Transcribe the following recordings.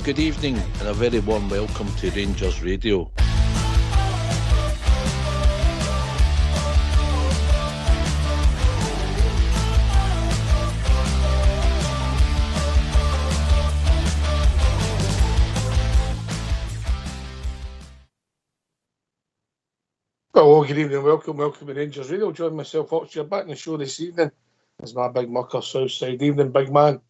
Good evening and a very warm welcome to Rangers Radio. Hello, good evening, welcome to Rangers Radio. Join myself, Ox, you're back in the show this evening. It's my big mucker, Southside. Evening, big man.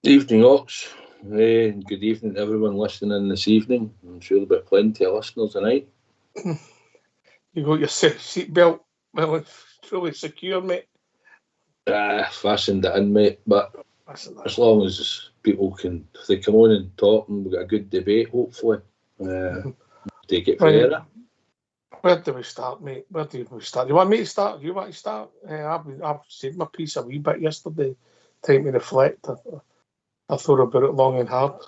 Evening, Ox. Good evening to everyone listening this evening. I'm sure there'll be plenty of listeners tonight. You got your seatbelt well and truly secure, mate. Fastened it in, mate. But as long as people can, if they come on and talk, and we've got a good debate, hopefully, take it from there. Where do we start, mate? Where do we start? You want me to start? You want to start? I've said my piece a wee bit yesterday. Time to reflect. I thought about it long and hard.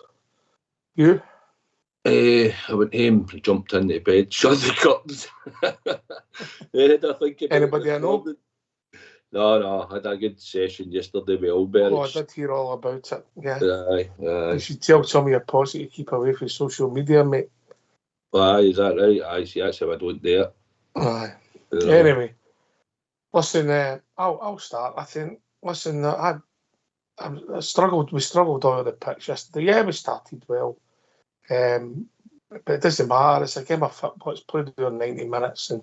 You? I went home, jumped into bed, shut the curtains. Anybody I know? No, I had a good session yesterday with Albert. Oh, I did hear all about it. Yeah. Aye. You should tell some of your posse to keep away from social media, mate. Aye, is that right? Aye, see, that's how I don't do it. Aye. Anyway, listen, I'll start. I think, listen, we struggled over the pitch yesterday. Yeah, we started well. But it doesn't matter. It's a game of football. It's played over 90 minutes. And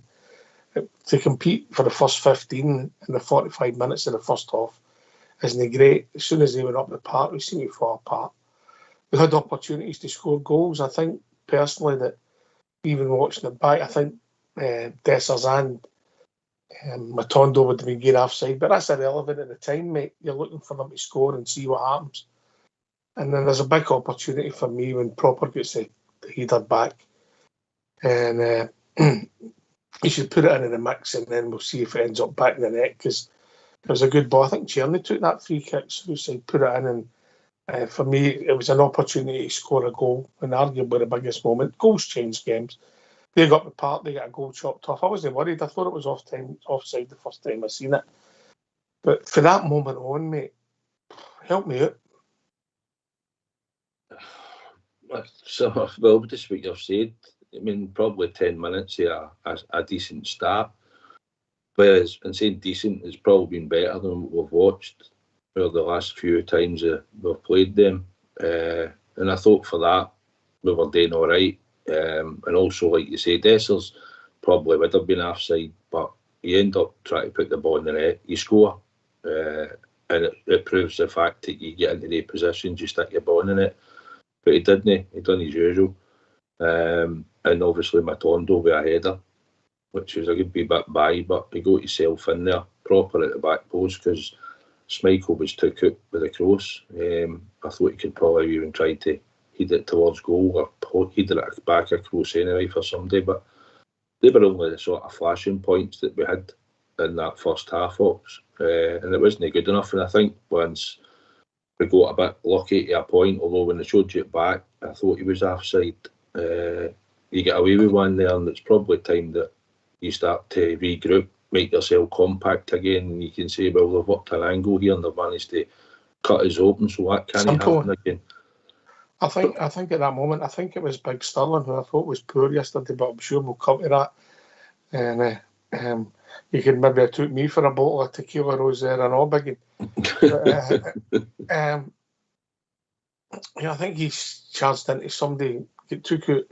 to compete for the first 15 and the 45 minutes of the first half isn't great. As soon as they went up the park, we seemed to fall apart. We had opportunities to score goals. I think, personally, that even watching it back, I think Dessers and Matondo would have been getting offside, but that's irrelevant at the time, mate. You're looking for them to score and see what happens. And then there's a big opportunity for me when Proper gets the header back. And you should put it in the mix and then we'll see if it ends up back in the net, because it was a good ball. I think Cherny took that free kick, so he put it in, and for me, it was an opportunity to score a goal, and arguably the biggest moment. Goals change games. They got the part, they got a goal chopped off. I wasn't worried. I thought it was offside the first time I seen it. But for that moment on, mate, help me out. So, well, just what you've said. I mean, probably 10 minutes here, a decent start. Whereas, in saying decent, it's probably been better than what we've watched for the last few times we've played them. And I thought for that, we were doing all right. And also, like you say, Dessers probably would have been offside, but you end up trying to put the ball in the net, you score. And it proves the fact that you get into the positions, you stick your ball in the net. But he didn't, he done his usual. And obviously, Matondo with a header, which was a good wee bit by, but he got himself in there proper at the back post, because Schmeichel was took out with a cross. I thought he could probably even try to head it towards goal or head it back across anyway for somebody, but they were only the sort of flashing points that we had in that first half, Ox. And it wasn't good enough. And I think once we got a bit lucky to a point, although when they showed you it back, I thought he was offside. You get away with one there, and it's probably time that you start to regroup, make yourself compact again, and you can say, well, they've worked an angle here and they've managed to cut us open, so that can't happen again. I think at that moment, I think it was Big Sterling, who I thought was poor yesterday, but I'm sure we'll come to that. And you could maybe have took me for a bottle of tequila rose there and all, Biggie. I think he's charged into somebody. They took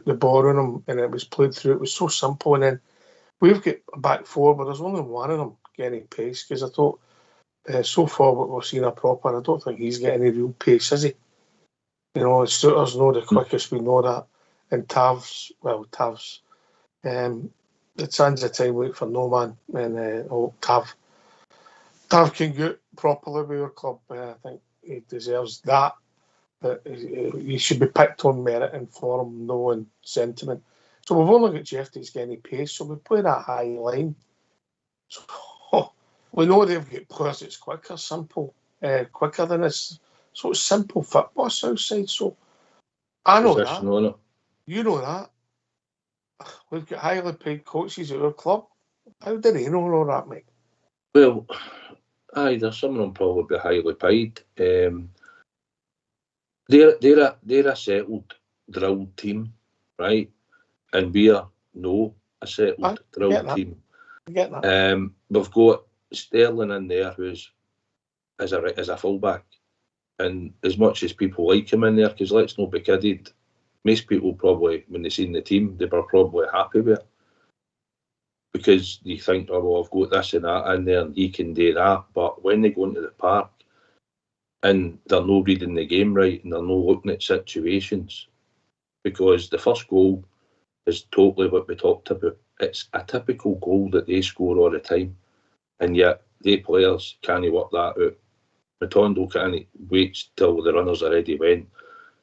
the ball on him and it was played through. It was so simple. And then we've got a back four, but there's only one of them getting any pace, because I thought so far what we've seen a Proper, I don't think he's getting any real pace, is he? You know, Stuart's not the quickest, we know that. And Tav's, the transit time wait for no man. And Tav can get properly with your club. I think he deserves that. But he should be picked on merit and form, no on sentiment. So we've only got Jeff that's getting pace, so we play that high line. So we know they've got players that's quicker than us. So it's simple football, Southside. So I know that. You know that. We've got highly paid coaches at our club. How do they know all that, mate? Well, aye, there's some of them probably highly paid. they're a settled, drilled team, right? And we're a settled, drilled team. I get that. We've got Sterling in there who's as a fullback, and as much as people like him in there, because let's not be kidded, most people probably, when they seen the team, they were probably happy with it. Because you think, oh, well, I've got this and that in there and he can do that. But when they go into the park and they're not reading the game right and they're not looking at situations, because the first goal is totally what we talked about. It's a typical goal that they score all the time. And yet, they players can't work that out. Matondo can't wait till the runners already went.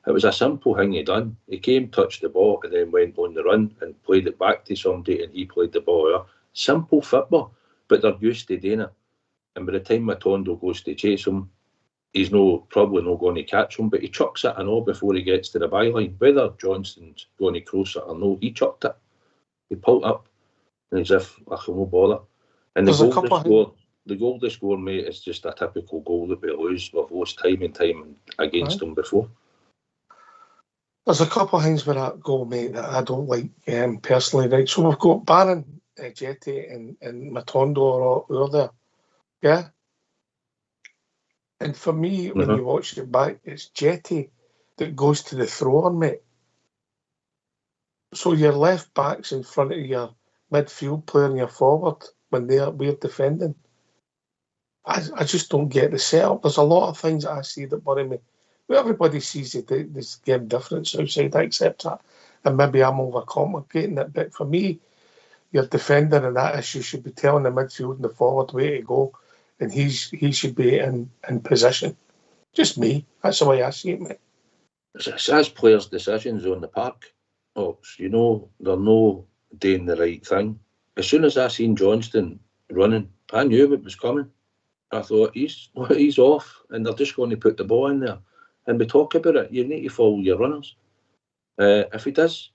It was a simple thing he done. He came, touched the ball, and then went on the run and played it back to somebody, and he played the ball out. Simple football, but they're used to doing it. And by the time Matondo goes to chase him, he's probably not going to catch him, but he chucks it and all before he gets to the byline. Whether Johnston's going to cross it or no, he chucked it. He pulled up, and as if, I can no bother. And the goal they scored, mate, is just a typical goal that we lose. We've lost time and time against them before. There's a couple of things with that goal, mate, that I don't like personally. Right, so we've got Barron, Jetty, and Matondo are there, yeah. And for me, when you watch it back, it's Jetty that goes to the thrower, mate. So your left back's in front of your midfield player and your forward when we're defending. I just don't get the setup. There's a lot of things that I see that worry me. Everybody sees this game difference outside, I accept that. And maybe I'm overcomplicating it. But for me, your defender in that issue should be telling the midfield and the forward where to go. And he should be in position. Just me. That's the way I see it, mate. As players' decisions on the park, they're no doing the right thing. As soon as I seen Johnston running, I knew it was coming. I thought, he's off, and they're just going to put the ball in there. And we talk about it. You need to follow your runners. If he does,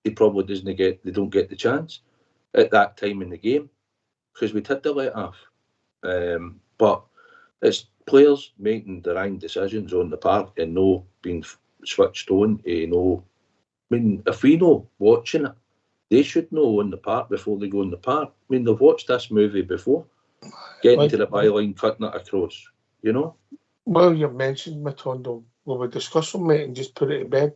he probably they don't get the chance at that time in the game because we did the let off. But it's players making the wrong decisions on the park and no being switched on. If we know watching it, they should know on the park before they go in the park. I mean, they've watched this movie before, getting to the byline, cutting it across, you know? Well, you've mentioned Matondo. Will we discuss him, mate, and just put it to bed?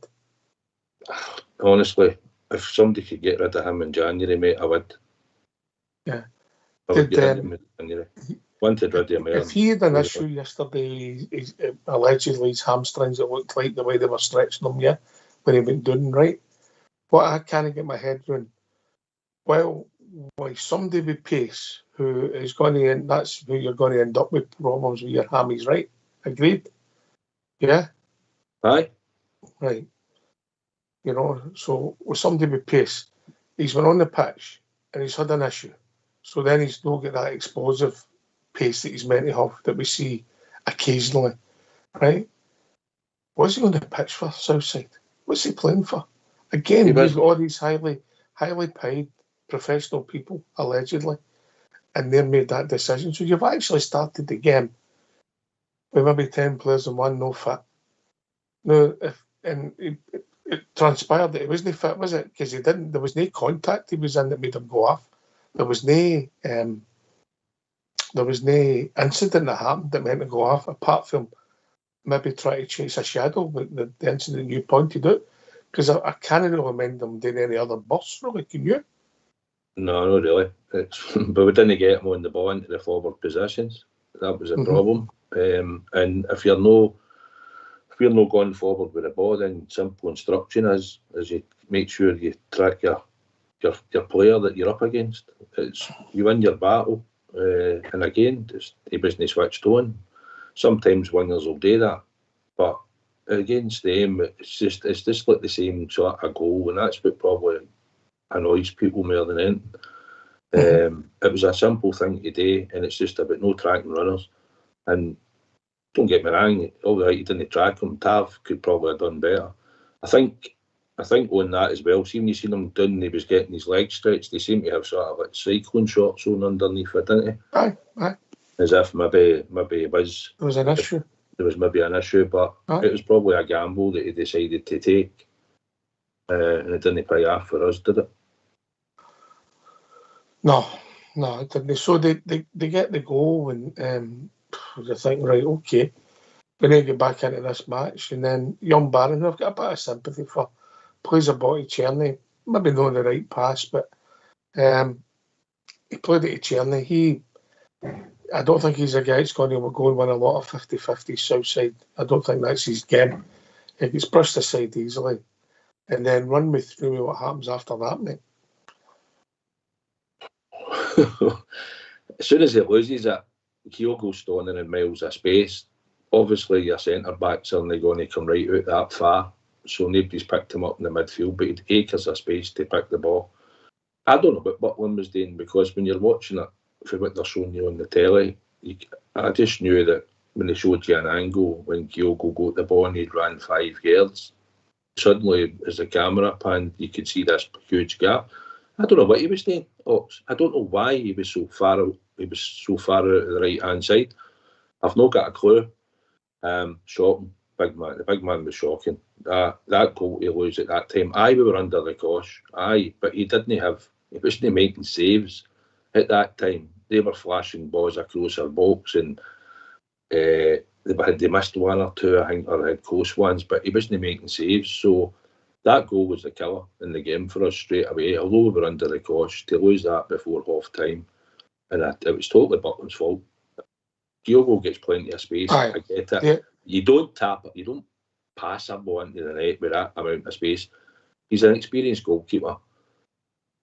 Honestly, if somebody could get rid of him in January, mate, I would. Yeah. I would get rid of him in January. Wanted rid of him. If he had an issue yesterday, allegedly his hamstrings, it looked like the way they were stretching him, yeah, when he went down, right? What I can't get my head around, well, why somebody with pace who is going to end, that's who you're going to end up with problems with your hammies, right? Agreed? Yeah? Aye. Right. You know, so with somebody with pace, he's been on the pitch and he's had an issue. So then he's not got that explosive pace that he's meant to have that we see occasionally, right? What's he on the pitch for, Southside? What's he playing for? Again, you've got all these highly paid professional people, allegedly, and they've made that decision. So you've actually started the game with maybe 10 players and one no fit. No, it transpired that he wasn't fit, was it? Because there was no contact he was in that made him go off. There was no incident that happened that made him go off, apart from maybe try to chase a shadow, the incident you pointed out. Because I can't really remember them doing any other bursts, really, can you? No, not really. But we didn't get him on the ball into the forward positions. That was a problem. And if you're not going forward with the ball, then simple instruction is you make sure you track your player that you're up against. You win your battle. And again, he wasn't switched on. Sometimes winners will do that, but against them, it's just like the same sort of goal, and that's what probably annoys people more than anything. It was a simple thing to do, and it's just about no tracking runners. And don't get me wrong, all right, he didn't track him. Tav could probably have done better. I think on that as well. See, when you seen him down, he was getting his legs stretched. They seem to have sort of like cycling shorts on underneath it, didn't he? Aye. As if maybe it was. There was an issue. there was maybe an issue, but it was probably a gamble that he decided to take, and it didn't pay off for us, did it? No, it didn't. So they get the goal, and you think, right, okay, we need to get back into this match. And then young Barron, I've got a bit of sympathy for, plays a ball to Cherney, maybe not the right pass, but he played it to Cherney. I don't think he's a guy that's going to go and win a lot of 50-50 south side. I don't think that's his game. He gets brushed aside easily. And then run me through what happens after that, mate. As soon as he loses it, Kyogo's standing in miles of space. Obviously, your centre-back's only going to come right out that far, so nobody's picked him up in the midfield, but he had acres of space to pick the ball. I don't know what Buckland was doing, because when you're watching it, for what they're showing you on the telly, I just knew that when they showed you an angle, when Kyogo got the ball and he'd ran 5 yards, suddenly, as the camera panned, you could see this huge gap. I don't know what he was doing. I don't know why he was so far out. He was so far out of the right-hand side. I've not got a clue. Shocking, big man. The big man was shocking. That goal he lose at that time. We were under the cosh. But he wasn't making saves at that time. They were flashing balls across our box, and they missed one or two, I think, or had close ones, but he wasn't making saves. So that goal was the killer in the game for us straight away. Although we were under the cosh, to lose that before half time, and it was totally Buckland's fault. Kyogo gets plenty of space. I get it. Yeah. You don't tap it. You don't pass a ball into the net with that amount of space. He's an experienced goalkeeper,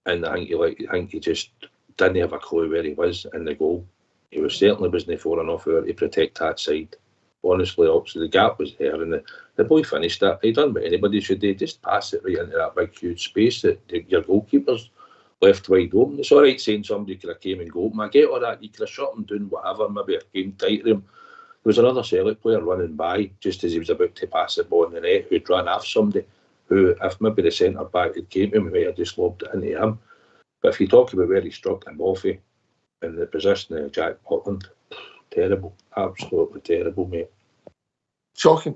and I think he just didn't have a clue where he was in the goal. He certainly wasn't far enough out to protect that side. Honestly, obviously the gap was there, and the boy finished it. He done what anybody should do, just pass it right into that big huge space that your goalkeeper's left wide open. It's all right saying somebody could have came and go. I get all that. You could have shot him doing whatever, maybe a game tight to him. There was another Celtic player running by just as he was about to pass the ball in the net, who'd run off somebody who, if maybe the centre back had came to him, he might have just lobbed it into him. But if you talk about where he struck him off in the position of Jack Buckland, terrible, absolutely terrible, mate. Shocking.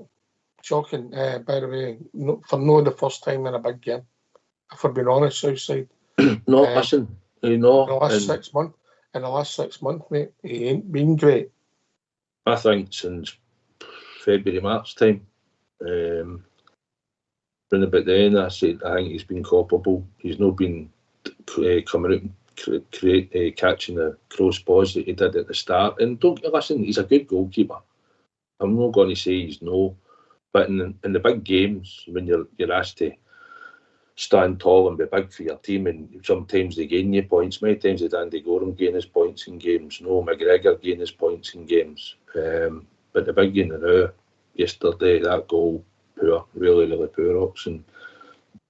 By the way, for the first time in a big game, if we're being honest, Southside. Listen, in the last 6 months. In the last 6 months, mate, he ain't been great. I think since February, March time. From about then, I think he's been culpable. He's not been coming out and catching the cross balls that he did at the start. And don't listen, he's a good goalkeeper. I'm not going to say he's no, but in the big games, when you're asked to stand tall and be big for your team, and sometimes they gain you points. Many times did Andy Gorham gain his points in games. No, McGregor gain his points in games. But the big game now, yesterday, that goal, poor, really, really poor option.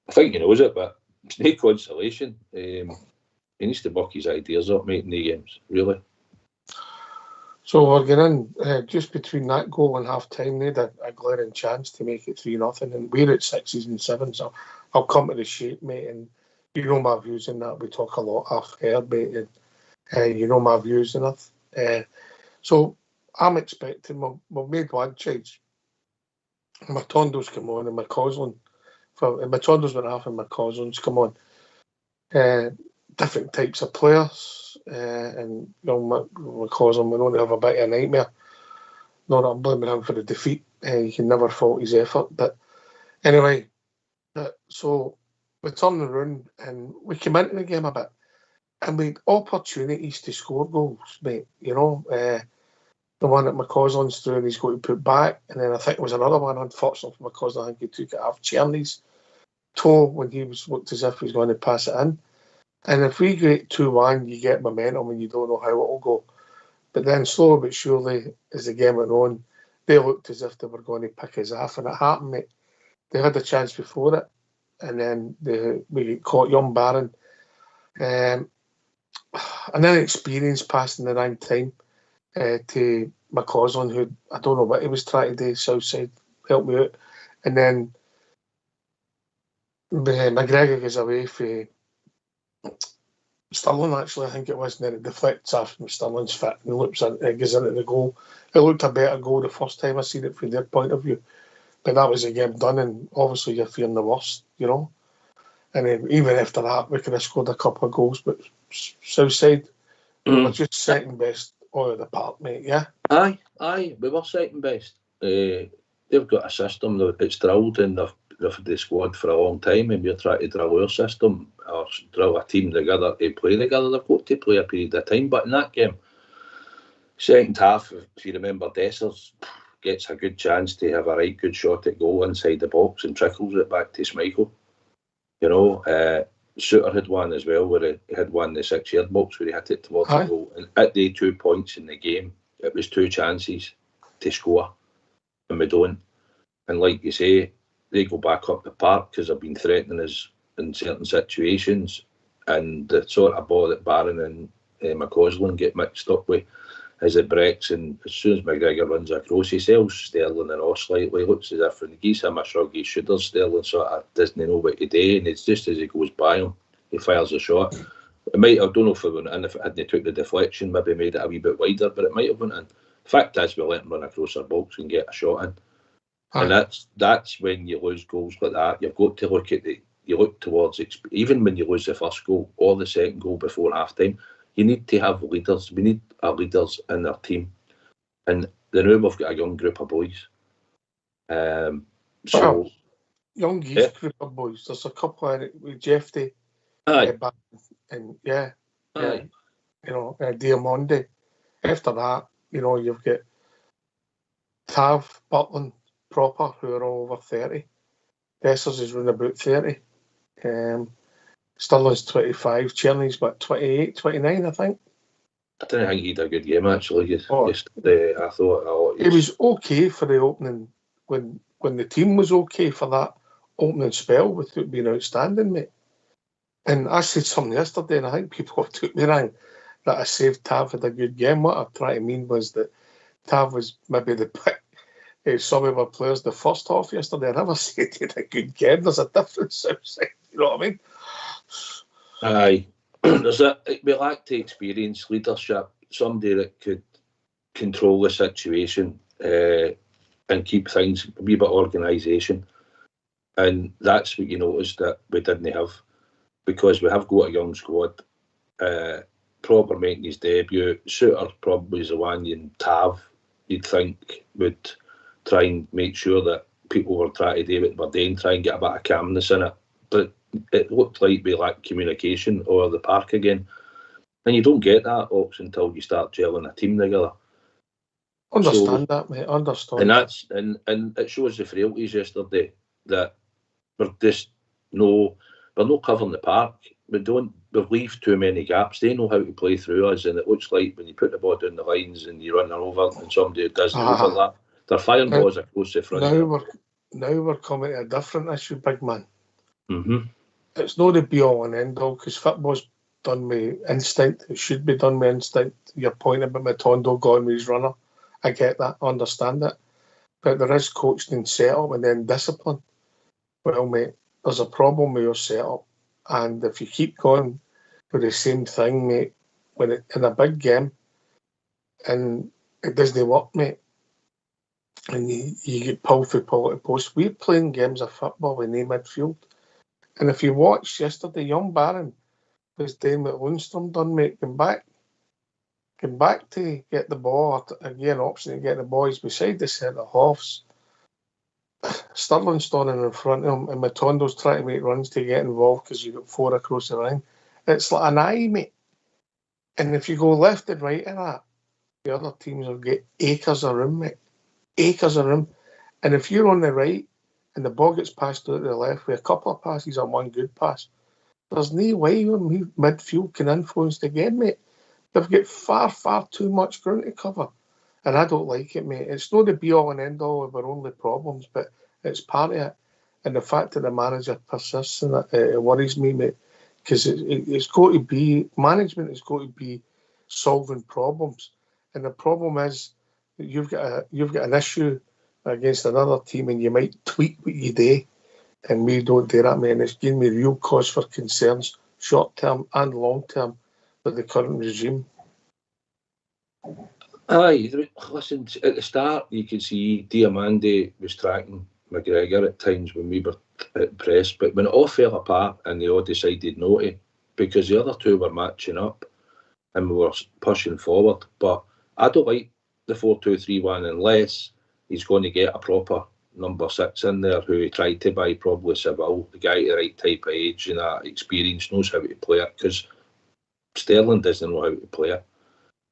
I think he knows it, but it's no consolation. He needs to buck his ideas up, mate, in the games, really. So we're getting just between that goal and half time, they had a glaring chance to make it 3-0, and we're at 6s and 7s. So I'll come to the shape, mate, and you know my views on that. We talk a lot off air, mate, and you know my views on it. So I'm expecting we've made one change. Matondo's come on and McCausland. Matondo's went off and McCausland's come on. Different types of players, and McCausland will only have a bit of a nightmare. Not that I'm blaming him for the defeat. He can never fault his effort. But anyway, so we turned around and we came into the game a bit, and we had opportunities to score goals, mate. You know, the one that McCausland's through and he's got to put back, and then I think there was another one, unfortunately for McCausland, I think he took it off Cherney's toe when he looked as if he was going to pass it in. And if we get 2-1, you get momentum and you don't know how it will go. But then slowly but surely, as the game went on, they looked as if they were going to pick us off, and it happened, mate. They had a chance before it, and then we caught young Barron. And then experience passing the wrong time to McCausland, who I don't know what he was trying to do, Southside, help me out. And then McGregor goes away for Sterling, actually, I think it was, and then it deflects off from Sterling's foot and loops in, it goes into the goal. It looked a better goal the first time I seen it from their point of view. But that was the game done, and obviously you're fearing the worst, you know. And then even after that, we could have scored a couple of goals, but Southside, we were just second best all of the park, mate, yeah? Aye, we were second best. They've got a system that's drilled in the squad for a long time, and we're trying to drill our system or drill a team together to play together. They've got to play a period of time, but in that game, second half, if you remember, Dessers gets a good chance to have a right good shot at goal inside the box and trickles it back to Schmeichel. You know, Suter had one as well, where he had one in the 6-yard box where he hit it towards the goal. And at the 2 points in the game, it was 2 chances to score, and we don't. And like you say, they go back up the park because they've been threatening us in certain situations, and the sort of ball that Barron and McCausland get mixed up with as it breaks, and as soon as McGregor runs across, he sells Sterling and off slightly, looks as if when he gives him a shrug, he shoulders. Sterling sort of doesn't know what to do, and it's just as he goes by him, he fires a shot. It might, I don't know if it went in, if it hadn't took the deflection, maybe made it a wee bit wider, but it might have went in. The fact is, we let him run across our box and get a shot in. And that's when you lose goals like that. You've got to look at you look towards, even when you lose the first goal or the second goal before half time, you need to have leaders. We need our leaders in our team. And now we've got a young group of boys. Young group of boys. There's a couple in it with Jeffy. And you know, Diamondi. After that, you know, you've got Tav, Butland, Proper, who are all over 30. Bessers is around about 30. Sterling's 25. Cherney's, 28, 29, I think. I didn't think he had a good game, actually. Yesterday, I thought... He was okay for the opening, when the team was okay for that opening spell without being outstanding, mate. And I said something yesterday, and I think people have took me wrong, that I said Tav had a good game. What I'm trying to mean was that Tav was maybe the pick. Some of our players the first half yesterday. I never said he had a good game. There's a difference outside, you know what I mean? Aye. We lacked the experience, leadership, somebody that could control the situation and keep things, a wee bit of organisation. And that's what you noticed that we didn't have, because we have got a young squad. Proper making his debut. Suter probably is the one in Tav you'd think would try and make sure that people were trying to do what they were doing, try and get a bit of calmness in it. But it looked like we lacked communication over the park again. And you don't get that, Ox, until you start gelling a team together. Understand that, mate. Understand. And that's and it shows the frailties yesterday that we're not covering the park. We leave too many gaps. They know how to play through us, and it looks like when you put the ball down the lines and you run over and somebody doesn't overlap, they're firing balls across the front. Now we're coming to a different issue, big man. Mm-hmm. It's not the be all and end all, because football's done with instinct. It should be done with instinct. Your point about Matondo going with his runner, I get that, I understand it. But there is coaching and setup and then discipline. Well, mate, there's a problem with your setup. And if you keep going with the same thing, mate, in a big game, and it doesn't work, mate, and you get pulled for post. We're playing games of football with no midfield. And if you watched yesterday, young Barron was doing what Lundstrom done, mate. Come back to get the ball, again, option to get the boys beside the centre halves. Sterling's standing in front of him, and Matondo's trying to make runs to get involved because you've got 4 across the line. It's like an eye, mate. And if you go left and right of that, the other teams will get acres of room, mate. Acres of room. And if you're on the right and the ball gets passed out to the left with a couple of passes and one good pass, there's no way midfield can influence the game, mate. They've got far, far too much ground to cover. And I don't like it, mate. It's not the be-all and end-all of our only problems, but it's part of it. And the fact that the manager persists in it, it worries me, mate. Because it's got to be, management has got to be solving problems. And the problem is that you've got an issue against another team and you might tweak what you do. And we don't do that, mate. And it's giving me real cause for concerns, short-term and long-term. with the current regime. Aye, listen, at the start you could see Diamande was tracking McGregor at times when we were at press, but when it all fell apart and they all decided no to, because the other two were matching up and we were pushing forward. But I don't like the 4-2-3-1 unless he's going to get a proper number 6 in there who he tried to buy, probably Seville, the guy at the right type of age and that experience, knows how to play it, because Sterling doesn't know how to play it.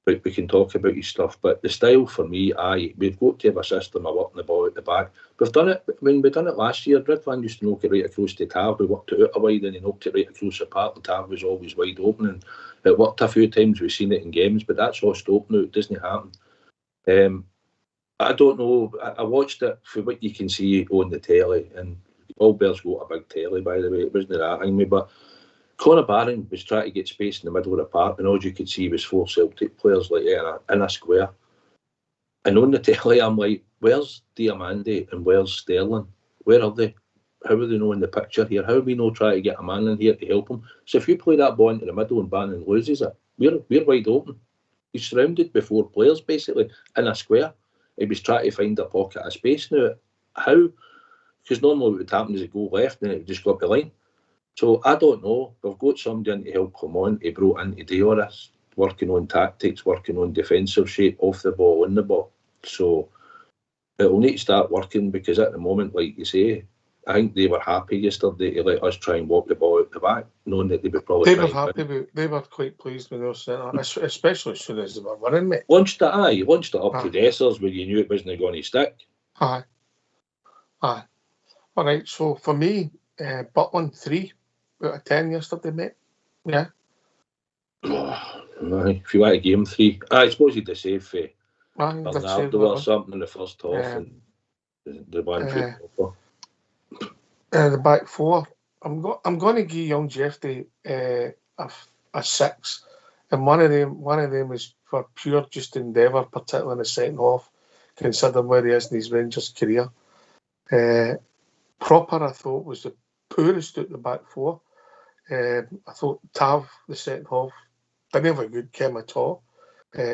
But we can talk about his stuff. But the style for me, we've got to have a system of working the ball at the back. We've done it when we done it last year. Ridvan used to knock it right across the Tav. We worked it out a wide and he knocked it right across the park. The Tav was always wide open, and it worked a few times. We've seen it in games, but that's all stopped now. It doesn't happen. I don't know. I watched it for what you can see on the telly, and Allbear's got a big telly, by the way. It wasn't that in me, but Conor Barron was trying to get space in the middle of the park, and all you could see was 4 Celtic players like in a square. And on the telly, I'm like, where's Diamande and where's Sterling? Where are they? How are they not in the picture here? How are we not trying to get a man in here to help him? So if you play that ball into the middle and Bannon loses it, we're wide open. He's surrounded by 4 players, basically, in a square. He was trying to find a pocket of space now. How? Because normally what would happen is it go left and it would just go up the line. So I don't know. We've got somebody in to help come on. He brought in to do all this, working on tactics, working on defensive shape, off the ball, on the ball. So it will need to start working, because at the moment, like you say, I think they were happy yesterday to let us try and walk the ball out the back, knowing that they would probably. They were quite pleased when they were sent out, especially as soon as they were winning, mate. Launched it up to Dessers where you knew it wasn't going to stick. Aye. All right, so for me, Butland 3 out of 10 yesterday, mate. Yeah. If you want to give him 3, I suppose he'd have saved for Bernardo or something in the first half, and the one the back 4. I'm going to give young Jeffrey a 6, and one of them is for pure just endeavour, particularly in the second half, considering where he is in his Rangers career. Cropper, I thought, was the poorest out the back 4. I thought Tav, the second half, didn't have a good game at all.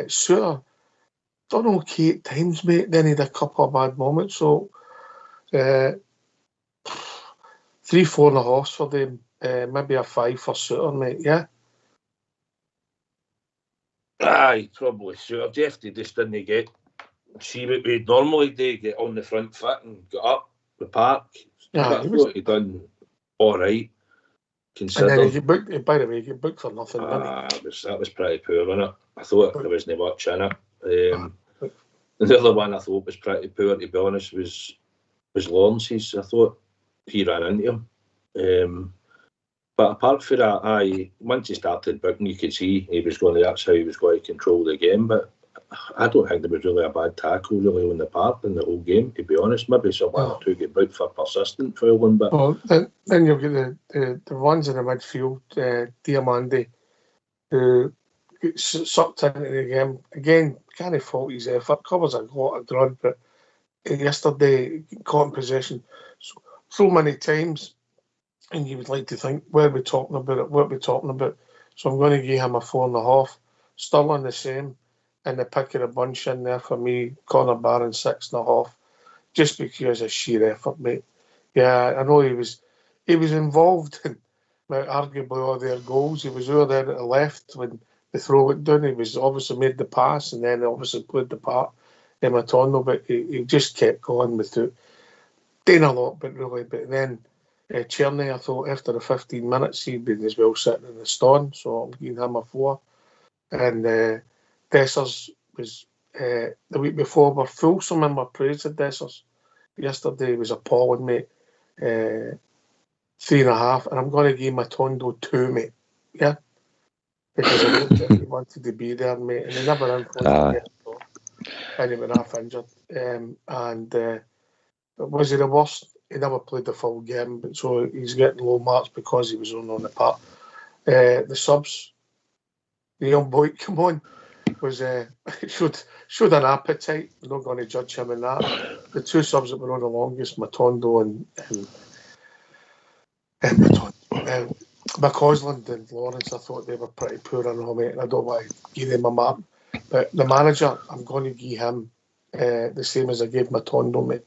Suter, done okay at times, mate. Then he had a couple of bad moments. So 3, 4.5 for them. Maybe a 5 for Suter, mate. Yeah. Aye, probably Suter. Jeffrey just didn't see what we'd normally do, get on the front foot and get up the park. I thought he done all right. And then he got booked for nothing, didn't he? That was pretty poor, wasn't it? I thought there wasn't much in it. The other one I thought was pretty poor, to be honest, was Lawrence's. I thought he ran into him. But apart from that, once he started booking, you could see that's how he was going to control the game. But I don't think there was really a bad tackle really on the part in the whole game, to be honest. Maybe someone or two get booked for persistent fouling, but then you'll get the ones in the midfield, Diamande, who gets sucked into the game. Again, can't fault his effort, covers a lot of ground, but yesterday caught in possession so many times, and you would like to think, what are we talking about? So I'm going to give him a 4.5. Sterling the same. And the pick of the bunch in there for me, Conor Barron 6.5, just because of sheer effort, mate. Yeah, I know he was involved in arguably all their goals. He was over there at the left when the throw went down. He was obviously made the pass and then obviously played the part in Matondo, but he just kept going without doing a lot, but then Cherney, I thought after the 15 minutes he'd been as well sitting in the stone, so I'm giving him a 4. And Dessers was the week before were fulsome in my praise of Dessers. Yesterday was appalling, mate. 3.5, and I'm going to give Matondo 2, mate. Yeah, because I don't think he wanted to be there, mate, and he never influenced it. So and he went half injured. Was he the worst? He never played the full game, but so he's getting low marks because he was only on the park. The subs, the young boy, come on, was showed an appetite. I'm not going to judge him in that. The 2 subs that were on the longest, Matondo and Matondo. McCausland and Lawrence, I thought they were pretty poor in all, mate, and I don't want to give them a mark. But the manager, I'm going to give him the same as I gave Matondo, mate,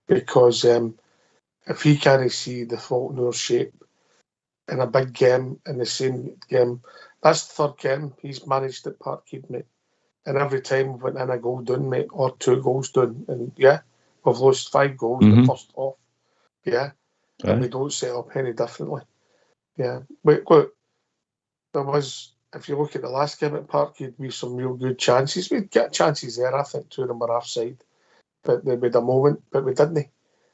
because if he can't see the fault in our shape in a big game, in the same game, that's the third game he's managed at Parkhead, mate. And every time we went in a goal down, mate, or 2 goals down, and yeah, we've lost 5 goals the first half, yeah, and we don't set up any differently. Yeah, but look, there was, if you look at the last game at Parkhead, we had some real good chances. We'd get chances there, I think 2 of them were offside, but they made a moment, but we didn't.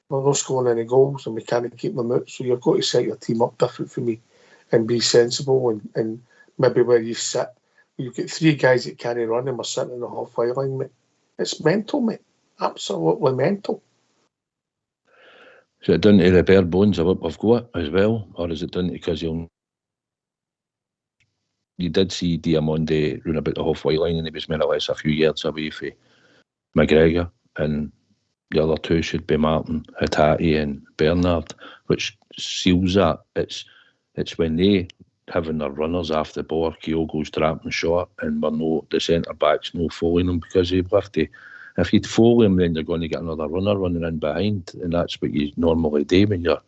We're not scoring any goals and we can't keep them out, so you've got to set your team up different for me and be sensible and maybe where you sit. You've got 3 guys that can't run and we're sitting in the halfway line, mate. It's mental, mate. Absolutely mental. Is it down to the bare bones of what we've got as well, or is it down to because you did see Diamonde run about the halfway line and he was more or less a few yards away from McGregor, and the other 2 should be Martin, Hattati and Bernard, which seals that. It's when they having their runners off the ball, Kyogo's trapping short, and the centre backs no following them, because they've left to, if you'd follow them, then you're going to get another runner running in behind, and that's what you normally do when you're.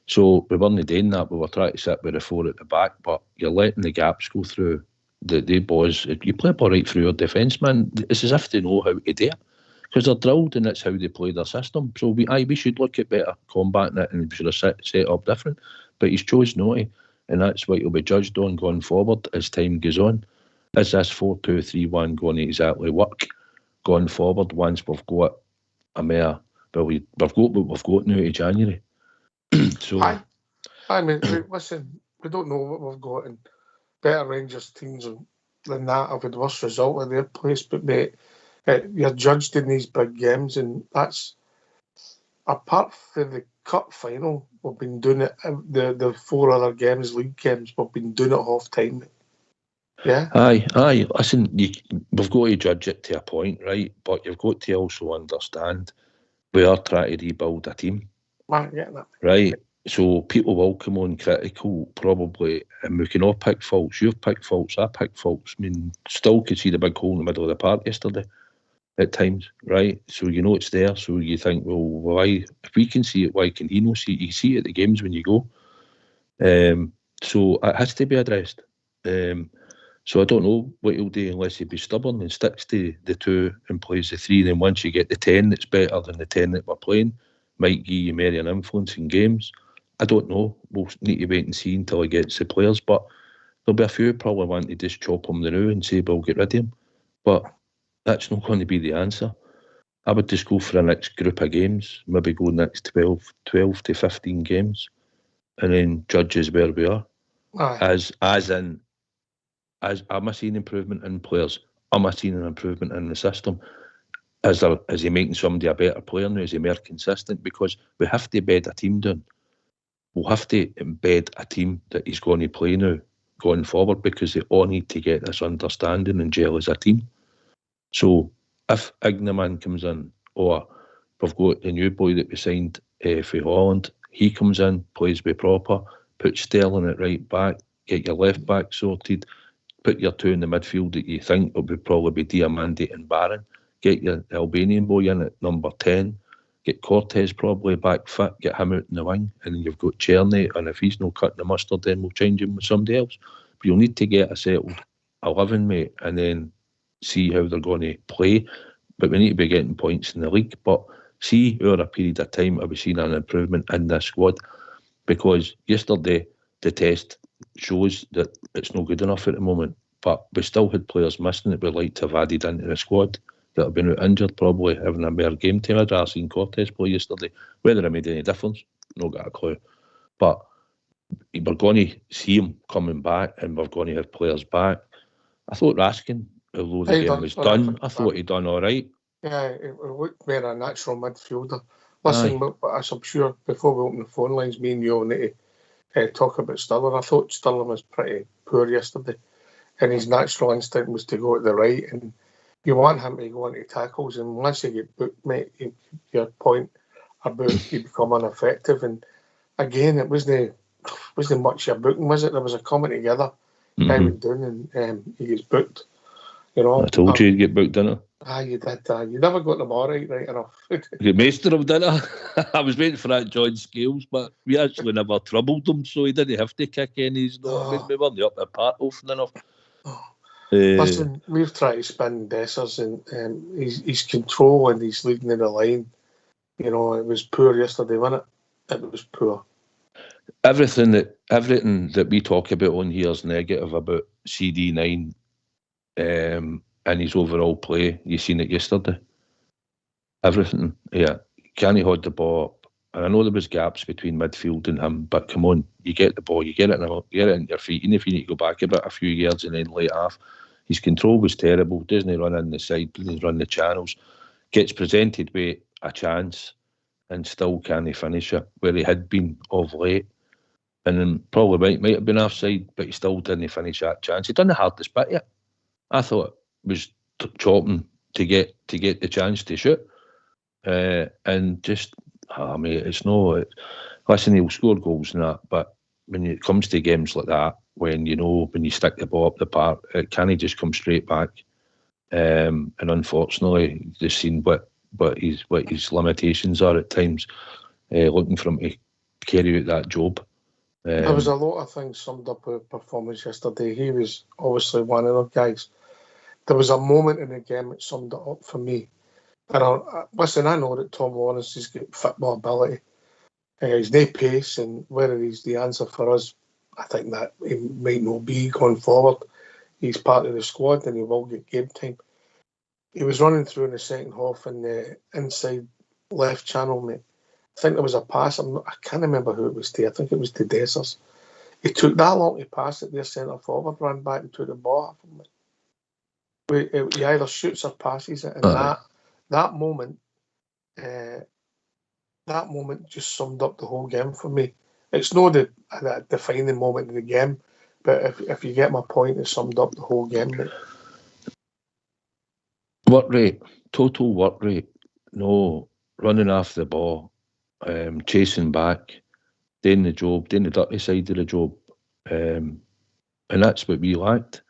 So we weren't doing that. We were trying to sit with the 4 at the back, but you're letting the gaps go through the boys. You play ball right through your defence, man. It's as if they know how to do it, because they're drilled and that's how they play their system. So we should look at better combating it, and we should have set up different. But he's chose not to, and that's what he'll be judged on going forward as time goes on. Is this 4-2-3-1 going to exactly work going forward once we've got a mere? Well, we've got what we've got now to January. So I mean, listen, we don't know what we've got, and better Rangers teams than that have had worse result in their place. But mate, you're judged in these big games, and that's apart from the cup final. We've been doing it. The 4 other games, league games, we've been doing it half time. Yeah. Aye. Listen, we've got to judge it to a point, right? But you've got to also understand we are trying to rebuild a team. I get that. Right. So people will come on critical, probably, and we can all pick faults. You've picked faults, I picked faults. I mean, still could see the big hole in the middle of the park yesterday at times, right? So you know it's there. So you think, well, why? If we can see it, why can he not see it? You can see it at the games when you go. So it has to be addressed. So I don't know what he'll do unless he be stubborn and sticks to the 2 and plays the 3. Then once you get the 10 that's better than the 10 that we're playing, might give you more an influence in games. I don't know. We'll need to wait and see until he gets the players. But there'll be a few probably want to just chop him the now and say, we'll get rid of him. But that's not going to be the answer. I would just go for the next group of games, maybe go next 12 to 15 games, and then judges where we are. As am I seeing improvement in players? Am I seeing an improvement in the system? Is he making somebody a better player now? Is he more consistent? Because we have to bed a team down. We'll have to embed a team that he's going to play now going forward, because they all need to get this understanding and gel as a team. So if Ignaman comes in, or we've got the new boy that we signed for Holland, he comes in, plays with proper, put Sterling at right back, get your left back sorted, put your 2 in the midfield that you think will probably be Diamande and Barron, get your Albanian boy in at number 10, get Cortez probably back fit, get him out in the wing, and then you've got Czerny, and if he's not cutting the mustard, then we'll change him with somebody else. But you'll need to get a settled 11, mate, and then see how they're going to play. But we need to be getting points in the league. But see over a period of time, have we seen an improvement in this squad? Because yesterday, the test shows that it's not good enough at the moment. But we still had players missing that we'd like to have added into the squad that have been out injured, probably having a mere game time. I'd seen Cortez play yesterday. Whether it made any difference, not got a clue. But we're going to see him coming back, and we're going to have players back. I thought Raskin, although the game was done, I thought he'd done all right. Yeah, it looked more a natural midfielder. Listen, as I'm sure before we open the phone lines, me and you all need to talk about Sterling. I thought Sterling was pretty poor yesterday, and his natural instinct was to go to the right, and you want him to go into tackles, and once you get booked, mate, your point about he become ineffective. And again, it wasn't wasn't much of a booking, was it? There was a coming together. Guy went down and he gets booked. You know, I told you you'd get booked, didn't I? You did. You never got them all right enough. You mastered him, didn't I? I was waiting for that John Scales, but we actually never troubled him, so he didn't have to kick any. I mean, we weren't up the part often enough. Listen, we've tried to spin Dessers and his control and his leading in the line. You know, it was poor yesterday, wasn't it? It was poor. Everything that we talk about on here is negative about CD9 and his overall play. You seen it yesterday. Everything, yeah. Can he hold the ball up? And I know there was gaps between midfield and him, but come on, you get the ball, you get it in your feet. Even if you need to go back a few yards and then lay it off, his control was terrible. Doesn't he run in the side? Doesn't he run the channels? Gets presented with a chance and still can't finish it where he had been of late. And then probably might have been offside, but he still didn't finish that chance. He done the hardest bit yet. I thought it was chopping to get the chance to shoot. And just, it's no. Listen, he'll score goals and that, but when it comes to games like that, when you stick the ball up the park, it can't just come straight back. And unfortunately, just seen what his limitations are at times. Looking for him to carry out that job. There was a lot of things summed up with performance yesterday. He was obviously one of the guys. There was a moment in the game that summed it up for me. And I know that Tom Lawrence has got football ability. He's no pace, and whether he's the answer for us, I think that he might not be going forward. He's part of the squad and he will get game time. He was running through in the second half in the inside left channel, mate. I think there was a pass. I can't remember who it was to. I think it was to Dessers. He took that long to pass it. Their centre forward ran back and took the ball off him. He either shoots or passes it, and that moment just summed up the whole game for me. It's not the defining moment in the game, but if you get my point, it summed up the whole game, mate. Work rate, total work rate. No running off the ball, chasing back, doing the dirty side of the job, and that's what we lacked.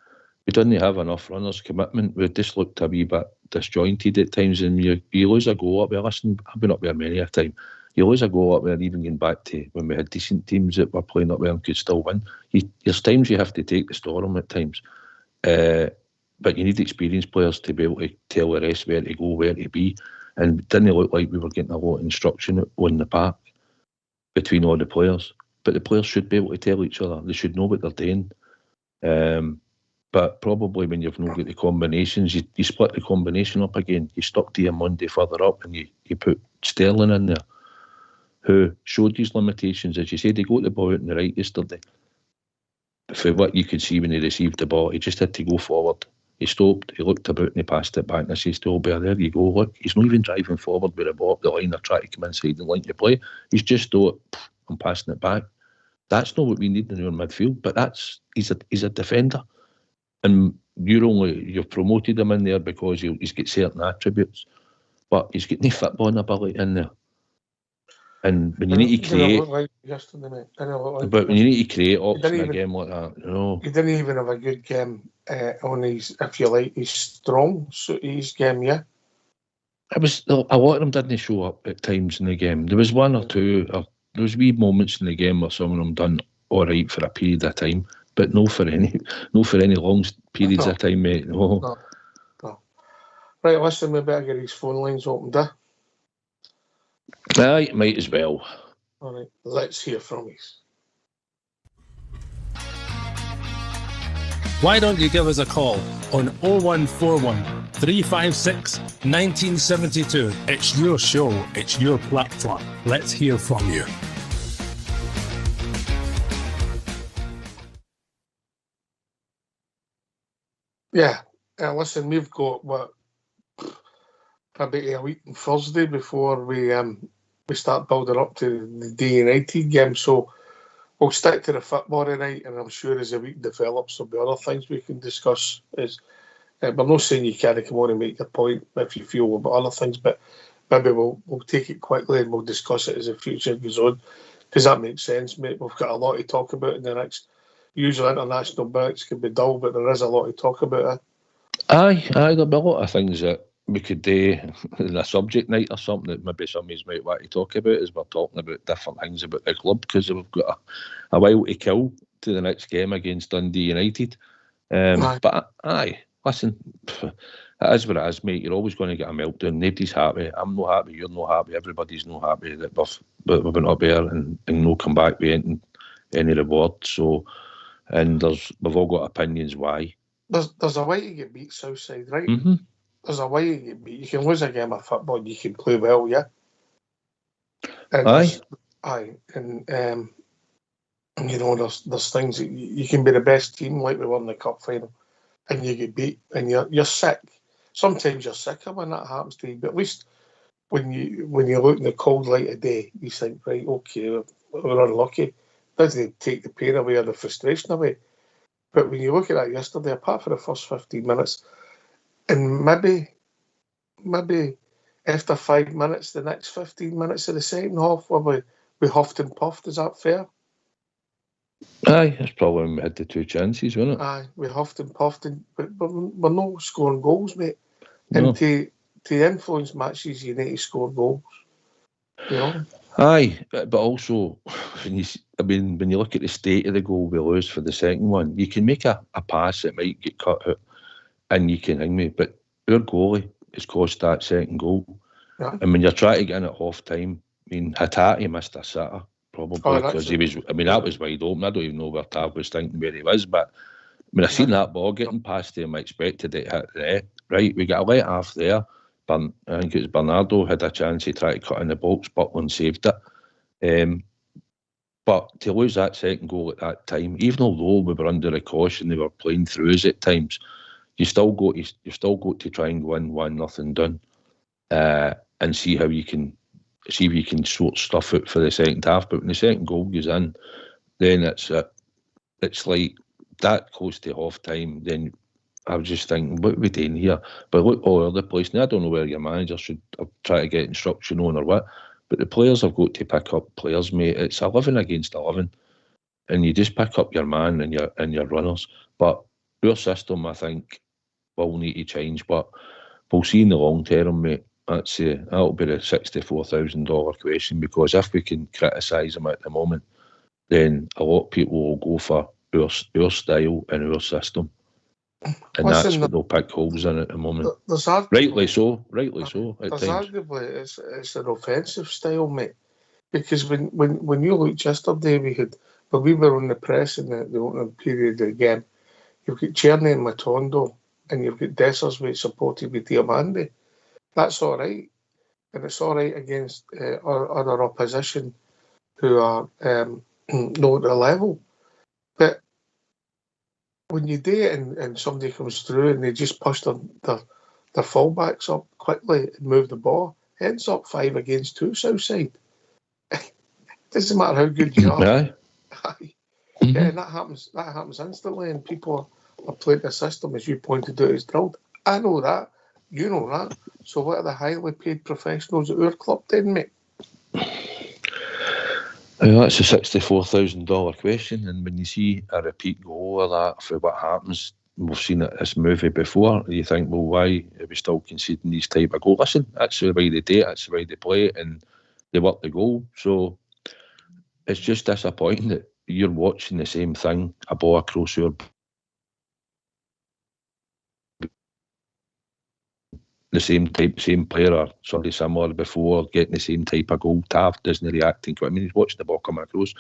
We didn't have enough runners' commitment. We just looked a wee bit disjointed at times, and you lose a goal up there. Listen, I've been up there many a time. You lose a goal up there, even going back to when we had decent teams that were playing up there and could still win. There's times you have to take the storm at times. But you need experienced players to be able to tell the rest where to go, where to be. And it didn't look like we were getting a lot of instruction on the park between all the players. But the players should be able to tell each other. They should know what they're doing. But probably when you've not got the combinations, you split the combination up again. You stuck Diamonde further up and you put Sterling in there, who showed his limitations. As you said, he got the ball out on the right yesterday. For what you could see when he received the ball, he just had to go forward. He stopped, he looked about and he passed it back. And I says to Albert, there you go, look, he's not even driving forward with the ball up the line or trying to come inside and link the play. He's just thought, I'm passing it back. That's not what we need in our midfield, but he's a defender. And you've promoted him in there because he's got certain attributes, but he's got no footballing ability in there. And when you need to create, but when you need to create options in a game like that, he didn't even have a good game on his, if you like, his strong his game. Yeah, it was a lot of them didn't show up at times in the game. There was one or two. There was wee moments in the game where some of them done all right for a period of time, but no for any long periods of time, mate. No. Right, listen, we better get his phone lines opened, Aye, might as well. All right, let's hear from him. Why don't you give us a call on 0141 356 1972. It's your show, it's your platform. Let's hear from you. Yeah, listen, we've got probably a week on Thursday before we start building up to the D United game, so we'll stick to the football tonight, and I'm sure as the week develops there'll be other things we can discuss. We're not saying you can't come on and make your point if you feel about other things, but maybe we'll take it quickly and we'll discuss it as the future goes on. Does that make sense, mate? We've got a lot to talk about in the next. Usually international minutes can be dull, but there is a lot to talk about. Aye, there'll be a lot of things that we could do in a subject night or something that maybe some of us might want to talk about as we're talking about different things about the club, because we've got a while to kill to the next game against Dundee United. But aye, listen, it is what it is, mate. You're always going to get a meltdown. Nobody's happy. I'm not happy. You're not happy. Everybody's not happy that we've been up there and no come back with any reward. So, and we've all got opinions why. There's a way to get beat Southside, right? Mm-hmm. There's a way to get beat. You can lose a game of football. You can play well, yeah. And and you know, there's things that you can be the best team, like we won in the cup final, and you get beat, and you're sick. Sometimes you're sicker when that happens to you, but at least when you look in the cold light of day, you think, right, okay, we're unlucky. Doesn't take the pain away or the frustration away. But when you look at that yesterday, apart from the first 15 minutes, and maybe after 5 minutes, the next 15 minutes of the second half, where we huffed and puffed, is that fair? Aye, that's probably when we had the two chances, wasn't it? Aye, we huffed and puffed, but we're not scoring goals, mate. No. And to influence matches, you need to score goals. You know? Aye, but also, when you look at the state of the goal we lose for the second one, you can make a pass that might get cut out, and you can hang me. But our goalie has cost that second goal. Yeah. And when you're trying to get in at half time, I mean, Hattati missed a sitter, probably, because he was, that was wide open. I don't even know where Tav was thinking where he was, but when I seen that ball getting past him, I expected it to hit the net. Right, we got a let off there. I think it was Bernardo had a chance to try to cut in the box, Butland saved it. But to lose that second goal at that time, even although we were under a caution, they were playing through us at times, you still got to try and go in 1-0 down, and see if you can sort stuff out for the second half. But when the second goal goes in, then it's like that close to half time. Then I was just thinking, what are we doing here? But look all over the place. Now, I don't know where your manager should try to get instruction on or what, but the players have got to pick up players, mate. It's 11 against 11, and you just pick up your man and your runners. But our system, I think, will need to change. But we'll see in the long term, mate. That'll be the $64,000 question, because if we can criticise them at the moment, then a lot of people will go for our style and our system. And that's what they'll pick holes in at the moment. Rightly so. At there's times. Arguably, it's an offensive style, mate. Because when you looked yesterday, when we were on the press in the opening period again, you've got Czerny and Matondo, and you've got Desserswaite supported with Diamandi. That's all right, and it's all right against other opposition who are not at the level. But when you do it and somebody comes through and they just push their fullbacks up quickly and move the ball, it ends up 5 against 2 Southside. Doesn't matter how good you are. Aye. Yeah, and that happens instantly, and people are playing the system, as you pointed out, is drilled. I know that. You know that. So what are the highly paid professionals at our club then, mate? That's a $64,000 question, and when you see a repeat goal of that for what happens, we've seen this movie before, you think, well, why are we still conceding these type of goals? Listen, that's the way they do it, that's the way they play it, and they work the goal. So it's just disappointing that you're watching the same thing, a ball across your the same player or somebody similar before getting the same type of goal. Tav doesn't react. I mean, he's watching the ball come across.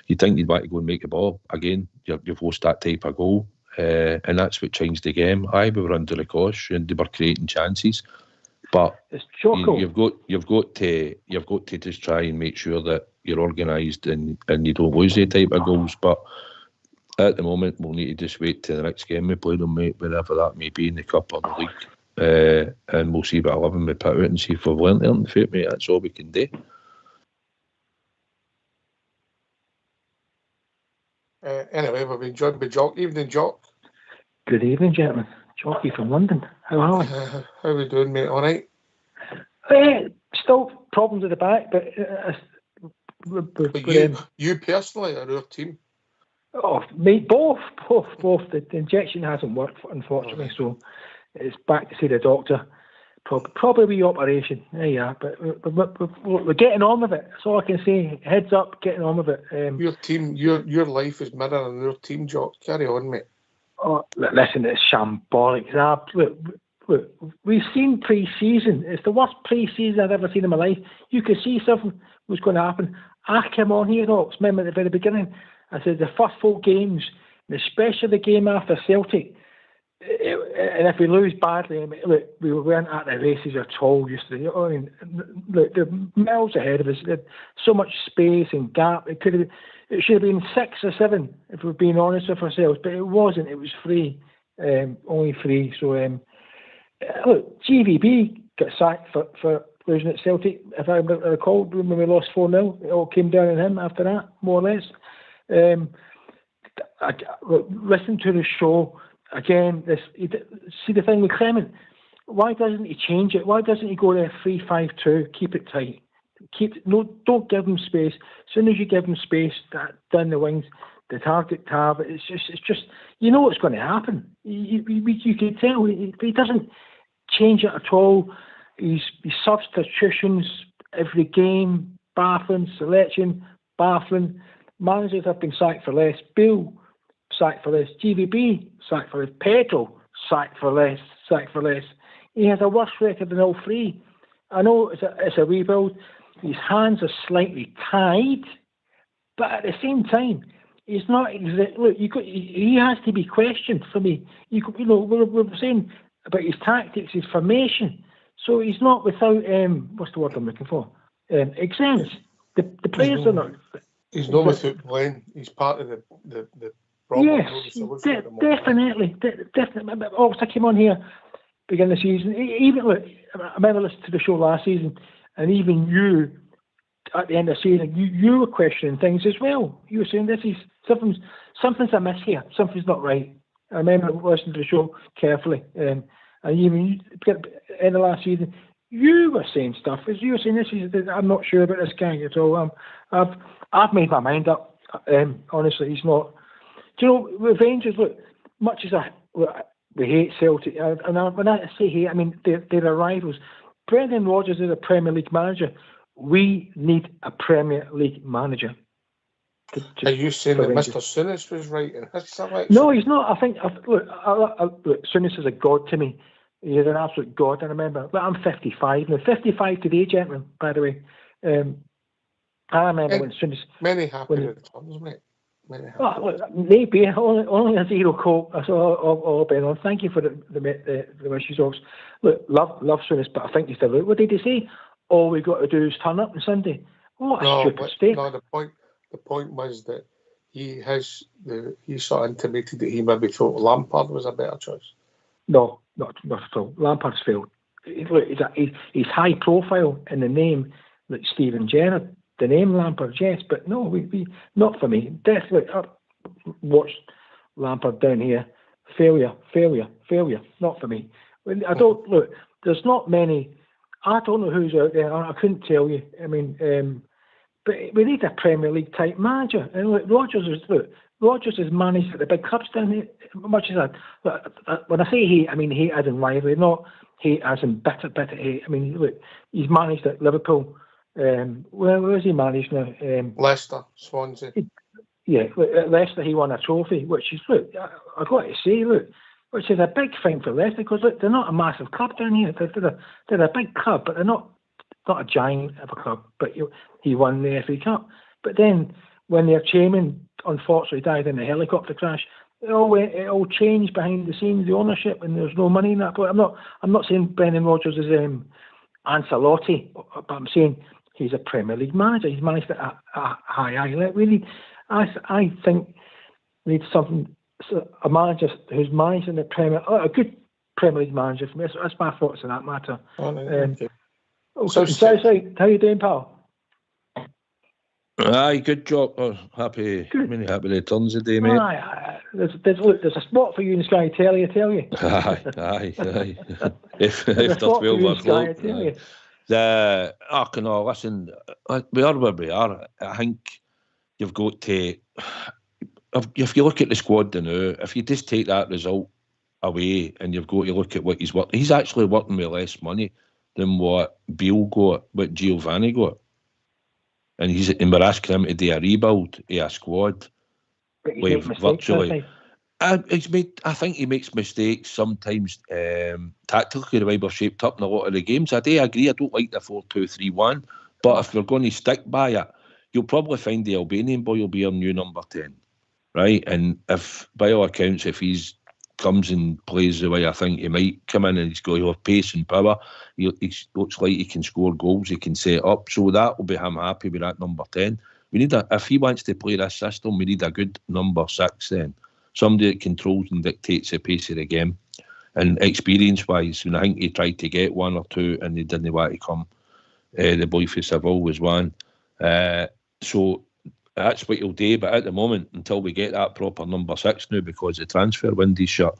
You'd think you'd want to go and make the ball again. You've lost that type of goal, and that's what changed the game. Aye, we were under the cosh and they were creating chances, but you've got to just try and make sure that you're organised and you don't lose the type of goals. But at the moment, we'll need to just wait till the next game we play them, mate, wherever that may be, in the cup or the league. And we'll see about 11 we put out and see if we've learnt anything from it, mate. That's all we can do. Anyway, we've been joined by Jock. Evening, Jock. Good evening, gentlemen. Jockey from London. How are we? How are we doing, mate? All right? Still problems at the back, but You personally or our team? Oh, mate, both. The injection hasn't worked, unfortunately, so it's back to see the doctor. Probably wee operation. Yeah, but we're getting on with it. That's all I can say. Heads up, getting on with it. Your team, your life is mirroring our team, Jock. Carry on, mate. Oh, listen, it's shambolic. Look, we've seen pre-season. It's the worst pre-season I've ever seen in my life. You could see something was going to happen. I came on here, Ox, remember at the very beginning, I said the first 4 games, and especially the game after Celtic, and if we lose badly, I mean, look, we weren't at the races at all yesterday. I mean, look, they're miles ahead of us. They had so much space and gap. It should have been 6 or 7 if we're being honest with ourselves, but it wasn't. It was 3, only 3. So look, GVB got sacked for losing at Celtic. If I recall, when we lost 4-0, it all came down on him after that, more or less. Listen to the show. Again, see the thing with Clement. Why doesn't he change it? Why doesn't he go to 3-5-2? Keep it tight. Don't give him space. As soon as you give him space, down the wings, the target tab. It's just you know what's going to happen. You can tell if he doesn't change it at all. His substitutions every game, baffling. Selection, baffling. Managers have been sacked for less. Bill, sacked for less. GVB, sacked for less. Pedro, sacked for less. He has a worse record than all 3. I know it's a rebuild. His hands are slightly tied, but at the same time, he's not. Look, he has to be questioned for me. We're saying about his tactics, his formation. So he's not without what's the word I'm looking for? Exempts. The players are not. He's not without Glenn. He's part of the problem. Yes, definitely. Also, I came on here beginning of the season. Even look, I remember listening to the show last season, and even you at the end of the season, you were questioning things as well. You were saying this is something's amiss here. Something's not right. I remember listening to the show carefully, and even at the end of last season, you were saying stuff. As you were saying, I'm not sure about this guy at all. I've made my mind up. Honestly, he's not. Do you know, with Rangers, look, much as we hate Celtic, and when I say hate, I mean they're our rivals. Brendan Rodgers is a Premier League manager. We need a Premier League manager. Are you saying that Mr. Souness was right in his selection? No, he's not. I think, look, Souness is a god to me. He's an absolute god. I remember, I'm 55 now. 55 today, gentlemen, by the way. I remember when Souness... Many happy returns, mate. Maybe only a 0 coat. That's all been on. Thank you for the wishes, Ox. Look, love Souness, but I think he's the right. What did he say? All we got to do is turn up on Sunday. What a stupid statement. No, the point was that he sort of intimated that he maybe thought Lampard was a better choice. No, not at all. Lampard's failed. He's high profile in the name like Steven Gerrard. The name Lampard, yes, but no, we not for me. Definitely, I've watched Lampard down here. Failure. Not for me. I don't look. There's not many. I don't know who's out there. I couldn't tell you. I mean, but we need a Premier League type manager. And look, Rodgers is managed at the big clubs down here. Much as that, when I say hate, I mean hate as in rivalry, not hate as in bitter hate. I mean, look, he's managed at Liverpool. Where is he managed now? Leicester, Swansea. At Leicester he won a trophy, which is, look, I've got to say, look, which is a big thing for Leicester, because look, they're not a massive club down here. They're a big club, but they're not a giant of a club. But he won the FA Cup. But then when their chairman unfortunately died in a helicopter crash, it all changed behind the scenes, the ownership, and there's no money in that. But I'm not saying Brendan Rodgers is Ancelotti, but I'm saying he's a Premier League manager. He's managed at a high level. Really, I think we need a manager who's managing the a good Premier League manager for me. That's my thoughts on that matter. So, how you doing, pal? Aye, good job. Many happy returns today, mate. There's a spot for you in Sky Telly, I tell you. Aye. After 12 o'clock. Listen, we are where we are. I think you've got to, if you look at the squad now, if you just take that result away and you've got to look at what he's working, he's actually working with less money than what Beale got, what Giovanni got. And we're asking him to do a rebuild of a squad. But he's making mistakes, virtually. I think he makes mistakes sometimes tactically, the way we're shaped up in a lot of the games. I do agree, I don't like the 4-2-3-1, but if we're going to stick by it, you'll probably find the Albanian boy will be our new number 10, right? And if, by all accounts, if he comes and plays the way I think he might come in, and he'll have pace and power, he looks like he can score goals, he can set up, so that will be him happy with that number 10. We need if he wants to play this system, we need a good number 6 then. Somebody that controls and dictates the pace of the game. And experience-wise, I think he tried to get one or two and he didn't want to come. The boy for Seville was one. So that's what he'll do. But at the moment, until we get that proper number 6 now, because the transfer window's shut,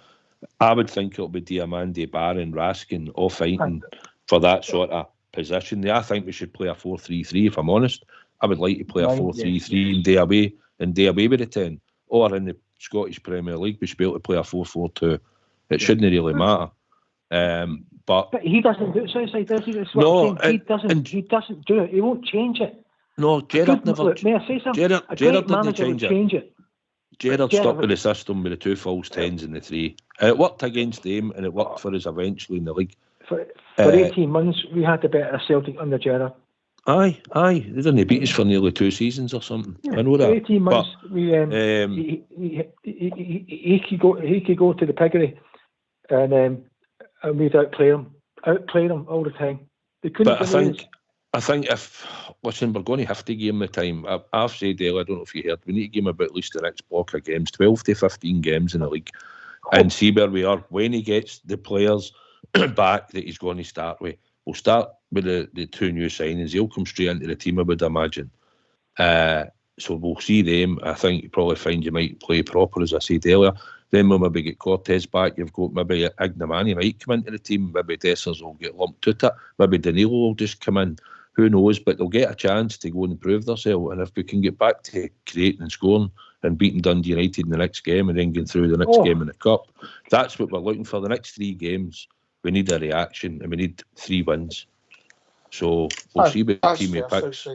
I would think it'll be Diamandi, Barron, Raskin, all fighting for that sort of position. I think we should play a 4-3-3, if I'm honest. I would like to play a 4-3-3 and do away with the 10. Or in the Scottish Premier League, we should be able to play a 4-4-2. It shouldn't really matter. But he doesn't do it. So does he? That's what I'm saying. He doesn't do it. He won't change it. No, Gerrard never. Look, may I say something? Gerrard didn't change it. Gerrard stuck with the system with the 2 false 10s and the 3. And it worked against him, and it worked for us eventually in the league. For 18 months, we had the better Celtic under Gerrard. Aye. They didn't beat us for nearly 2 seasons or something. Yeah, I know that. 18 months, he could go to the piggery, and we'd outplay him all the time. They couldn't. But I think if we're going to have to give him the time. I've said earlier, I don't know if you heard, we need to give him about at least the next block of games, 12 to 15 games in the league, and see where we are when he gets the players back that he's going to start with. We'll start with the 2 new signings. He'll come straight into the team, I would imagine. So we'll see them. I think you probably find you might play proper, as I said earlier. Then we'll maybe get Cortez back. You've got maybe Ignamani might come into the team. Maybe Dessers will get lumped to it. Maybe Danilo will just come in. Who knows? But they'll get a chance to go and prove themselves. And if we can get back to creating and scoring and beating Dundee United in the next game and then going through the next game in the Cup, that's what we're looking for. The next 3 games, we need a reaction and we need 3 wins. So we'll see what the team he picks.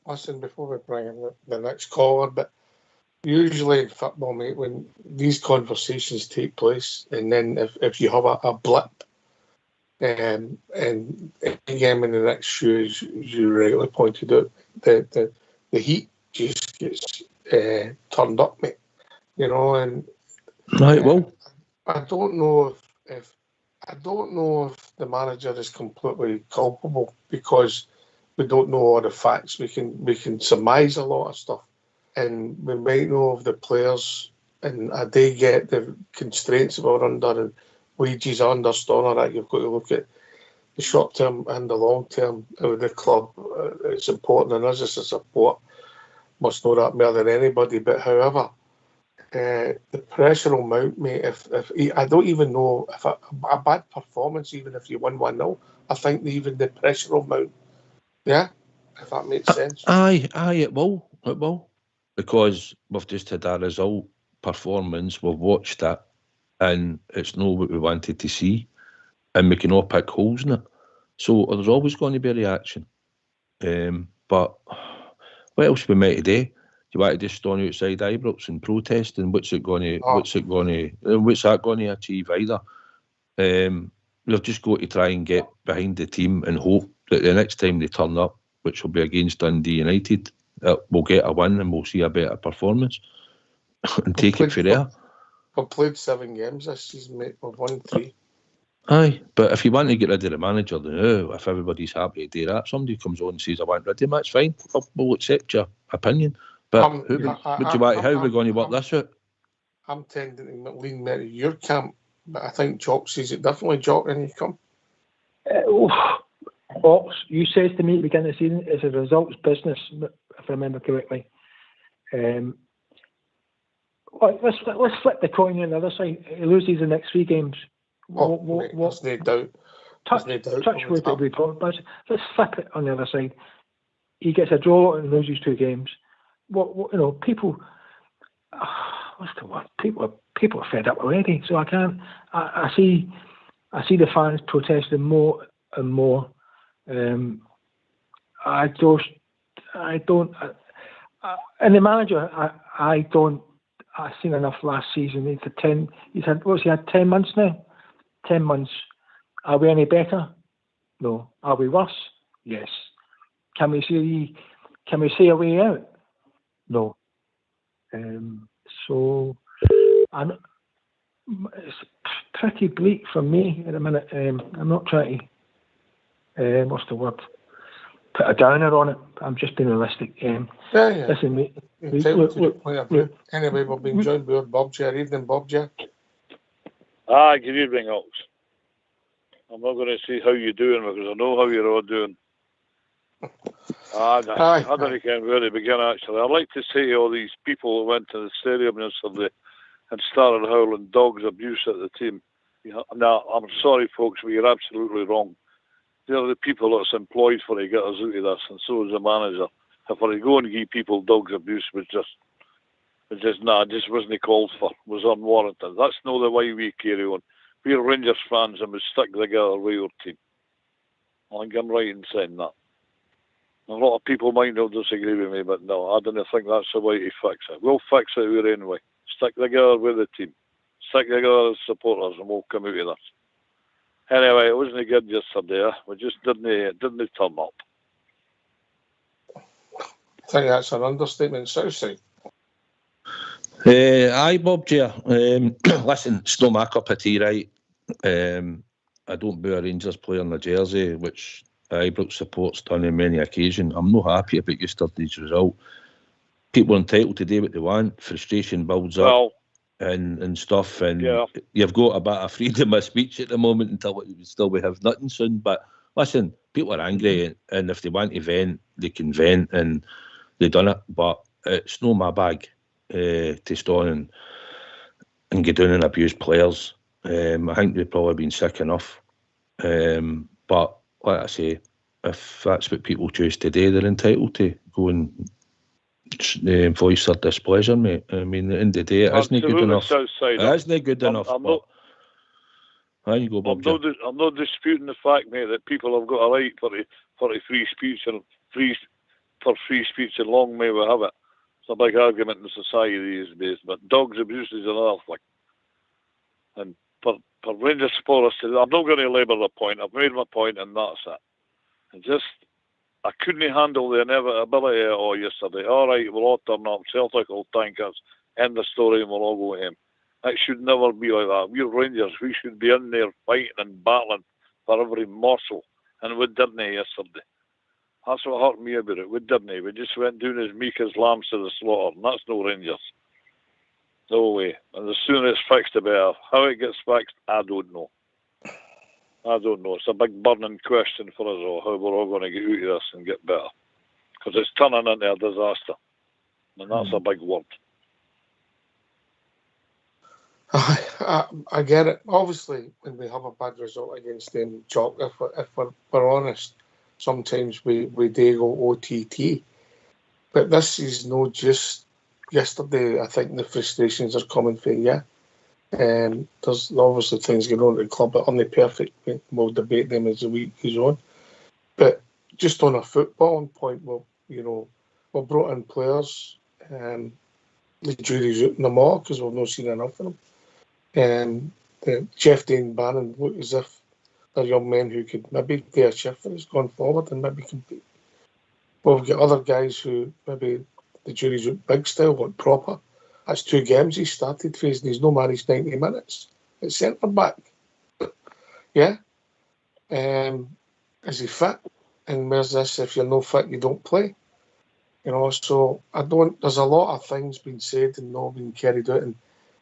Listen, before we bring in the next caller, but usually in football, mate, when these conversations take place, and then if you have a blip, and again in the next show, as you rightly pointed out, the heat just gets turned up, mate. You know, and right. Well, I don't know if the manager is completely culpable, because we don't know all the facts. We can surmise a lot of stuff, and we might know of the players, and they get the constraints that we're under, and wages are under, all that. You've got to look at the short term and the long term of the club. It's important, and us as a support must know that more than anybody. But however, the pressure will mount, mate. If I don't even know if a bad performance, even if you win 1-0, I think even the pressure will mount. Yeah, if that makes sense. Aye, it will, because we've just had a result performance. We've watched it, and it's not what we wanted to see, and we can all pick holes in it. So there's always going to be a reaction. But what else we might do? Do you want to just stand outside Ibrox and protest? And what's that going to achieve either? We've just got to try and get behind the team and hope that the next time they turn up, which will be against Dundee United, we'll get a win and we'll see a better performance and take it from there. We've played 7 games this season, mate. We've won 3. Aye, but if you want to get rid of the manager, then if everybody's happy to do that, somebody comes on and says, I want rid of him, that's fine. We'll accept your opinion. But how are we going to work this out? I'm tending to lean more to your camp, but I think Jock sees it differently. Jock, when you come. Ox, you said to me at the beginning of the season, it's a results business, if I remember correctly. Let's flip the coin on the other side. He loses the next 3 games. There's no doubt. touch wood that we talked about. Let's flip it on the other side. He gets a draw and loses 2 games. What people? What's the word? People are fed up already. So I can't. I see the fans protesting more and more. I don't. And the manager, I don't. I've seen enough last season. He had 10 months now. 10 months. Are we any better? No. Are we worse? Yes. Can we see a way out? No. So it's pretty bleak for me at the minute. I'm not trying to what's the word? Put a downer on it. I'm just being realistic. Listen, mate. Anyway, we've been joined by Bob J. Evening, Bob J. Good evening, Ox. I'm not going to say how you're doing because I know how you're all doing. I don't know where to begin, actually. I'd like to say to all these people who went to the stadium yesterday and started howling dogs abuse at the team. Now, I'm sorry, folks, but you're absolutely wrong. They're the people that's employed for to get us out of this, and so is the manager. If I go and give people dogs abuse, it just wasn't called for. It was unwarranted. That's not the way we carry on. We're Rangers fans and we stick together with our team. I think I'm right in saying that. A lot of people might not disagree with me, but no, I don't think that's the way to fix it. We'll fix it our own way. Stick together with the team. Stick together as supporters and we'll come out of this. Anyway, it wasn't good yesterday. We just didn't turn up. I think that's an understatement, Southside. Aye, Bob J. Listen, it's not my cup of tea, right? I don't boo a Rangers player in the jersey, which Ibrox support's done on many occasions. I'm not happy about yesterday's result. People are entitled to do what they want. Frustration builds up and stuff, and you've got a bit of freedom of speech at the moment until we have nothing soon. But listen, people are angry, and if they want to vent, they can vent, and they done it. But it's not my bag to stand and get down and abuse players. I think they've probably been sick enough. But like I say, if that's what people choose to do, they're entitled to go and voice their displeasure, mate. I mean, at the end of the day, it isn't good enough. It isn't good enough. You go, Bob. I'm not disputing the fact, mate, that people have got a right for free speech and free speech, and long may we have it. It's a big argument in society these days. But dogs abuse is another thing. And for Rangers supporters, I'm not going to labour the point. I've made my point, and that's it. And I couldn't handle the inevitability of it all yesterday. All right, we'll all turn up. Celtic will thank us. End the story, and we'll all go home. It should never be like that. We're Rangers. We should be in there fighting and battling for every morsel. And we didn't yesterday. That's what hurt me about it. We didn't. We just went down as meek as lambs to the slaughter. And that's no Rangers. No way. And the sooner it's fixed, the better. How it gets fixed, I don't know. It's a big burning question for us all, how we're all going to get out of this and get better. Because it's turning into a disaster. And that's a big word. I get it. Obviously, when we have a bad result against them, Jock, if we're honest, sometimes we do go OTT. But this is not just yesterday. I think the frustrations are coming for you. There's obviously things going on at the club that aren't perfect. We'll debate them as the week goes on. But just on a footballing point, we've brought in players. The jury's out in them all because we've not seen enough of them. Jeff Dane Bannon look as if they're young men who could maybe do a shift for us going forward and maybe compete. We've got other guys who maybe the jury's out big style, like proper. That's 2 games he started facing. He's no managed 90 minutes. It's centre back. Yeah. Is he fit? And where's this? If you're not fit, you don't play. So there's a lot of things being said and not being carried out, and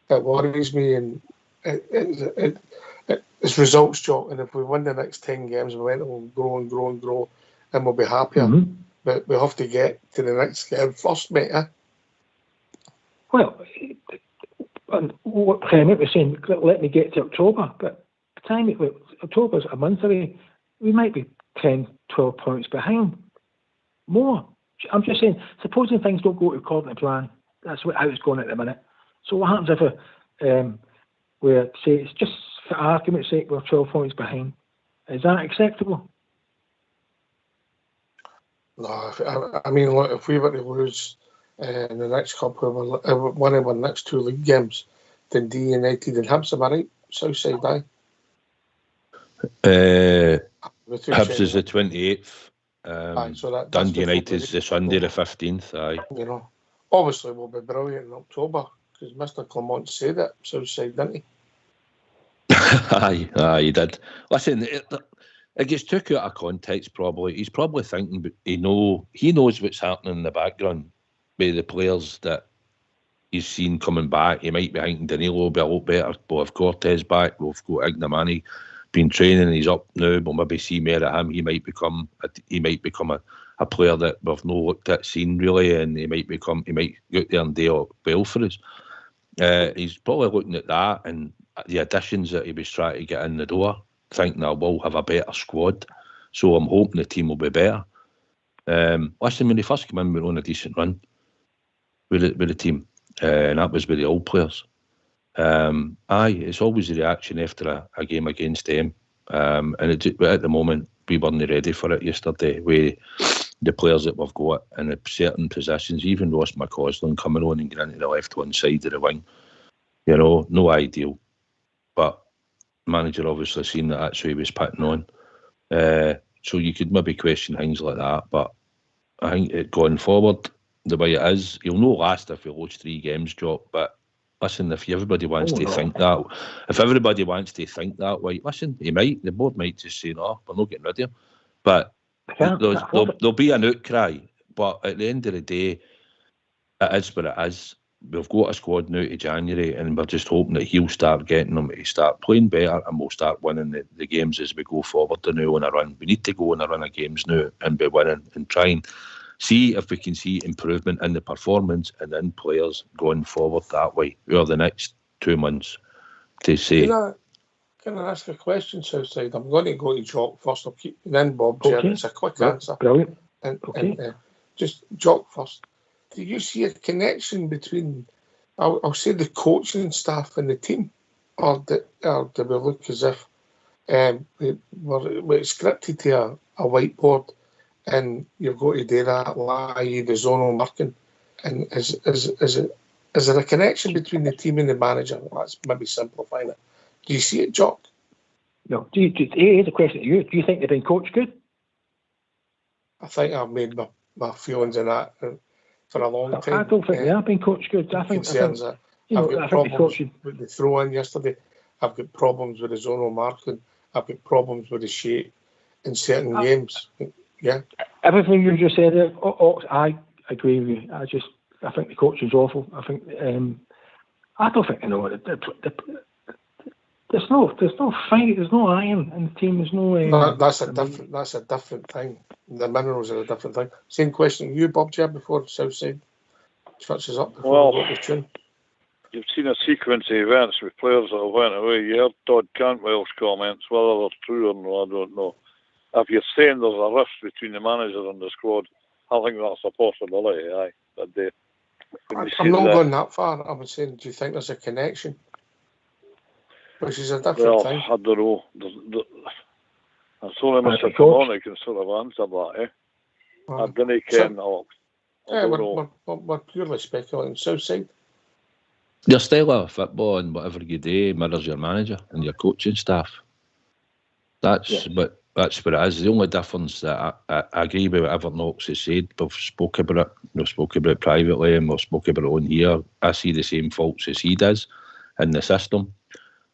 it worries me. And it's results, Jock. And if we win the next 10 games, we'll grow and grow and grow, and we'll be happier. Mm-hmm. But we have to get to the next game first, mate. Well, and what Clement was saying, let me get to October, but time, October's a month away, we might be 10, 12 points behind. More. I'm just saying, supposing things don't go according to plan, that's how it's going at the minute. So what happens if we're, say, it's just for argument's sake, we're 12 points behind? Is that acceptable? No, I mean, look, if we were to lose in the next couple of one of our next 2 league games, then Dundee United and Hibs, am I right? Southside, aye. Hibs is the 28th. Aye, so that's Dundee United is the Sunday the 15th. Aye. You know, obviously we'll be brilliant in October because Mr. Clement said it. Southside, didn't he? Aye, he did. Listen, it gets took out of context. Probably he's probably thinking, but he knows what's happening in the background with the players that he's seen coming back. He might be thinking Danilo will be a lot better. We'll have Cortez back. We've got Ignomani been training. He's up now. We'll maybe see more of him. He might become a player that we've not looked at, seen really, and he might go out there and do well for us. He's probably looking at that and the additions that he was trying to get in the door, thinking that we'll have a better squad. So I'm hoping the team will be better. Listen, when they first came in, we were on a decent run with the team, and that was with the old players. It's always a reaction after a game against them, and at the moment we weren't ready for it yesterday with the players that we've got in certain positions. Even Ross McCausland coming on and getting into the left-hand side of the wing, you know, no ideal. But the manager obviously seen that that's who he was putting on. So you could maybe question things like that. But I think going forward, the way it is, he'll no last if he lost 3 games, Jock. But listen, if everybody wants to think that way, listen, the board might just say, no, we're not getting rid of him. But there'll be an outcry. But at the end of the day, it is what it is. We've got a squad now to January, and we're just hoping that he'll start getting them to start playing better, and we'll start winning the games as we go forward now on a run. We need to go on a run of games now and be winning and try and see if we can see improvement in the performance and in players going forward that way over the next 2 months to say. Can I ask a question, Southside? I'm going to go to Jock first. I'll keep you in, Bob. Okay. It's a quick answer. Brilliant. And just Jock first. Do you see a connection between, I'll say, the coaching staff and the team, or do we look as if we're scripted to a whiteboard, and you've got to do that, i.e. the zonal marking, and is there a connection between the team and the manager? That's maybe simplifying it. Do you see it, Jock? No. Here's a question to you. Do you think they've been coached good? I think I've made my feelings in that for a long time. I don't think they have been coached good. I think I've got problems with the throw-in yesterday. I've got problems with the zonal marking. I've got problems with the shape in certain games. Yeah. Everything you just said there, I agree with you. I think the coaching's awful. I think I don't think there's no fight, there's no iron in the team. There's no. That's a different thing. The minerals are a different thing. Same question to you, Bob, Jeb, before Southside switches up. Before we go to tune. You've seen a sequence of events with players that have went away. You heard Todd Cantwell's comments, whether they're true or not, I don't know. If you're saying there's a rift between the manager and the squad, I think that's a possibility. Aye, I'm not going that far. I was saying, do you think there's a connection? Which is a different thing. I don't know. There's only Mr. Clement can sort of answer that, I didn't ken. We're purely speculating. Southside? Your style of football and whatever you do mirrors your manager and your coaching staff. That's what it is. The only difference that I agree with whatever Knox has said. We've spoke about it privately, and we've spoke about it on here. I see the same faults as he does in the system.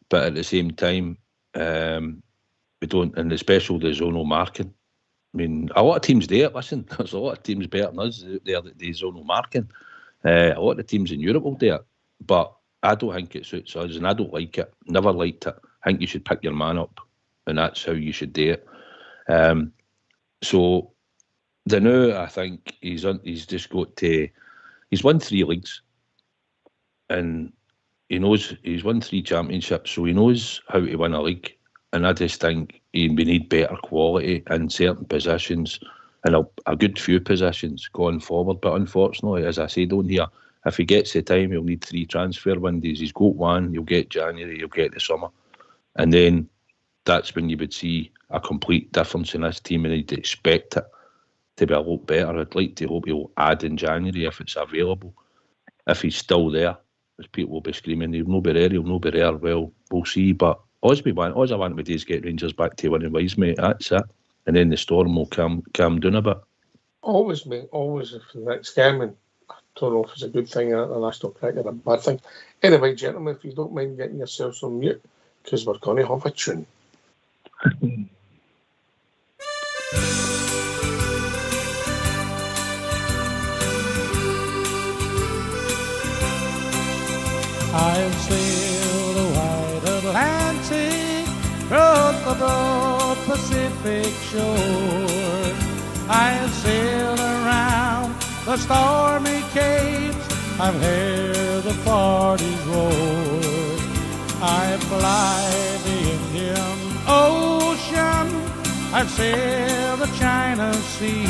But at the same time, we don't, and especially the zonal marking. I mean, a lot of teams do it. Listen, there's a lot of teams better than us out there that do zonal marking. A lot of the teams in Europe will do it. But I don't think it suits us, and I don't like it. Never liked it. I think you should pick your man up, and that's how you should do it. So the now, I think he's just got to. He's won 3 leagues, and he knows he's won 3 championships, so he knows how to win a league. And I just think we need better quality in certain positions and a good few positions going forward. But unfortunately, as I said on here, if he gets the time, he'll need 3 transfer windows. He's got one, he'll get January, he'll get the summer. And then that's when you would see a complete difference in this team, and you'd expect it to be a lot better. I'd like to hope he'll add in January if it's available. If he's still there, as people will be screaming, he'll not be there, well, we'll see. But all I want to do is get Rangers back to winning ways, mate. That's it. And then the storm will calm down a bit. Always, mate. Always. If the next game, and I don't know if it's a good thing in international cricket or a bad thing. Anyway, gentlemen, if you don't mind getting yourselves on mute, because we're going to have a tune. I've sailed the wide Atlantic, across the broad Pacific shore. I've sailed around the stormy capes, I've heard the parties roar. I fly the Indian Ocean, I've sailed the China Sea.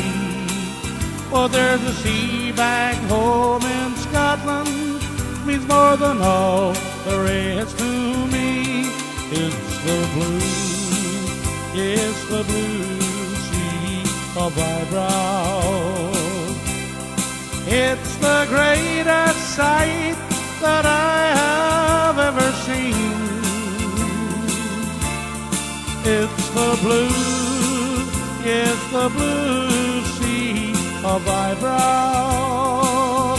But there's a sea back home in Scotland, means more than all the rest to me. It's the blue, yes, the blue sea of my brow. It's the greatest sight that I have ever seen. It's the blue, yes, the blue sea of my brow.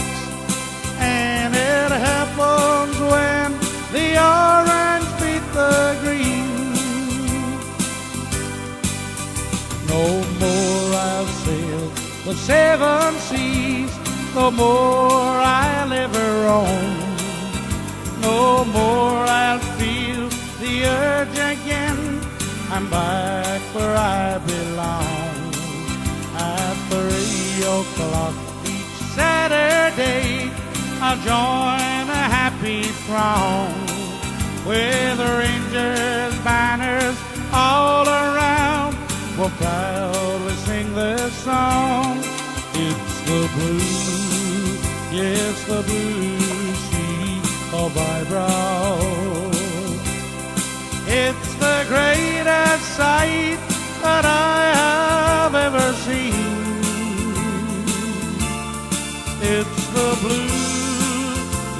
And it happens when the orange beat the green. No more I'll sail the 7 seas, no more I'll ever roam. No more I'll feel the urge again, I'm back where I belong. At 3 o'clock each Saturday, I'll join a happy throng with Rangers banners all around. We'll proudly sing this song. It's the blue, yes, the blue sea of my brow. It's the greatest sight that I have ever seen. It's the blue,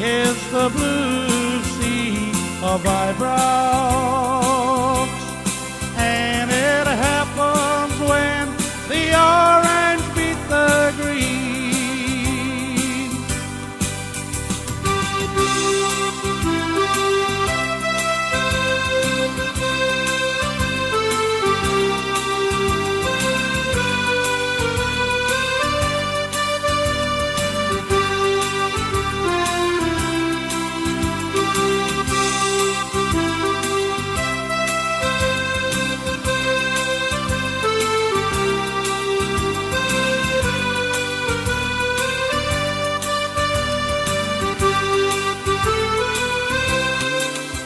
yes, the blue sea of my brow. And it happens when the orange beat the green.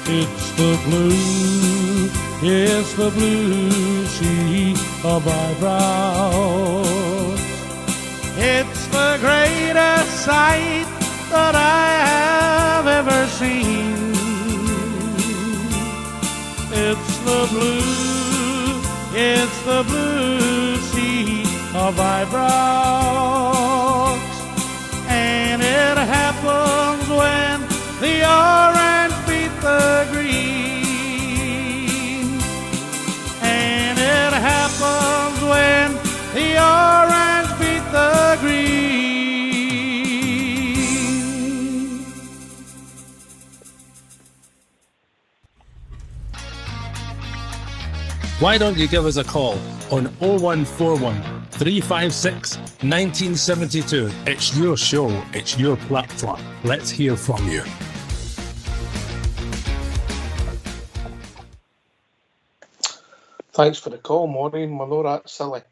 It's the blue, yes, the blue sea of my brow. It's the greatest sight that I have ever seen. It's the blue, it's the blue sea of my brow. And it happens when the orange beat the green. And it happens when the orange beat the green. Why don't you give us a call on 0141 356 1972. It's your show, it's your platform. Let's hear from you. Thanks for the call, Maureen. I know that's silly.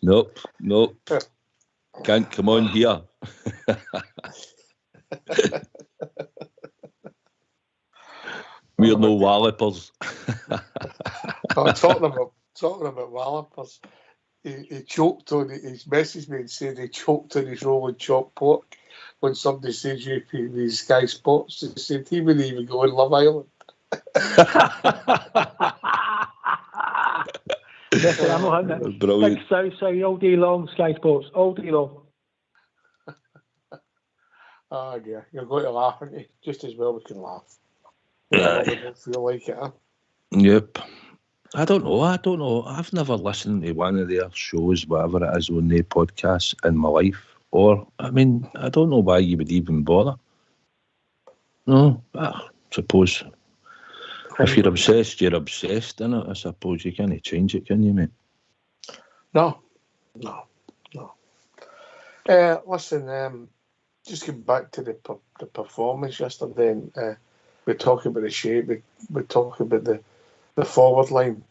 Nope. Can't come on here. We're no wallopers. Talking about wallopers. He choked on it. His message me and said he choked on his rolling chopped pork when somebody said you pay these Sky Sports. He said he wouldn't even go on Love Island. Listen, I'm not hitting it. Big Southside all day long, Sky Sports, all day long. Oh, yeah, you're going to laugh, aren't you? Just as well we can laugh. We don't feel like it, huh? Yep. I don't know. I've never listened to one of their shows, whatever it is, on their podcasts in my life. Or, I mean, I don't know why you would even bother. No, I suppose if you're obsessed, you're obsessed, innit? I suppose you can't change it, can you, mate? No. Listen, just getting back to the performance yesterday, and we talk about the shape, we talk about the forward line.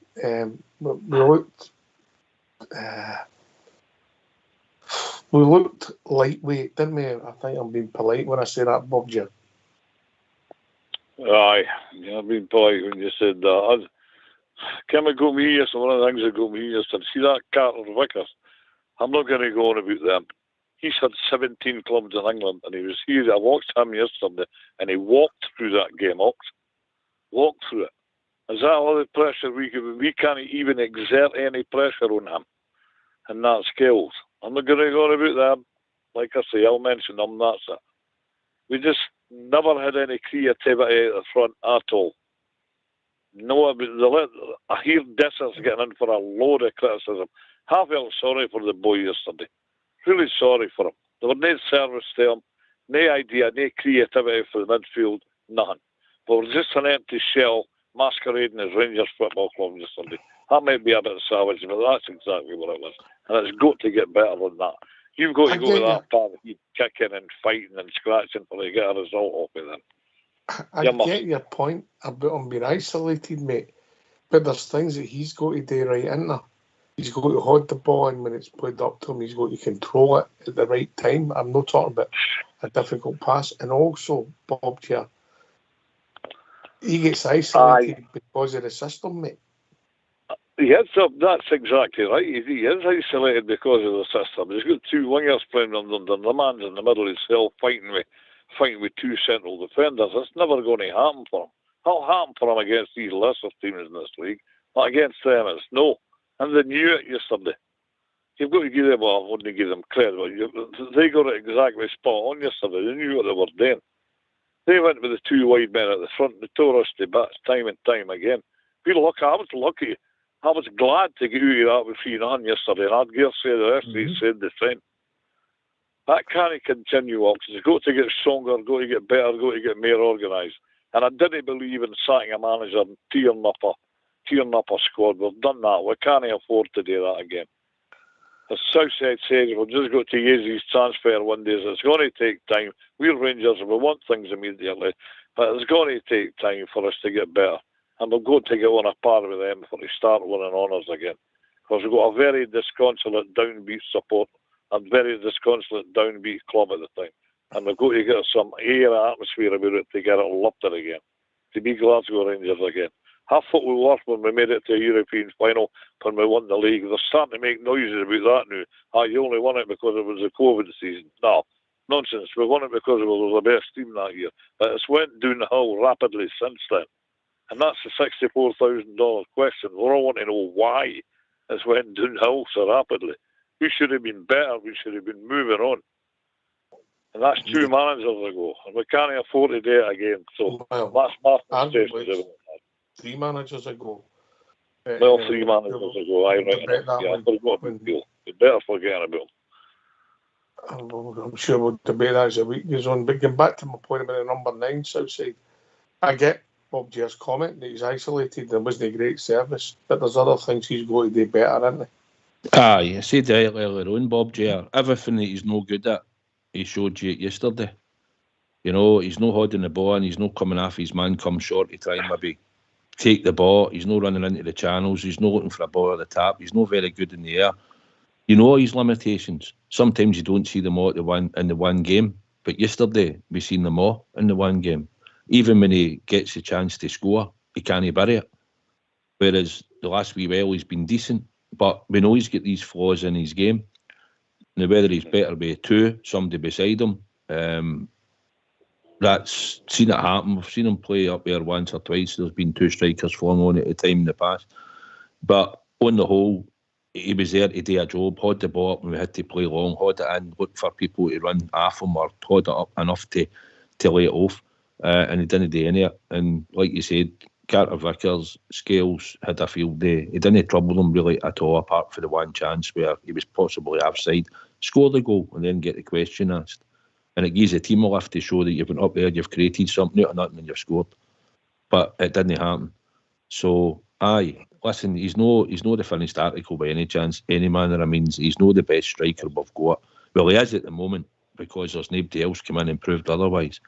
We looked lightweight, didn't we? I think I'm being polite when I say that, Bob Jim. Aye, yeah, I've been polite when you said that. One of the things that got me yesterday, see that Carter Vickers? I'm not going to go on about them. He's had 17 clubs in England, and he was here. I watched him yesterday, and he walked through that game. Walked through it. Is that all the pressure we can't even exert any pressure on him? And that skills. I'm not going to go on about them. Like I say, I'll mention them, that's it. We just never had any creativity at the front at all. No, I hear Dessers getting in for a load of criticism. I felt sorry for the boy yesterday. Really sorry for him. There was no service to him, no idea, no creativity for the midfield, nothing. But we're just an empty shell masquerading as Rangers Football Club yesterday. That might be a bit savage, but that's exactly what it was. And it's got to get better than that. You've got to go to that part of kicking and fighting and scratching for to get a result off of them. I get your point about him being isolated, mate. But there's things that he's got to do right, isn't there? He's got to hold the ball, and when it's played up to him, he's got to control it at the right time. I'm not talking about a difficult pass. And also, Bob Chair, he gets isolated because of the system, mate. That's exactly right. He is isolated because of the system. He's got two wingers playing under the man's in the middle himself, fighting with two central defenders. That's never going to happen for him. That'll happen for him against these lesser teams in this league. Not against them, it's no. And they knew it yesterday. You've got to give them, well, I wouldn't give them credit, but they got it exactly spot on yesterday. They knew what they were doing. They went with the two wide men at the front, the tore us to bits time and time again. I was lucky. I was glad to get out of that with 3-0 yesterday, and I'd dare say the rest of you said the same. That can't continue on, because it's got to get stronger, got to get better, got to get more organised. And I didn't believe in sacking a manager and tearing up a squad. We've done that. We can't afford to do that again. As Southside says, we've just got to use these transfer windows. It's going to take time. We're Rangers and we want things immediately, but it's going to take time for us to get better. And we've got to get on a par with them before they start winning honours again. Because we've got a very disconsolate, downbeat support and very disconsolate, downbeat club at the time. And we've got to get some air atmosphere about it to get it lifted again. To be Glasgow Rangers again. I thought we were when we made it to a European final, when we won the league. They're starting to make noises about that now. You only won it because it was a COVID season. No, nonsense. We won it because we were the best team that year. But it's went downhill rapidly since then. And that's the $64,000 question. We all want to know why it's went downhill so rapidly. We should have been better. We should have been moving on. And that's 2 managers ago. And we can't afford to do it again. So that's my frustration. 3 managers ago. 3 managers ago. I forgot about Bill. You better forget about him. I'm sure we'll debate that as the week goes on. But getting back to my point about the number 9 Southside, I get Bob Jair's comment that he's isolated and wasn't a great service, but there's other things he's got to do better, isn't he? I said earlier on, Bob Jair, everything that he's no good at, he showed you yesterday. You know, he's not holding the ball and he's not coming off his man come short to try and maybe take the ball. He's not running into the channels. He's not looking for a ball at the tap. He's not very good in the air. You know his limitations. Sometimes you don't see them all in the one game, But yesterday, we seen them all in the one game. Even when he gets the chance to score, he can't bury it. Whereas the last wee while, he's been decent. But we know he's got these flaws in his game. Now, whether he's better with two, somebody beside him, that's seen it happen. We've seen him play up there once or twice. There's been two strikers flung on at a time in the past. But on the whole, he was there to do a job, had the ball up when we had to play long, had it in, look for people to run off him or had it up enough to lay it off. And he didn't do any of it. And like you said, Carter Vickers, Scales had a field day. He didn't trouble them really at all, apart from the one chance where he was possibly offside. Score the goal and then get the question asked. And it gives the team a lift to show that you've been up there, you've created something out of nothing and you've scored. But it didn't happen. So, aye, listen, he's no the finished article by any chance, any manner of means. He's no the best striker we've got. Well, he is at the moment because there's nobody else come in and proved otherwise.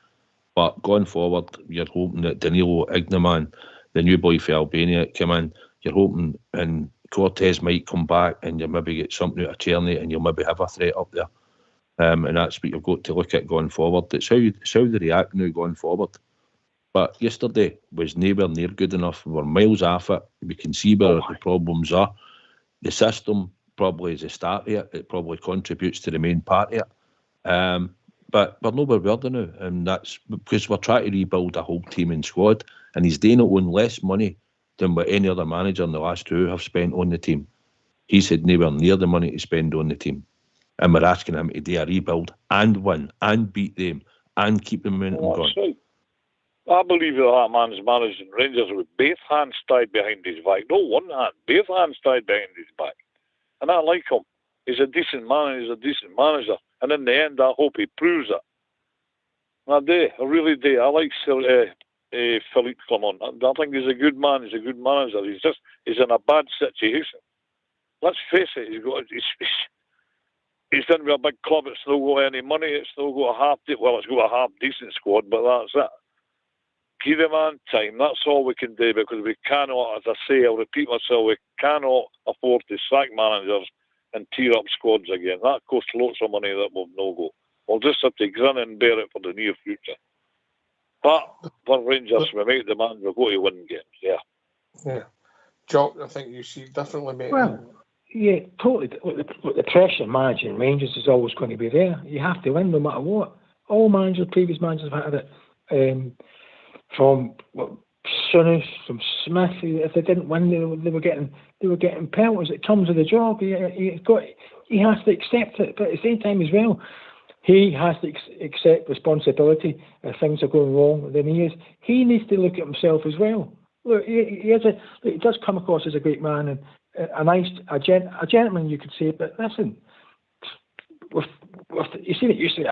But going forward, you're hoping that Danilo Ignaman, the new boy for Albania, come in. You're hoping and Cortez might come back and you maybe get something out of Czerny and you'll maybe have a threat up there. And that's what you've got to look at going forward. It's how they react now going forward. But yesterday was nowhere near good enough. We're miles off it. We can see where the problems are. The system probably is a start of it. It probably contributes to the main part of it. But we're nowhere we are now. And that's because we're trying to rebuild a whole team and squad. And he's doing it on less money than what any other manager in the last two have spent on the team. He's had nowhere near the money to spend on the team. And we're asking him to do a rebuild and win and beat them and keep the momentum going. Right. I believe that man's managing Rangers with both hands tied behind his back. Not one hand, both hands tied behind his back. And I like him. He's a decent man, he's a decent manager. And in the end, I hope he proves it. I do, I really do. I like Philippe Clement. I think he's a good man, he's a good manager. He's in a bad situation. Let's face it, he's done with a big club, it's not got any money, it's not got it's got a half decent squad, but that's it. Give the man time, that's all we can do, because we cannot, as I say, I'll repeat myself, we cannot afford to sack managers and tear up squads again. That costs lots of money that will no go. We'll just have to grin and bear it for the near future. But for Rangers, we make the man, we've got to win games, Yeah. Jock, I think you see differently, mate. Well, yeah, totally. The pressure managing Rangers is always going to be there. You have to win no matter what. All managers, previous managers have had it. From Souness, from Smith, if they didn't win, they were getting penalties. It comes with the job. He has to accept it, but at the same time as well, he has to accept responsibility if things are going wrong. Then he needs to look at himself as well. Look, he does come across as a great man and a gentleman, you could say. But listen, you see it used to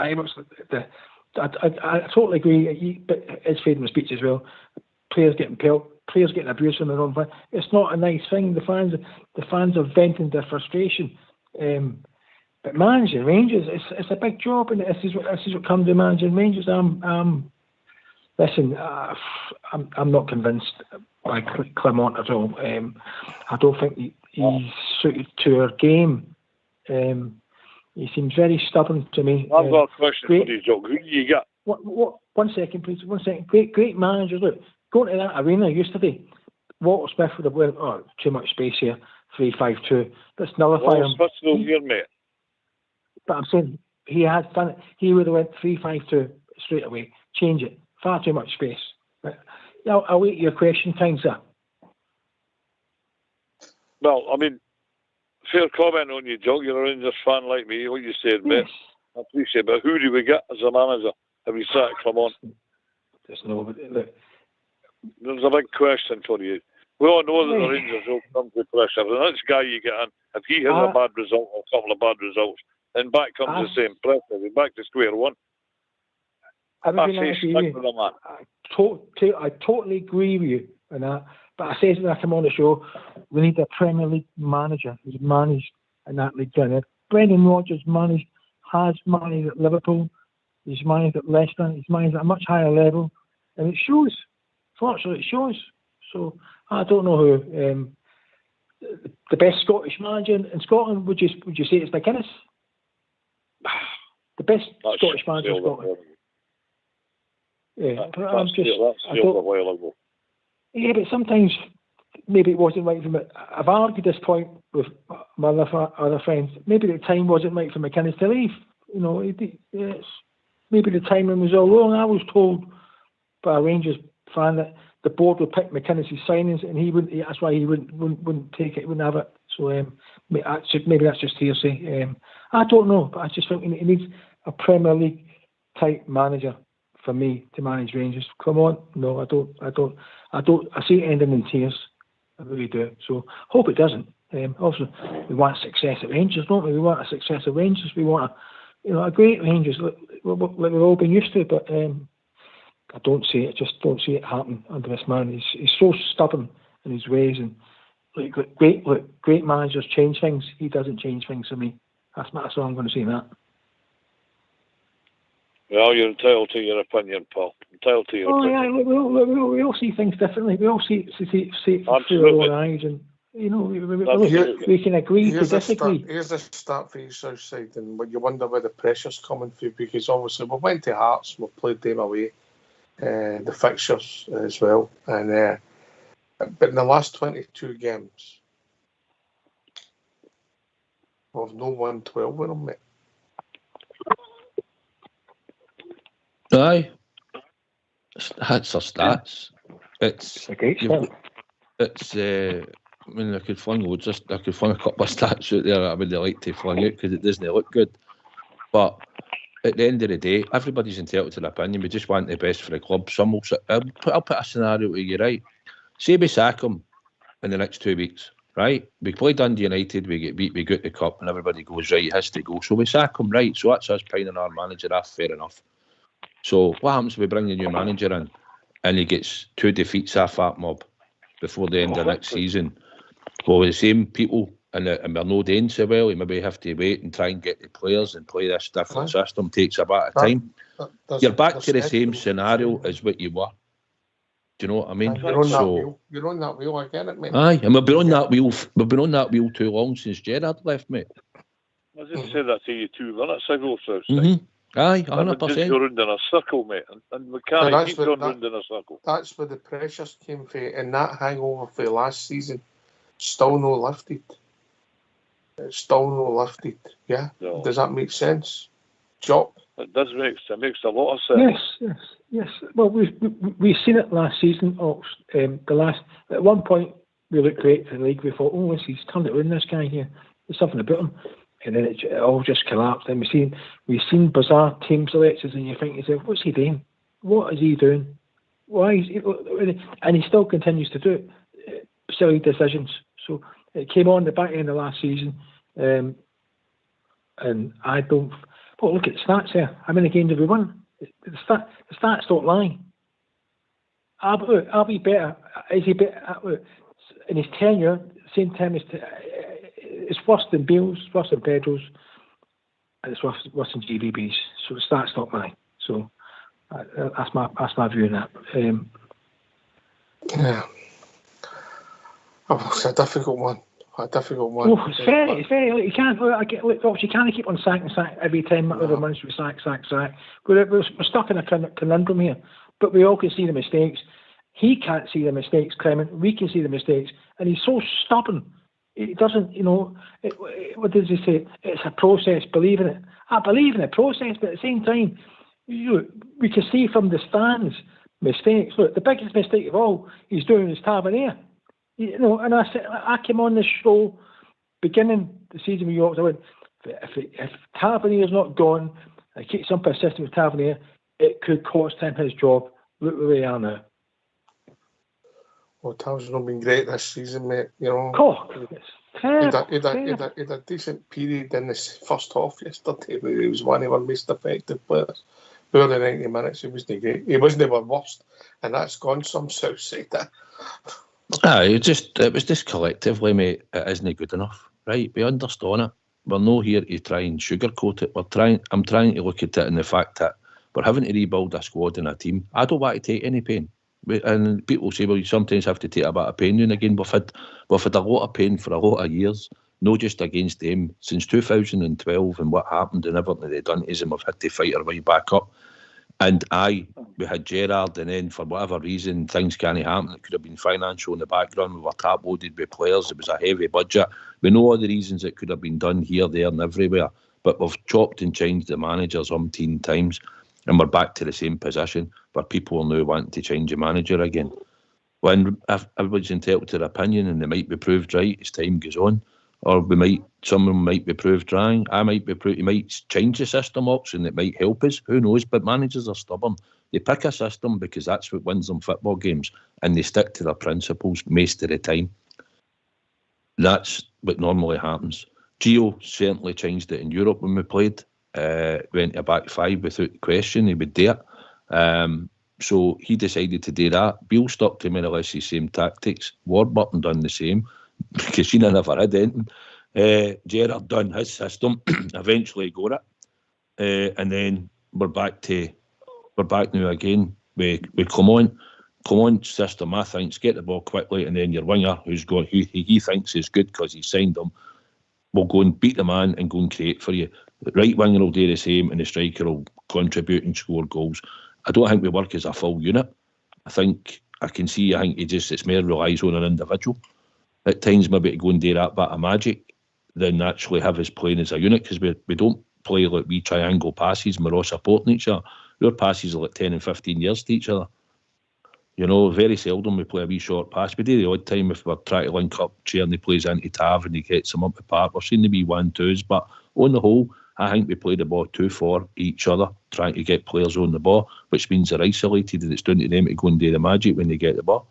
I totally agree. But it's freedom of speech as well. Players getting pelt, players getting abused from their own fans. It's not a nice thing. The fans are venting their frustration. But managing Rangers, it's a big job, and this is what comes to managing Rangers. Listen, I'm not convinced by Clement at all. I don't think he's suited to our game. He seems very stubborn to me. I've got a question for you, Joe. Who do you get? One second, please. 1 second. Great managers. Look, going to that arena yesterday, Walter Smith would have went, too much space here, 3-5-2. Let's nullify him. Smith's still here, mate. But I'm saying he had done it. He would have went 3-5-2 straight away. Change it. Far too much space. But, I'll wait your question time, sir. Well, I mean, fair comment on you, Joe. You're a Rangers fan like me. What you said, mate. I appreciate it. But who do we get as a manager? Have we sat Clement? There's no. There's a big question for you. We all know that the Rangers will come to pressure. And this guy you get in, if he has a bad result or a couple of bad results, then back comes the same pressure. We're back to square one. I totally agree with you on that. But I say when I come on the show, we need a Premier League manager who's managed in that league down there. Brendan Rodgers has managed at Liverpool, he's managed at Leicester, he's managed at a much higher level, and it shows. Fortunately, it shows. So I don't know who the best Scottish manager in Scotland. Would you say it's McInnes? The best Scottish manager in Scotland. Yeah, but I'm just. I don't. A while ago. Yeah, but sometimes maybe it wasn't right for me. I've argued this point with my other friends. Maybe the time wasn't right for McInnes to leave. You know, maybe the timing was all wrong. I was told by a Rangers fan that the board would pick McInnes' signings, and he wouldn't. That's why he wouldn't take it. Wouldn't have it. So maybe that's just hearsay. I don't know, but I just think he needs a Premier League type manager for me to manage Rangers. Come on, no, I don't. I see it ending in tears. I really do. So hope it doesn't. Also, we want success at Rangers, don't we? We want a success at Rangers. We want a great Rangers, like we've all been used to. But I don't see it. Just don't see it happen under this man. He's so stubborn in his ways, and great managers change things. He doesn't change things for me. That's all I'm going to say. That. Well, you're entitled to your opinion, Paul. Entitled to your opinion. Yeah, we all see things differently. We all see it through our own eyes, and you know, we can agree to disagree. Here's the start for you, Southside, and you wonder where the pressure's coming through, because obviously we went to Hearts, we played them away, the fixtures as well, and but in the last 22 games, we've no won 12 with them, mate. Aye, that's our stats. It's I mean, I could fling a couple of stats out there that I would like to fling out because it doesn't look good. But at the end of the day, everybody's entitled to their opinion. We just want the best for the club. I'll put a scenario to you, right? Say we sack him in the next 2 weeks, right? We play Dundee United, we get beat, we get the cup, and everybody goes, right, he has to go. So we sack him, right? So that's us pining our manager off, fair enough. So what happens if we bring the new manager in and he gets 2 defeats off that mob before the end of next season? Well, the same people, and we're not doing so well, you maybe have to wait and try and get the players and play this different system. Takes a bit of time. You're back to the same scenario as what you were. Do you know what I mean? You're on that wheel, I get it, mate. Aye, and we've been on that wheel. We've been on that wheel too long since Gerrard left, mate. I just said that to you 2 minutes ago, so. Aye, 100%. Just go round in a circle, mate, and we can't keep going round in a circle. That's where the pressures came from, and that hangover for last season still no lifted. It's still no lifted. Yeah, no. Does that make sense, Jock? It does makes a lot of sense. Yes. Well, we've seen it last season. At one point we looked great for the league. We thought, he's turned it around. This guy here, there's something about him. And then it all just collapsed. And we've seen bizarre team selections, and you think, what's he doing? What is he doing? Why is he? And he still continues to do it. Silly decisions. So it came on the back end of last season, and I don't. Well, look at the stats here. How many games have we won? The stats don't lie. I'll be better. Is he better in his tenure? Same time as. It's worse than Beale's, worse than Pedro's, and it's worse than GBB's. So the stats don't lie. So that's my view on that. Yeah, it's a difficult one. It's very. You can't. You can't keep on sack every time. Every month we sack. We're stuck in a conundrum here. But we all can see the mistakes. He can't see the mistakes, Clement. We can see the mistakes, and he's so stubborn. It doesn't, what does he say? It's a process, believe in it. I believe in the process, but at the same time, we can see from the stands mistakes. Look, the biggest mistake of all he's doing is Tavernier. And I came on this show beginning the season with York. I went, if Tavernier's not gone, I keep some persistent with Tavernier, it could cost him his job. Look where we are now. Well, Tav's not been great this season, mate. He had a decent period in this first half yesterday, but he was one of our most effective players. More than 90 minutes, he wasn't great. He wasn't our worst, and that's gone some Southside. It was just collectively, mate. It isn't good enough, right? We understand it. We're not here to try and sugarcoat it. I'm trying to look at it in the fact that we're having to rebuild a squad and a team. I don't want to take any pain. And people say, well, you sometimes have to take a bit of pain. And again, we've had a lot of pain for a lot of years. not just against them. Since 2012 and what happened and everything they've done to them, we've had to fight our way back up. And we had Gerrard, and then for whatever reason, things can't happen. It could have been financial in the background. We were tap loaded with players. It was a heavy budget. We know all the reasons it could have been done here, there, and everywhere. But we've chopped and changed the managers umpteen times, and we're back to the same position where people are now wanting to change the manager again. When everybody's entitled to their opinion, and they might be proved right as time goes on, or someone might be proved wrong. He might change the system up and it might help us. Who knows? But managers are stubborn. They pick a system because that's what wins them football games, and they stick to their principles most of the time. That's what normally happens. Gio certainly changed it in Europe when we played. Went to a back five without question. He would do it. So he decided to do that. Beale stuck to more or less the same tactics. Warburton done the same because she never had anything. Gerrard done his system. Eventually got it. And then we're back now again with Clement's system. I think is get the ball quickly, and then your winger who he thinks is good because he signed them will go and beat the man and go and create for you. The right winger will do the same, and the striker will contribute and score goals. I don't think we work as a full unit. I think it's more relies on an individual at times, maybe to go and do that bit of magic than actually have us playing as a unit, because we don't play like wee triangle passes and we're all supporting each other. Our passes are like 10 and 15 years to each other. You know, very seldom we play a wee short pass. We do the odd time if we're trying to link up. Tierney plays into Tav and he gets them up the park. We're seeing the wee 1-2s, but on the whole, I think we play the ball too for each other, trying to get players on the ball, which means they're isolated and it's down to them to go and do the magic when they get the ball.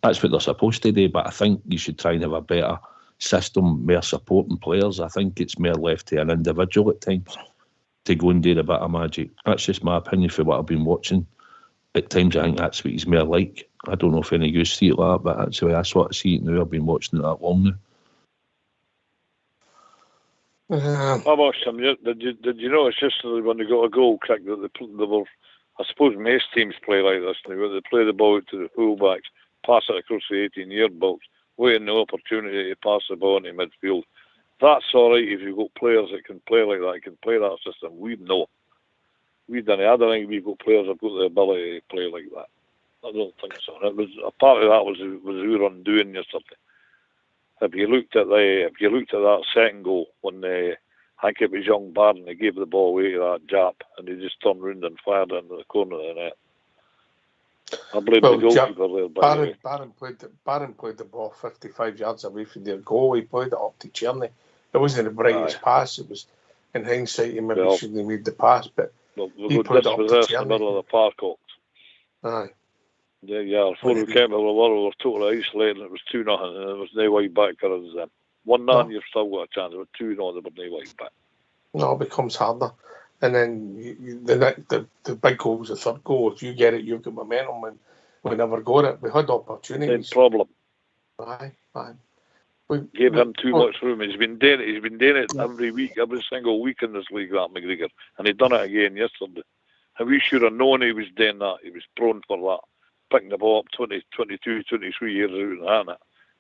That's what they're supposed to do, but I think you should try and have a better system, more supporting players. I think it's more left to an individual at times to go and do the bit of magic. That's just my opinion for what I've been watching. At times I think that's what he's more like. I don't know if any of you see it like that, but that's the way I sort of see it now. I've been watching it that long now. I watched them. Did you notice yesterday when they got a goal kick that they were, I suppose most teams play like this now, where they play the ball to the fullbacks, pass it across the 18-yard box, waiting the opportunity to pass the ball into midfield. That's all right if you've got players that can play like that, can play that system. We know. We done it. I don't think we've got players that have got the ability to play like that. I don't think so. It was a part of that was our undoing yesterday. If you looked at that second goal when I think it was young Barron, they gave the ball away to that Jap and he just turned round and fired into the corner of the net. I blame the goalkeeper there. Barron played the ball 55 yards away from their goal. He played it up to Tierney. It wasn't the brightest pass. It was, in hindsight, he maybe shouldn't have made the pass, but he played it up to Tierney. In the middle of the park, Ox. Aye. Yeah, before we came to the world, we were totally isolated and it was 2-0 and there was no way back for us then. 1-0, you've still got a chance, but 2-0, there was no way back. No, it becomes harder. And then the big goal was the third goal. If you get it, you've got momentum, and we never got it. We had opportunities. Same problem. Aye. We gave him too much room. He's been doing it every week, every single week in this league, that McGregor. And he done it again yesterday. And we should have known he was doing that. He was prone for that. Picking the ball up 20, 22, 23 years out and having it.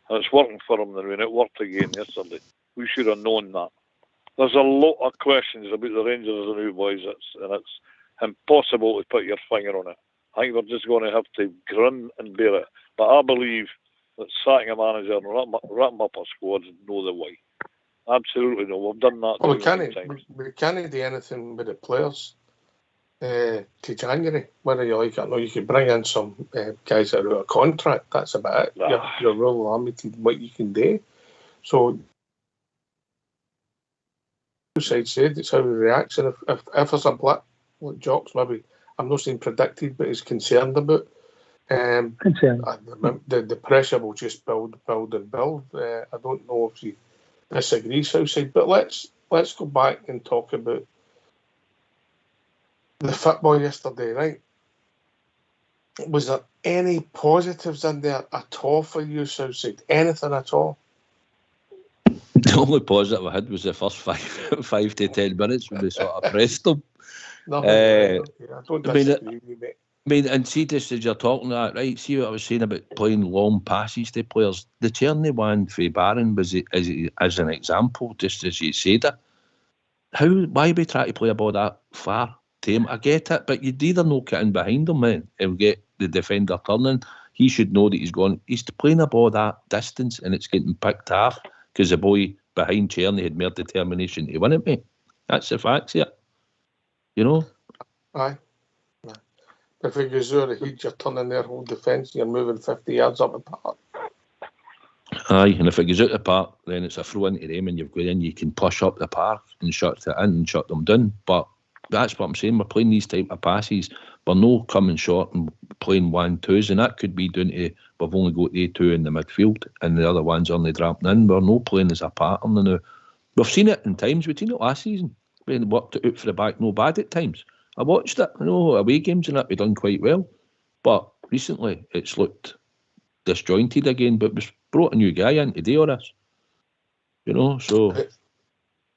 And it's working for him when it worked again yesterday. We should have known that. There's a lot of questions about the Rangers and new boys, and it's impossible to put your finger on it. I think we're just going to have to grin and bear it. But I believe that sacking a manager and wrapping up a squad is no the way. Absolutely no. We've done that. Well, we can't do anything with the players to January, whether you like it or not. You could bring in some guys that are out of contract. That's about it. You're real limited what you can do. So, side said it's how he reacts, and if there's a blip, like Jock's maybe, I'm not saying predicted, but he's concerned about. The pressure will just build and build. I don't know if you disagree, Southside, but let's go back and talk about the football yesterday, right? Was there any positives in there at all for you, Southside? Anything at all? The only positive I had was the first 5 to 10 minutes when we sort of pressed them. I don't disagree with you, mate. I mean, and see, just as you're talking that, right? See what I was saying about playing long passes to players. The Tierney one for Barron was as an example, just as you said it. Why we try to play a ball that far to him? I get it, but you'd either knock it in behind him, man. He'll get the defender turning. He should know that he's gone. He's playing a ball that distance, and it's getting picked off because the boy behind Tierney had more determination to win it, mate. That's the facts here. You know. Aye. If it goes over the heat, you're turning their whole defence, you're moving 50 yards up the park. Aye, and if it goes out the park, then it's a throw into them, and you've got in, you can push up the park and shut it in and shut them down. But that's what I'm saying. We're playing these type of passes. We're no coming short and playing 1-2s, and that could be down to we've only got the 2 in the midfield, and the other one's only dropping in. We're no playing as a pattern now. We've seen it in times. We've seen it last season. We worked it out for the back, no bad at times. I watched it. I know away games and that we done quite well, but recently it's looked disjointed again. But we've brought a new guy in today on us, you know. So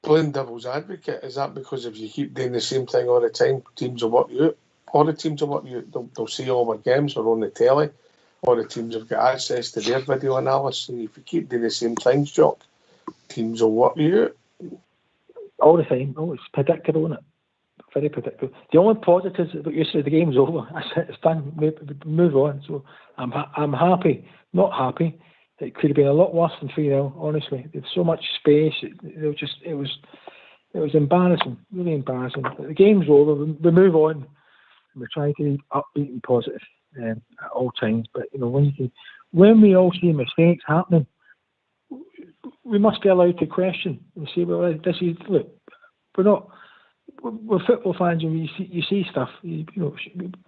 playing devil's advocate, is that because if you keep doing the same thing all the time, teams will work you out? All the teams will work you out. They'll see all our games are on the telly. All the teams have got access to their video analysis, and if you keep doing the same things, Jock, teams will work you out. All the time. Oh, it's predictable, isn't it? Very predictable. The only positives that you say the game's over. It's done. Move on. So I'm happy. Not happy. It could have been a lot worse than 3-0. Honestly, there's so much space. It was embarrassing. Really embarrassing. But the game's over. We move on. And we're trying to be upbeat and positive at all times. But you know, when we all see mistakes happening, we must be allowed to question and say, well, this is look. We're football fans, and you see stuff. You know,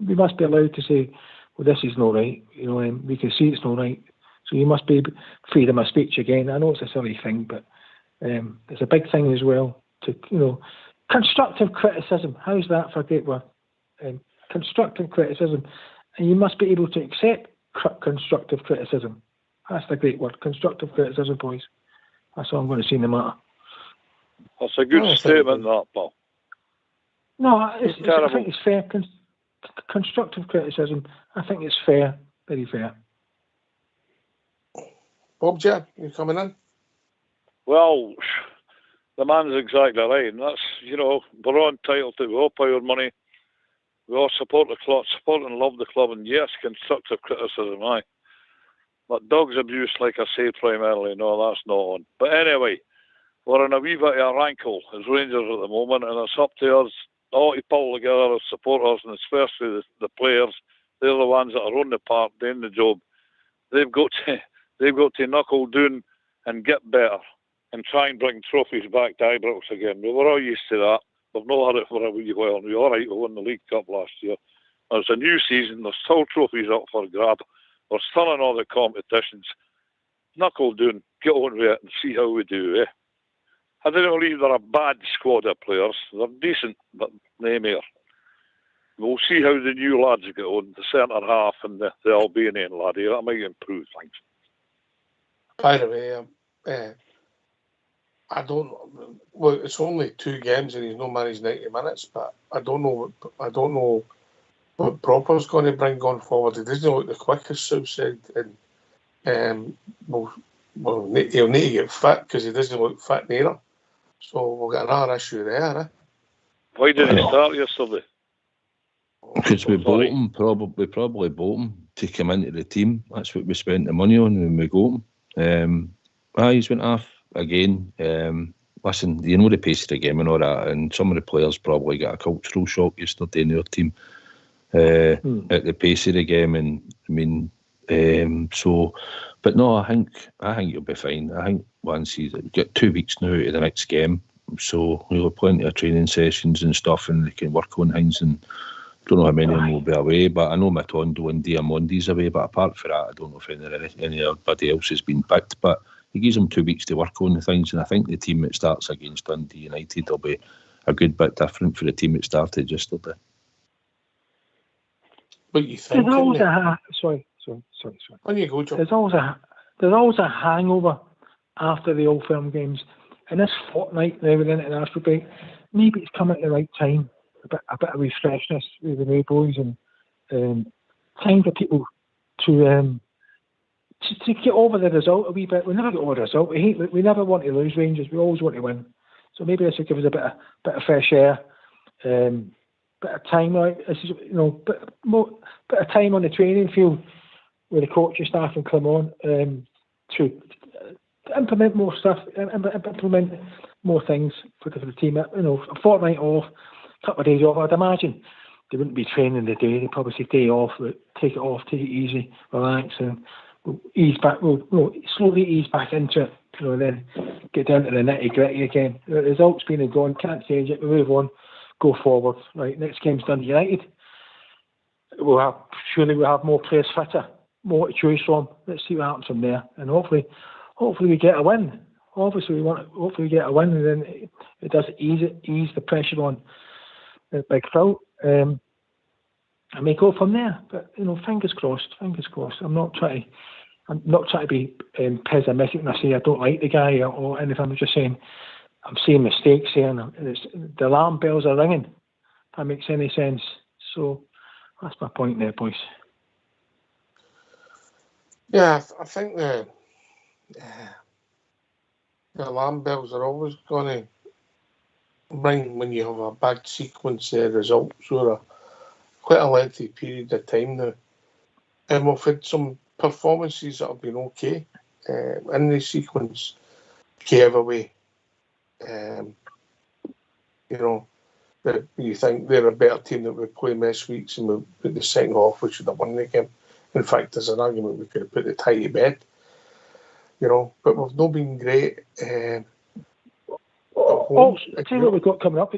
we must be allowed to say, well, this is not right. You know, and we can see it's not right. So you must be freedom of speech again. I know it's a silly thing, but it's a big thing as well. To constructive criticism. How's that for a great word? Constructive criticism, and you must be able to accept constructive criticism. That's the great word. Constructive criticism, boys. That's all I'm going to say in the matter. That's a good statement, that, Paul. No, I think it's fair. Constructive criticism, I think it's fair. Very fair. Bob, J, you coming in? Well, the man's exactly right. And that's, you know, we're all entitled to, we all pay our money. We all support the club, support and love the club. And yes, constructive criticism, aye. But dogs abuse, like I say, primarily, no, that's not on. But anyway, we're in a wee bit of a rankle as Rangers at the moment, and it's up to us all to pull together as supporters, and especially the players. They're the ones that are on the park doing the job. They've got to knuckle down and get better and try and bring trophies back to Ibrox again. We were all used to that. We've not had it for a wee while. And we were all right, we won the League Cup last year. It's a new season. There's still trophies up for grab. We're still in all the competitions. Knuckle down, get on with it and see how we do, eh? I don't believe they're a bad squad of players. They're decent, but no more. We'll see how the new lads get on, the centre half and the Albanian lad here. That might improve things. By the way, I don't. Well, it's only 2 games and he's not managed 90 minutes, but I don't know what Proper's going to bring going forward. He doesn't look the quickest, Sue said, and he'll need to get fit because he doesn't look fit neither. So we'll get another issue there, eh? Why didn't he start yesterday? Because we bought him, probably bought him to come into the team. That's what we spent the money on when we got him. He's went off again. Listen, you know the pace of the game and all that, and some of the players probably got a cultural shock yesterday in their team at the pace of the game. And I mean, but no, I think you'll be fine. I think once he's got 2 weeks now to the next game, so we'll have plenty of training sessions and stuff, and they can work on things. And I don't know how many of them will be away, but I know Matondo and Diamondi's away. But apart from that, I don't know if anybody else has been picked. But he gives them 2 weeks to work on the things, and I think the team that starts against Dundee United will be a good bit different for the team that started yesterday. What you think? Sorry. On you go, John. There's always a hangover after the Old Firm games, and this fortnight now we're in international break. Maybe it's come at the right time. A bit of refreshness with the new boys, and time for people to get over the result a wee bit. We never get over the result. We never want to lose Rangers. We always want to win. So maybe this will give us a bit of fresh air, bit of time, right? Bit of time on the training field where the coaching staff can come on to implement more stuff, implement more things for the team. A fortnight off, a couple of days off. I'd imagine they wouldn't be training the day. They'd probably say day off, take it off, take it easy, relax, and we'll ease back. We'll slowly ease back into it, and then get down to the nitty gritty again. The results been and gone, can't change it. We move on, go forward. Right, next game's Dundee United. Surely we'll have more players fitter, more to choose from. Let's see what happens from there, and hopefully we get a win. Hopefully we get a win, and then it does ease the pressure on Big Phil. I may go from there, but fingers crossed. I'm not trying to be pessimistic when I say I don't like the guy or anything. I'm just saying I'm seeing mistakes here, and the alarm bells are ringing. If that makes any sense. So that's my point there, boys. Yeah, I think the alarm bells are always going to ring when you have a bad sequence of results or quite a lengthy period of time now. And we've had some performances that have been okay in the sequence. Gave away, that you think they're a better team that we play most weeks, and we put the second half, we should have won the game. In fact, there's an argument we could have put the tie to bed, but we've not been great. I'll tell you what we've got coming up.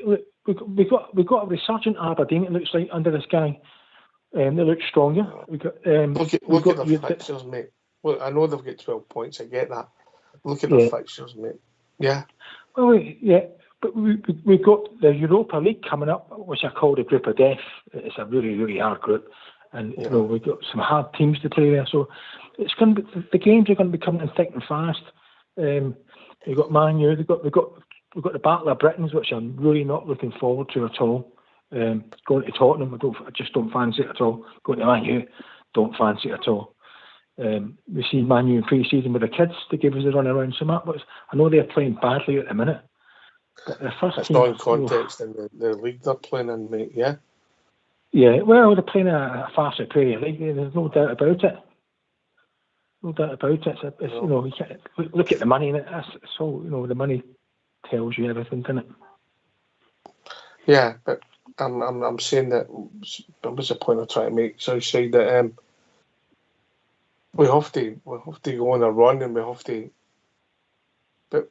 We've got a resurgent Aberdeen, it looks like, under this guy. They look stronger. Look at the fixtures, mate. Look, I know they've got 12 points, I get that. Look at the fixtures, mate. Yeah. Well, yeah, but we've got the Europa League coming up, which I call the group of death. It's a really, really hard group. And we've got some hard teams to play there. So it's going to be, the games are going to be coming in thick and fast. We've got Man U, we've got the Battle of Britons, which I'm really not looking forward to at all. Going to Tottenham, I just don't fancy it at all. Going to Man U, don't fancy it at all. We see Man U in pre-season with the kids to give us a run around. So I know they're playing badly at the minute. But the first it's team, not in context in the league they're playing in, mate, yeah? Yeah, well, they're playing a faster Premier League. There's no doubt about it. No doubt about it. It's, you can't look at the money in it. That's all, the money tells you everything, doesn't it? Yeah, but I'm saying that was the point I'm trying to make. So I say that we have to go on a run, and we have to. But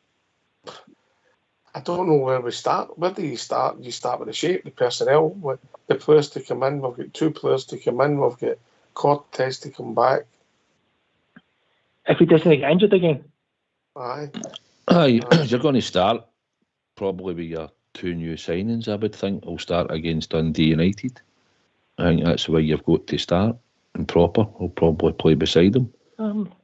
I don't know where we start. Where do you start? You start with the shape, the personnel, with the players to come in. We've got 2 players to come in. We've got Cortez to come back. If he doesn't get injured again. Aye. You're going to start probably with your 2 new signings, I would think. I'll start against Dundee United. I think that's the way you've got to start. And proper, I'll probably play beside them.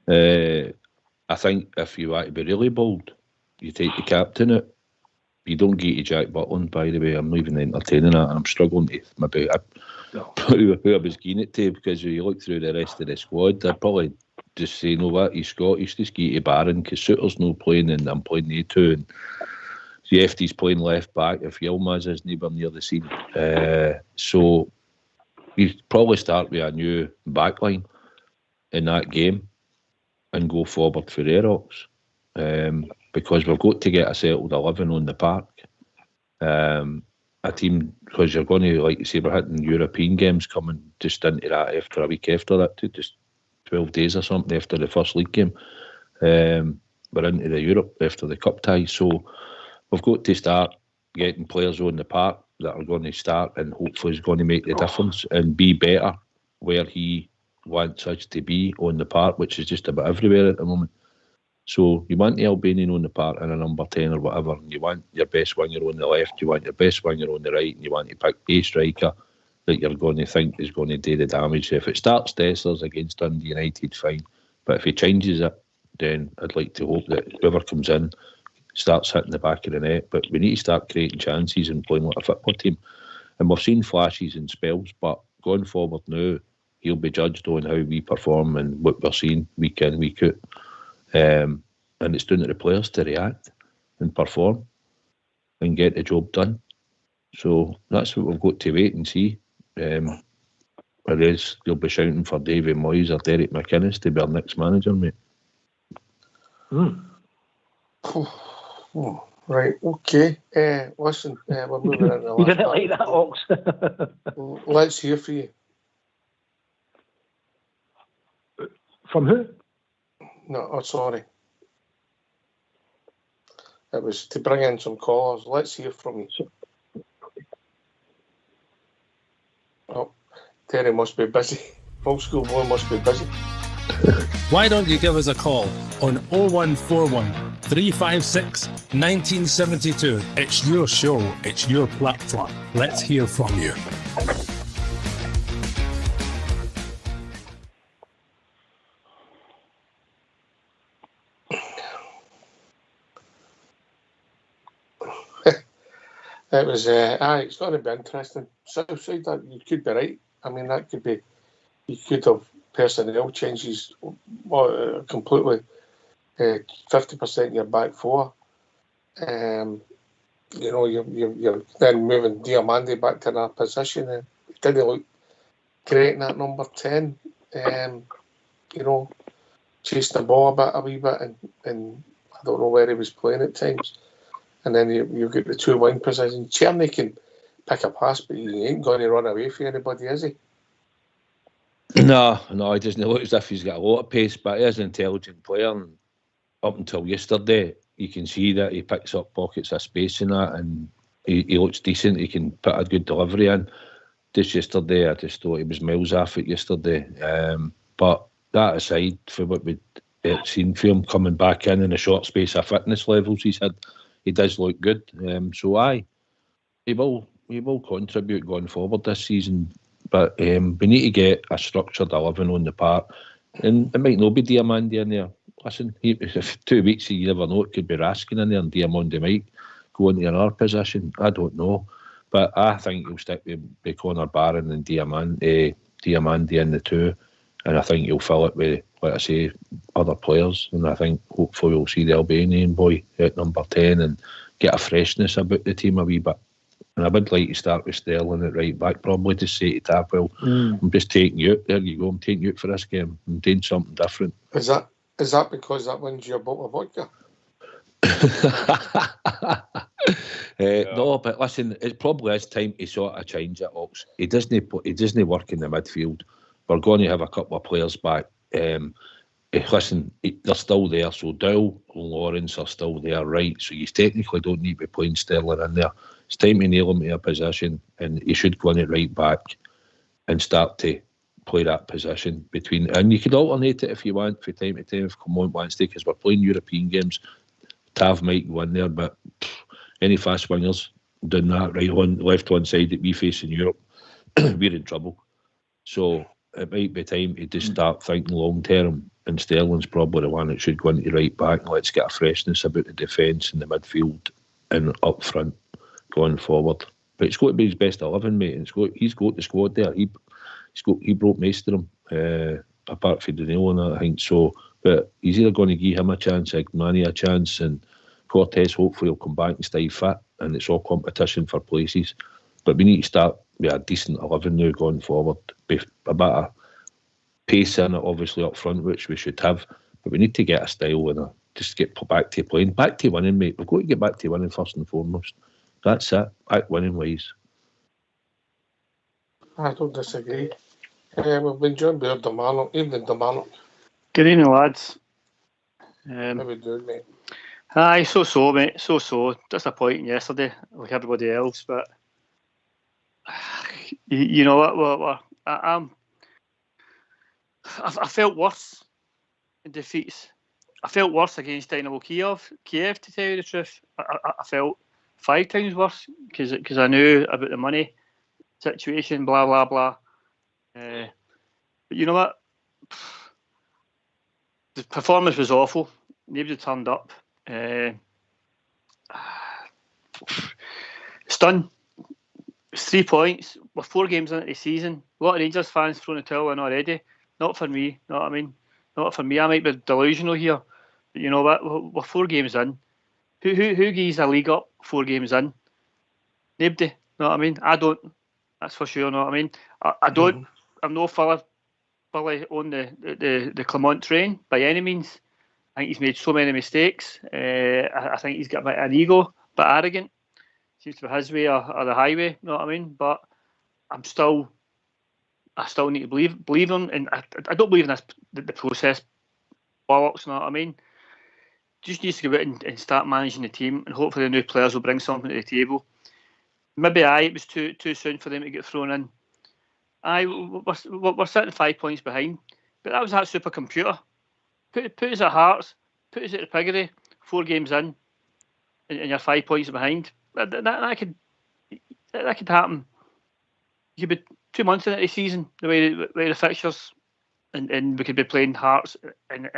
I think if you want to be really bold, you take the captain out. You don't get to Jack Butland, by the way. I'm not even entertaining that, and I'm struggling to maybe who I was keen it to, because when you look through the rest of the squad, I'd probably just say, what, he's Scottish, just get to Barron, because Suter's no playing, and I'm playing the 2, and Jeffty's playing left back if Yilmaz is nowhere near the scene. So you probably start with a new backline in that game and go forward for Aerox. Because we've got to get a settled 11 on the park. A team, because you're going to, like you say, we're hitting European games coming just into that after a week after that, just 12 days or something after the first league game. We're into the Europe after the cup tie. So we've got to start getting players on the park that are going to start and hopefully is going to make the difference and be better where he wants us to be on the park, which is just about everywhere at the moment. So you want the Albanian on the park in a number 10 or whatever, and you want your best winger on the left, you want your best winger on the right, and you want to pick a striker that you're going to think is going to do the damage. If it starts Dessers against Dundee United, fine. But if he changes it, then I'd like to hope that whoever comes in starts hitting the back of the net. But we need to start creating chances and playing like a football team. And we've seen flashes and spells, but going forward now, he'll be judged on how we perform and what we're seeing week in, week out. And it's down to the players to react and perform and get the job done. So that's what we've got to wait and see. Whereas they'll be shouting for Davy Moyes or Derek McInnes to be our next manager, mate. Right, okay. Listen, we're moving on to the last You didn't part. like that, Ox? Let's hear from you. From who? No, oh, sorry. It was to bring in some callers. Let's hear from you. Oh, Terry must be busy. Old school boy must be busy. Why don't you give us a call on 0141 356 1972? It's your show, it's your platform. Let's hear from you. It was, it's going to be interesting. Southside, that you could be right. I mean, that could be, you could have personnel changes completely, 50% your back four. You know, you're then moving Diamandi back to that position. And it didn't look great in that number 10. You know, chasing the ball a wee bit, and I don't know where he was playing at times. And then you've got the two wing positions. Cherny can pick a pass, but he ain't going to run away from anybody, is he? No, he doesn't look as if he's got a lot of pace, but he is an intelligent player. And up until yesterday, you can see that he picks up pockets of space in that, and he looks decent. He can put a good delivery in. Just yesterday, I just thought he was miles off it yesterday. But that aside, for what we'd seen for him coming back in a short space of fitness levels he's had, he does look good. So he will contribute going forward this season. But we need to get a structured 11 on the park. And it might not be Diamandi in there. Listen, if 2 weeks, you never know, it could be Raskin in there, and Diamandi might go into another position. I don't know. But I think he'll stick with Connor Barron and Diamandi in the two. And I think he'll fill it with, like I say, other players. And I think hopefully we'll see the Albanian boy at number 10 and get a freshness about the team a wee bit. And I would like to start with Sterling at right back, probably to say to Tapwell, I'm just taking you out. There you go. I'm taking you out for this game. I'm doing something different. Is that because that wins you a bottle of vodka? No, but listen, it probably is time to sort of change it, Ox. He doesn't work in the midfield. We're going to have a couple of players back. Listen, they're still there. So Dow and Lawrence are still there, right? So you technically don't need to be playing Sterling in there. It's time to nail him to a position, and he should go on it right back and start to play that position between. And you could alternate it if you want from time to time if Clermont wants to, because we're playing European games. Tav might go in there, but any fast wingers doing that left one side that we face in Europe, we're in trouble. So it might be time to just start thinking long term, and Sterling's probably the one that should go into right back, and let's get a freshness about the defence and the midfield and up front going forward. But it's got to be his best 11, mate. He's got the squad there. He broke most of them, apart from Danilo and that, I think so. But he's either going to give him a chance, Igmani a chance, and Cortez hopefully will come back and stay fit, and it's all competition for places. But we need to start with a decent 11 now going forward. Be a bit of pace in it, obviously, up front, which we should have. But we need to get a style and just get back to playing. Back to winning, mate. We've got to get back to winning first and foremost. That's it. Back winning ways. I don't disagree. We've been joined by Damarnock. Evening, Damarnock. Good evening, lads. How we doing, mate? Aye, so, mate. So. Disappointing yesterday, like everybody else, but you know what? I felt worse in defeats. I felt worse against Dynamo Kiev, to tell you the truth. I felt 5 times worse because I knew about the money situation, blah, blah, blah. But you know what? The performance was awful. Nobody turned up. It's done. It's 3 points. we're 4 games into the season. A lot of Rangers fans throwing the towel in already. Not for me. You know what I mean? Not for me. I might be delusional here, but you know what? We're 4 games in. Who gives a league up 4 games in? Nobody. You know what I mean? I don't. That's for sure. You know what I mean? I don't. I'm no fully on the Clement train by any means. I think he's made so many mistakes. I think he's got a bit of an ego, but arrogant. Seems to be his way or the highway. You know what I mean? But I still need to believe him, and I don't believe in this the process bollocks. You know what I mean? Just needs to go out and start managing the team, and hopefully the new players will bring something to the table. Maybe it was too soon for them to get thrown in. We're sitting 5 points behind, but that was that supercomputer. Put us at Hearts, put us at the Piggery, 4 games in, and you're 5 points behind. That could happen. You could be 2 months into the season, the way the fixtures, and we could be playing Hearts in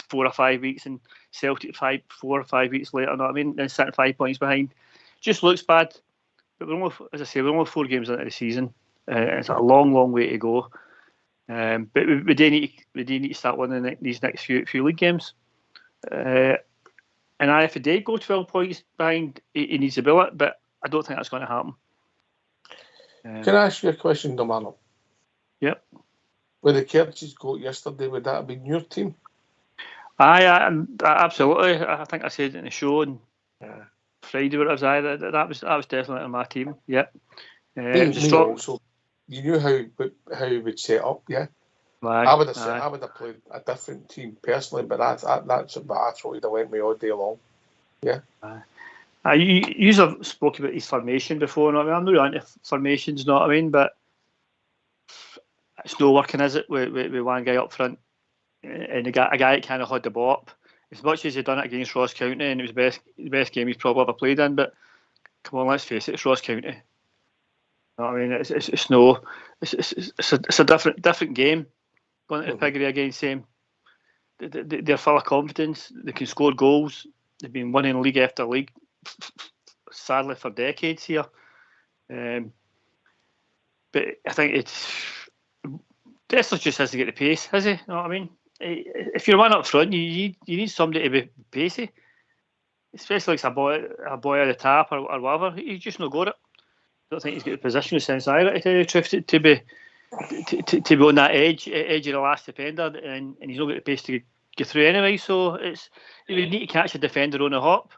4 or 5 weeks, and Celtic 4 or 5 weeks later. You know what I mean? Then sitting 5 points behind, just looks bad. But we're only, as I say, we're only 4 games into the season. It's a long way to go. But we do need to start winning these next few league games. And if he did go 12 points behind, he needs to bill it. But I don't think that's going to happen. Can I ask you a question, Domano? Yep. With the Kerch's goal yesterday, would that have been your team? Absolutely. I think I said it in the show on Friday, where it was. That was definitely my team. Yep. Also, you knew how he would set up, yeah. I would have played a different team personally, but that's what I thought he'd have went with all day long. Yeah. You have spoken about his formation before. You know what I mean? I'm not into formations, you know what I mean? But it's no working, is it, with one guy up front and a guy that kind of had the ball up. As much as he done it against Ross County, and it was the best game he's probably ever played in, but come on, let's face it, it's Ross County. You know what I mean? It's a different game going to the Piggery against them. They're full of confidence. They can score goals. They've been winning league after league, sadly for decades here. But I think Dessler just has to get the pace, has he? You know what I mean? If you're one up front, you need somebody to be pacey, especially like a boy at the tap or whatever. He's just not got it. I don't think he's got the positional sense either, to tell you the truth, to be on that edge of the last defender, and he's not got the pace to get through anyway. So you would need to catch a defender on a hop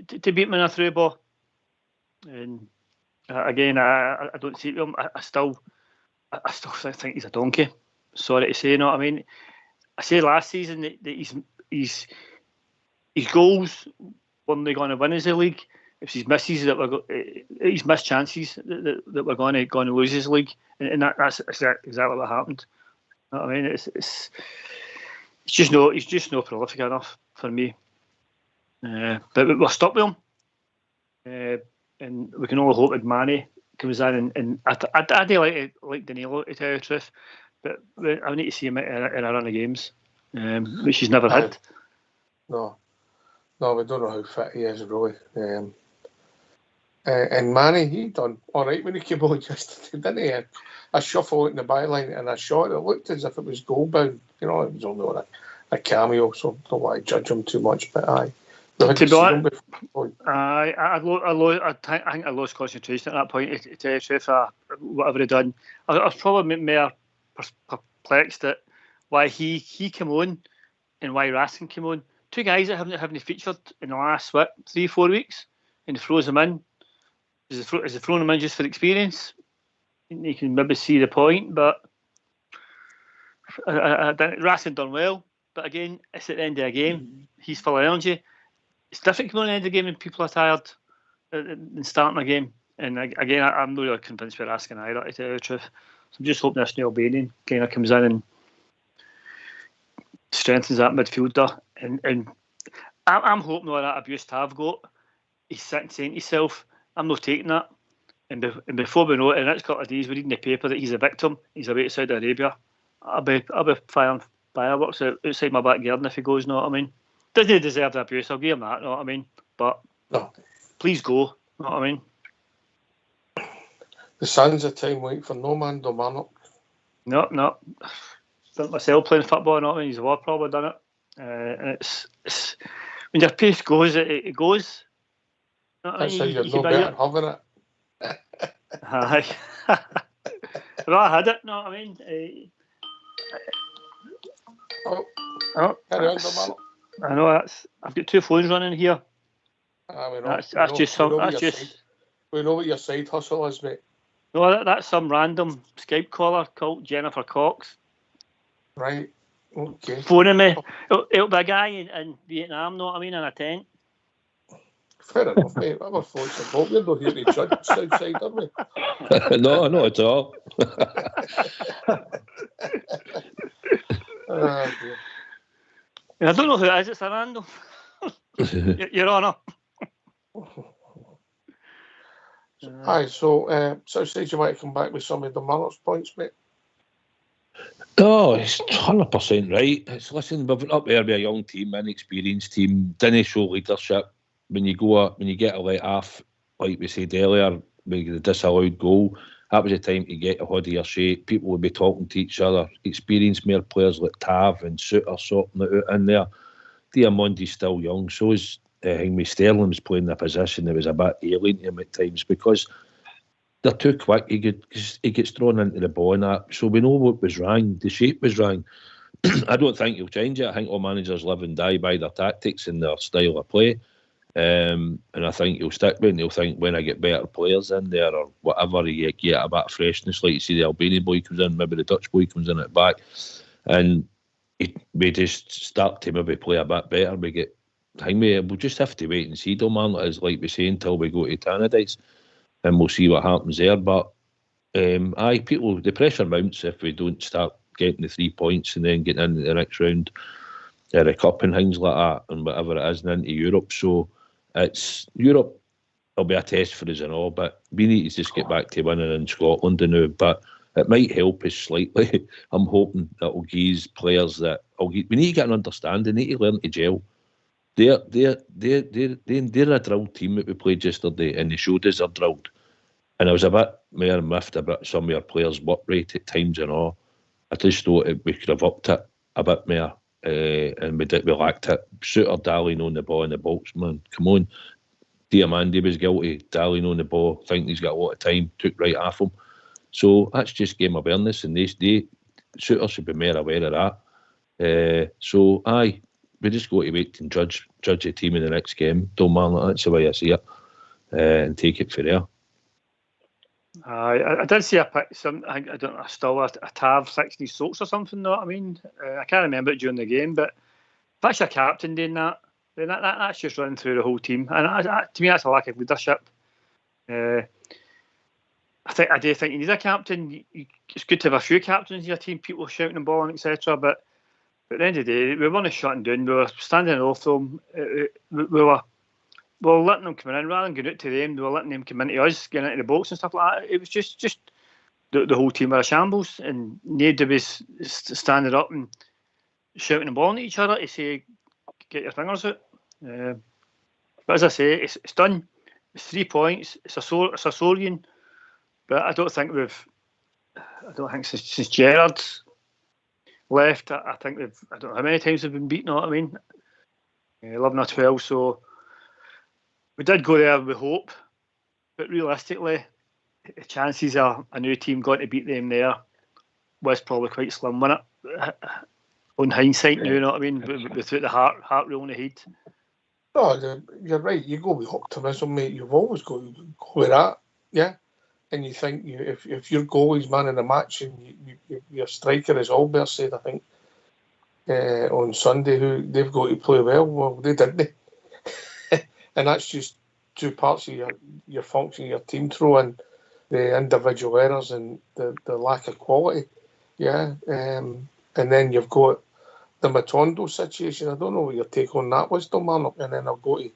to beat him in a through ball. And again, I don't see him. I still think he's a donkey. Sorry to say, you know what I mean. I said last season that his goals weren't going to win us the league. It's his misses his missed chances that we're going to lose his league, and that's exactly what happened. You know what I mean? It's just not prolific enough for me. But we're stuck with him, and we can only hope that Manny comes in and I do like Danilo, to tell you the truth, but I need to see him in a run of games, which he's never had. No, we don't know how fit he is really. And Manny, he done all right when he came on yesterday, didn't he? A shuffle out in the byline and a shot. It looked as if it was goal bound. You know, it was only on a cameo, so don't want to judge him too much. But to be honest, I think I lost concentration at that point. To tell you the truth, whatever he'd done, I was probably more perplexed at why he came on and why Raskin came on. 2 guys that haven't featured in the last 3-4 weeks, and he throws them in. Is he throwing them in just for experience? You can maybe see the point, but Raskin done well. But again, it's at the end of the game. He's full of energy. It's different coming on the end of the game when people are tired than starting a game. And again, I'm not really convinced we're asking either, to tell you the truth. So I'm just hoping this new Albanian kind of comes in and strengthens that midfielder. And I'm hoping all that abuse Tav got, he's sitting saying to himself, I'm not taking that. And before we know it, in the next couple of days, we're reading the paper that he's a victim. He's away to Saudi Arabia. I'll be firing fireworks outside my back garden if he goes, know what I mean? Doesn't he deserve the abuse? I'll give him that, know what I mean? But please go, know what I mean? The sands of time waiting for no man, Kilmarnock. No. Done myself playing football, not when he's probably done it. And it's when your pace goes, it goes. That's how you're no better having it. Aye. Well, I had it, know what I mean? Carry on, Kilmarnock. I know I've got two phones running here. We know what your side hustle is, mate. No, that's some random Skype caller called Jennifer Cox. Right. Okay. Phoning me. It'll be a guy in Vietnam, know what I mean, in a tent. Fair enough, mate. Our phones are both. We're not here to judge outside, are we? No, not at all. I don't know who it is. It's a random. Your Honour. Aye, so Southside, you might come back with some of the Marnock's points, mate. Oh, it's 100% right. Listen, we've been up there with a young team, an experienced team. Didn't show leadership when you get a let off, like we said earlier, with the disallowed goal. That was the time to get a hood of your shape. People would be talking to each other. Experienced mere players like Tav and Suter sorting it out in there. Diamondi's still young, so is Hingme. Sterling was playing the position that was a bit alien to him at times because they're too quick. He gets thrown into the ball and that. So we know what was wrong. The shape was wrong. I don't think he'll change it. I think all managers live and die by their tactics and their style of play. And I think he'll stick with it and he'll think when I get better players in there or whatever, you get a bit of freshness. Like you see the Albanian boy comes in, maybe the Dutch boy comes in at the back. And we just start to maybe play a bit better. We get Hingme. We'll just have to wait and see, man. As like we say, until we go to Tannadice. And we'll see what happens there. But people, the pressure mounts if we don't start getting the 3 points and then getting into the next round, the cup and things like that, and whatever it is, and into Europe. So it's Europe. It'll be a test for us and all, but we need to just get back to winning in Scotland now. But it might help us slightly. I'm hoping that will give players that we need to get an understanding. They need to learn to gel. They're a drilled team that we played yesterday, and they showed us they're drilled. And I was a bit more miffed about some of our players' work rate at times and all. I just thought we could have upped it a bit more, and we lacked it. Suter dallying on the ball in the box, man. Come on. Diamandi was guilty, dallying on the ball, thinking he's got a lot of time, took right off him. So that's just game awareness, and Suter should be more aware of that. We just got to wait and judge the team in the next game. Don't mind, that's the way I see it, and take it for there. I did see a Tav 60 soaks or something. Know what I mean? I can't remember it during the game, but if that's your captain doing that, then that's just running through the whole team, and to me that's a lack of leadership. I do think you need a captain. It's good to have a few captains in your team, people shouting the ball and etc. But at the end of the day, we weren't shutting down. We were standing off them. We were letting them come in rather than going out to them. We were letting them come into us, getting into the box and stuff like that. It was just the whole team were a shambles, and nobody was standing up and shouting the ball at each other to say, "Get your fingers out." But as I say, it's done. It's 3 points. It's a Sorian, but I don't think since Gerrard's left, I think I don't know how many times they've been beaten. Know what I mean? 11 or 12. So we did go there with hope, but realistically, the chances are a new team going to beat them there was probably quite slim, wasn't it? On hindsight, now, you know what I mean? Without the heart rolling ahead. No, you're right. You go with optimism, mate. You've always got to go with that, yeah. And you think if your goalie's man in the match and your striker, as Albert said, I think on Sunday, who they've got to play well they didn't. And that's just two parts of your function, your team throw in the individual errors and the lack of quality, yeah. And then you've got the Matondo situation. I don't know what your take on that was, Kilmarnock. And then I'll go to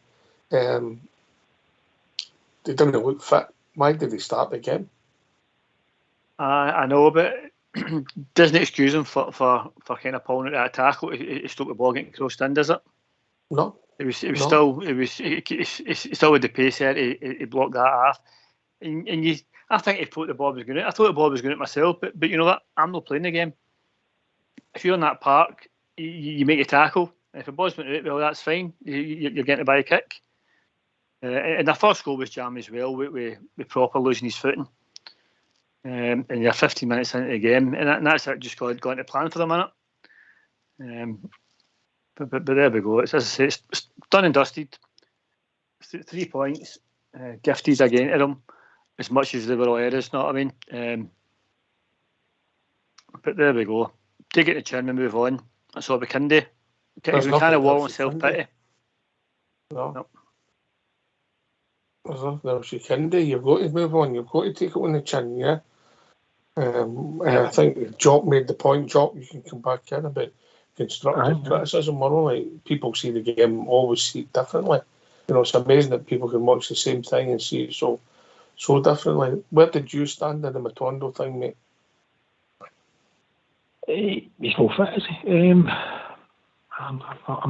they didn't look fit. Why did they start the game? I know, but doesn't excuse him for kind of pulling out that tackle. He stopped the ball getting crossed in, does it? No. It was still with the pace there. He blocked that off, and I think he thought the ball was going out. I thought the ball was going out myself, but you know what? I'm not playing the game. If you're in that park, you make a tackle. If the ball's went out, well, that's fine. You're getting to buy a kick. And the first goal was jammed as well, with Proper losing his footing. And you're 15 minutes into the game, and that's it, just got into plan for the minute. But there we go. It's, as I say, it's done and dusted. 3 points, gifted again to them, as much as they were all errors, know what I mean? But there we go. Take it to chin and move on. That's all we can do. We can't wallow in self-pity. No. Nope. There's nothing else you can do. You've got to move on. You've got to take it on the chin, yeah? I think Jock made the point. Jock, you can come back in about constructive criticism. Like, people see the game, always see it differently. You know, it's amazing that people can watch the same thing and see it so differently. Where did you stand in the Matondo thing, mate? He's no fit, is he? I'm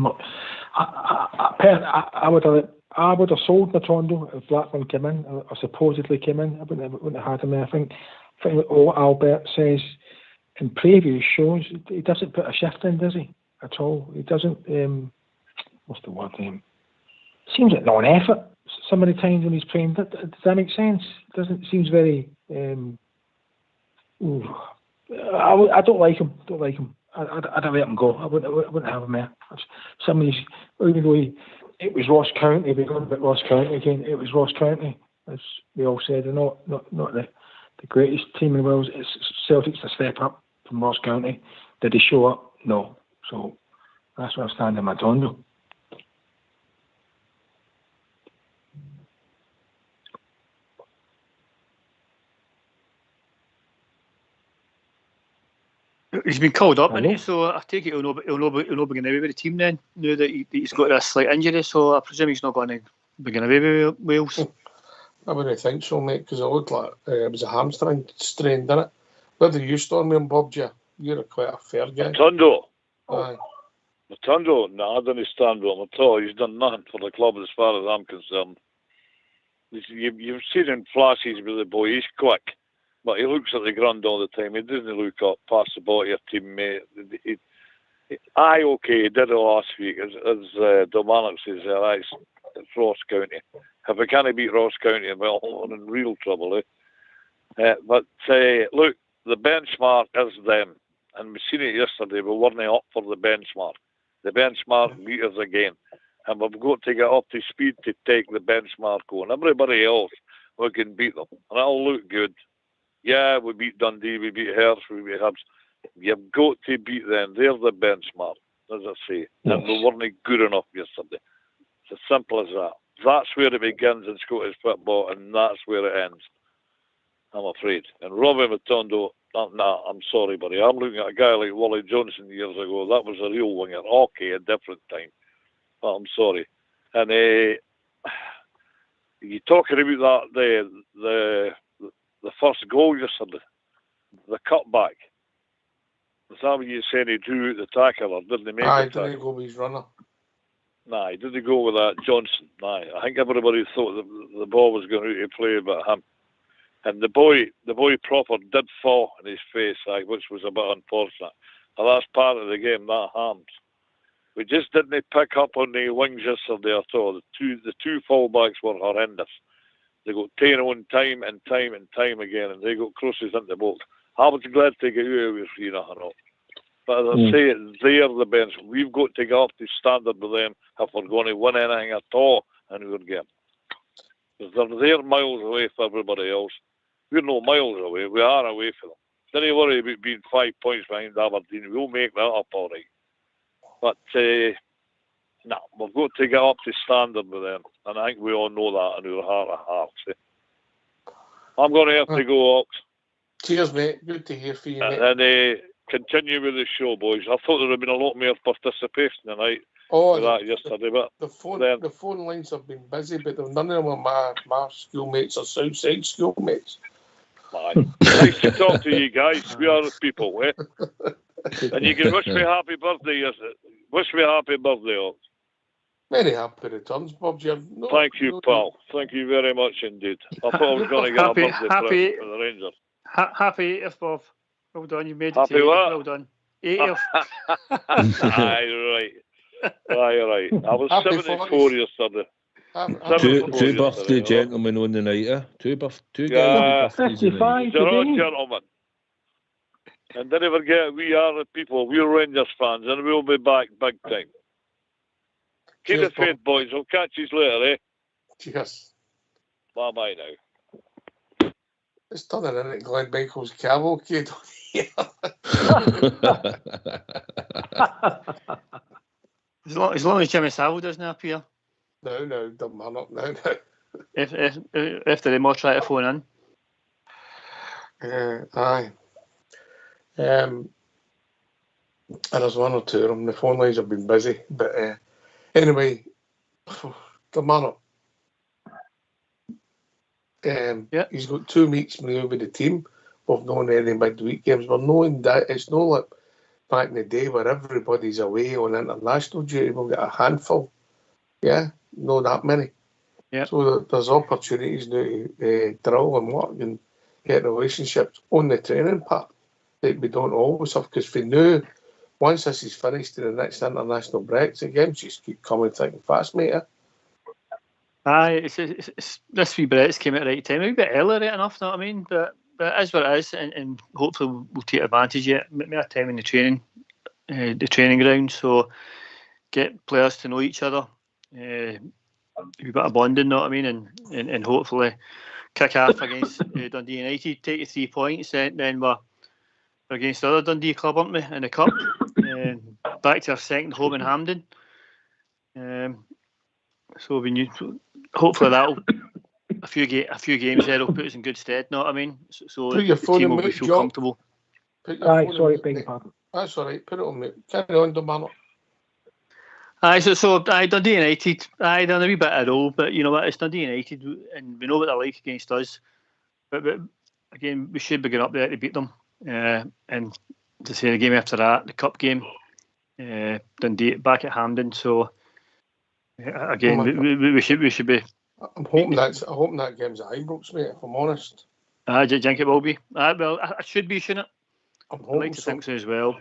not. I would have sold Matondo if Blackburn came in, or supposedly came in. I wouldn't have had him there. I think what Albert says in previous shows, he doesn't put a shift in, does he? At all. He doesn't. What's the word? Seems like non-effort some of the times when he's playing. Does that make sense? Seems very. I don't like him. I'd have let him go. I wouldn't have him there. Even though it was Ross County, we're going about Ross County again. It was Ross County, as we all said. They're not the greatest team in the world. It's Celtic's a step up from Ross County. Did they show up? No. So that's where I stand in Matondo. He's been called up, hasn't he? So I take it he'll not be going away with the team then, now that he's got a slight injury, so I presume he's not going to be going away with Wales. I wouldn't think so, mate, because it looked like it was a hamstring strain, didn't it? Whether you storm him, Bob, you're quite a fair guy. Matondo? Aye. Matondo? No, I don't stand with him at all. He's done nothing for the club as far as I'm concerned. You've seen him flashes with the boy. He's quick. But he looks at the ground all the time. He doesn't look up, pass the ball to your teammate. He did it last week. As Dominic says, it's Ross County. If we can't beat Ross County, well, we're in real trouble, eh? But look, the benchmark is them. And we seen it yesterday. We weren't up for the benchmark. The benchmark beat us again. And we've got to get up to speed to take the benchmark on. Everybody else, we can beat them. And that'll look good. Yeah, we beat Dundee, we beat Hearts, we beat Hibs. You've got to beat them. They're the benchmark, as I say. And we weren't good enough yesterday. It's as simple as that. That's where it begins in Scottish football, and that's where it ends, I'm afraid. And Robbie Matondo, I'm sorry, buddy. I'm looking at a guy like Wally Johnson years ago. That was a real winger. Okay, a different time. But I'm sorry. And you're talking about that, the first goal yesterday, the cutback. Was that what you said he drew out the tackle, or didn't he make the tackle? Didn't go with his runner. Nah, he didn't go with that Johnson. Nah, I think everybody thought the ball was going out to play about him. And the boy Proper did fall in his face, which was a bit unfortunate. And that's part of the game, that happens. We just didn't pick up on the wings yesterday at all. The two fullbacks were horrendous. They got taken on time and time again, and they got crosses into the box. I was glad to get you away with 3-0 up. But as I say, they're the bench. We've got to get up to standard with them if we're going to win anything at all in our game. Because they're miles away from everybody else. We're no miles away. We are away from them. Don't worry about being 5 points behind Aberdeen. We'll make that up all right. But we've got to get up to standard with them. And I think we all know that in our heart of hearts. I'm going to have to go, Ox. Cheers, mate. Good to hear from you, mate. And continue with the show, boys. I thought there would have been a lot more participation tonight with that yesterday. But the phone lines have been busy, but none of them are my schoolmates or Southside schoolmates. Aye. Nice to talk to you guys. We are people, eh? And you can wish me happy birthday. Wish me happy birthday, Ox. Many happy returns, Bob. Thank you, pal. Thank you very much indeed. I thought I was going to get a birthday present for the Rangers. Happy 80th, Bob. Well done. You made it. Happy what? Well done. 80th. Aye, right. I was Happy 74 yesterday. Two birthday gentlemen on the night, Two guys on birthdays. 55 They're all today. gentlemen. And don't forget, we are the people. We're Rangers fans, and we'll be back big time. Keep Cheers, it faith, boys. We'll catch you later, eh? Cheers. Bye-bye now. It's turning into Glenn Michael's cavalcade on here. As long as Jimmy Savile doesn't appear. No, don't man up now. If there are more try to phone in. Aye. And there's one or two of them. The phone lines have been busy, but anyway, the man up. He's got 2 weeks now with the team. We've known any midweek games. We're knowing that it's not like back in the day where everybody's away on international duty. We'll get a handful. Yeah, not that many. Yeah. So there's opportunities now to drill and work and get relationships on the training part that we don't always have. Because we knew once this is finished in the next international breaks, the games just keep coming thick and fast, mate. Aye, it's this wee Brett's came at the right time. A wee bit early, right enough, know what I mean? But it is what it is, and hopefully we'll take advantage of it. More time in the training ground, so get players to know each other. A wee bit of bonding, know what I mean? And hopefully kick off against Dundee United, take the 3 points, and then we're against the other Dundee club, aren't we, in the cup? Back to our second home in Hampden. So we knew, hopefully that'll a few games there will put us in good stead. Know what I mean? So Put your the phone team on will mute, feel John. comfortable. Aye, sorry, beg your pardon. That's all right. Put it on mute. Carry on, Domano. Aye, so Dundee United, done a wee bit of a role, but you know what? It's Dundee United, and we know what they're like against us. But again, we should be going up there to beat them. And to say the game after that, the cup game, Dundee back at Hampden. So again, we should be. I'm hoping that game's at Ibrox, mate. If I'm honest. Do you think it will be? Well, I should be, shouldn't it? I'm I'd like to think so as well.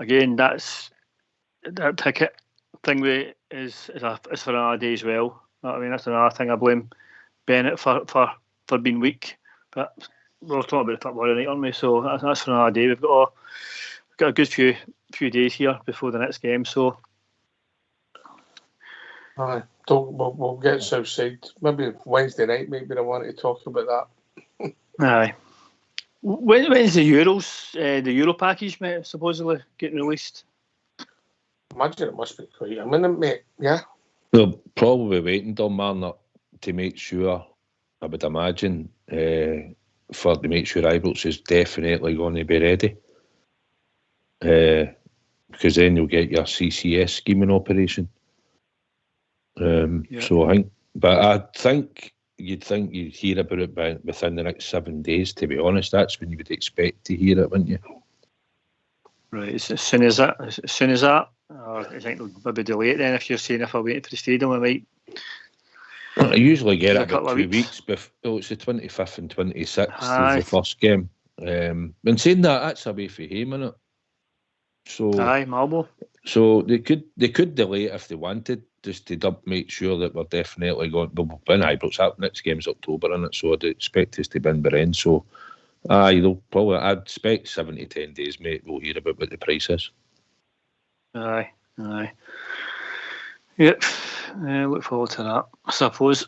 Again, that ticket thing is for another day as well. You know what I mean, that's another thing I blame Bennett for being weak. But we're talking about the football tonight, aren't we? So that's for another day. We've got a good few days here before the next game. So aye, we'll get Southside. Maybe Wednesday night. Maybe I want to talk about that. Aye. When's the Euros? The Euro package, mate, supposedly getting released. Imagine it must be quite imminent, mate. Yeah. They'll probably waiting till Marner to make sure, I would imagine, to make sure Ibrox is definitely going to be ready. Because then you'll get your CCS scheming operation. So I think you'd hear about it within the next 7 days, to be honest. That's when you would expect to hear it, wouldn't you? Right, as soon as that, or I think they'll maybe delay it then. If you're saying if I'm waiting for the stadium, I might. I usually get it about 2 weeks. weeks before. It's the 25th and 26th is the first game. And saying that's away from home, innit? So Marble. So they could delay it if they wanted, just to make sure that we're definitely going. We'll win Ibrox. That next game's October, innit? So I'd expect us to win by then. So they'll probably. I'd expect 7 to 10 days, mate. We'll hear about what the price is. Aye. Yep. Look forward to that. I suppose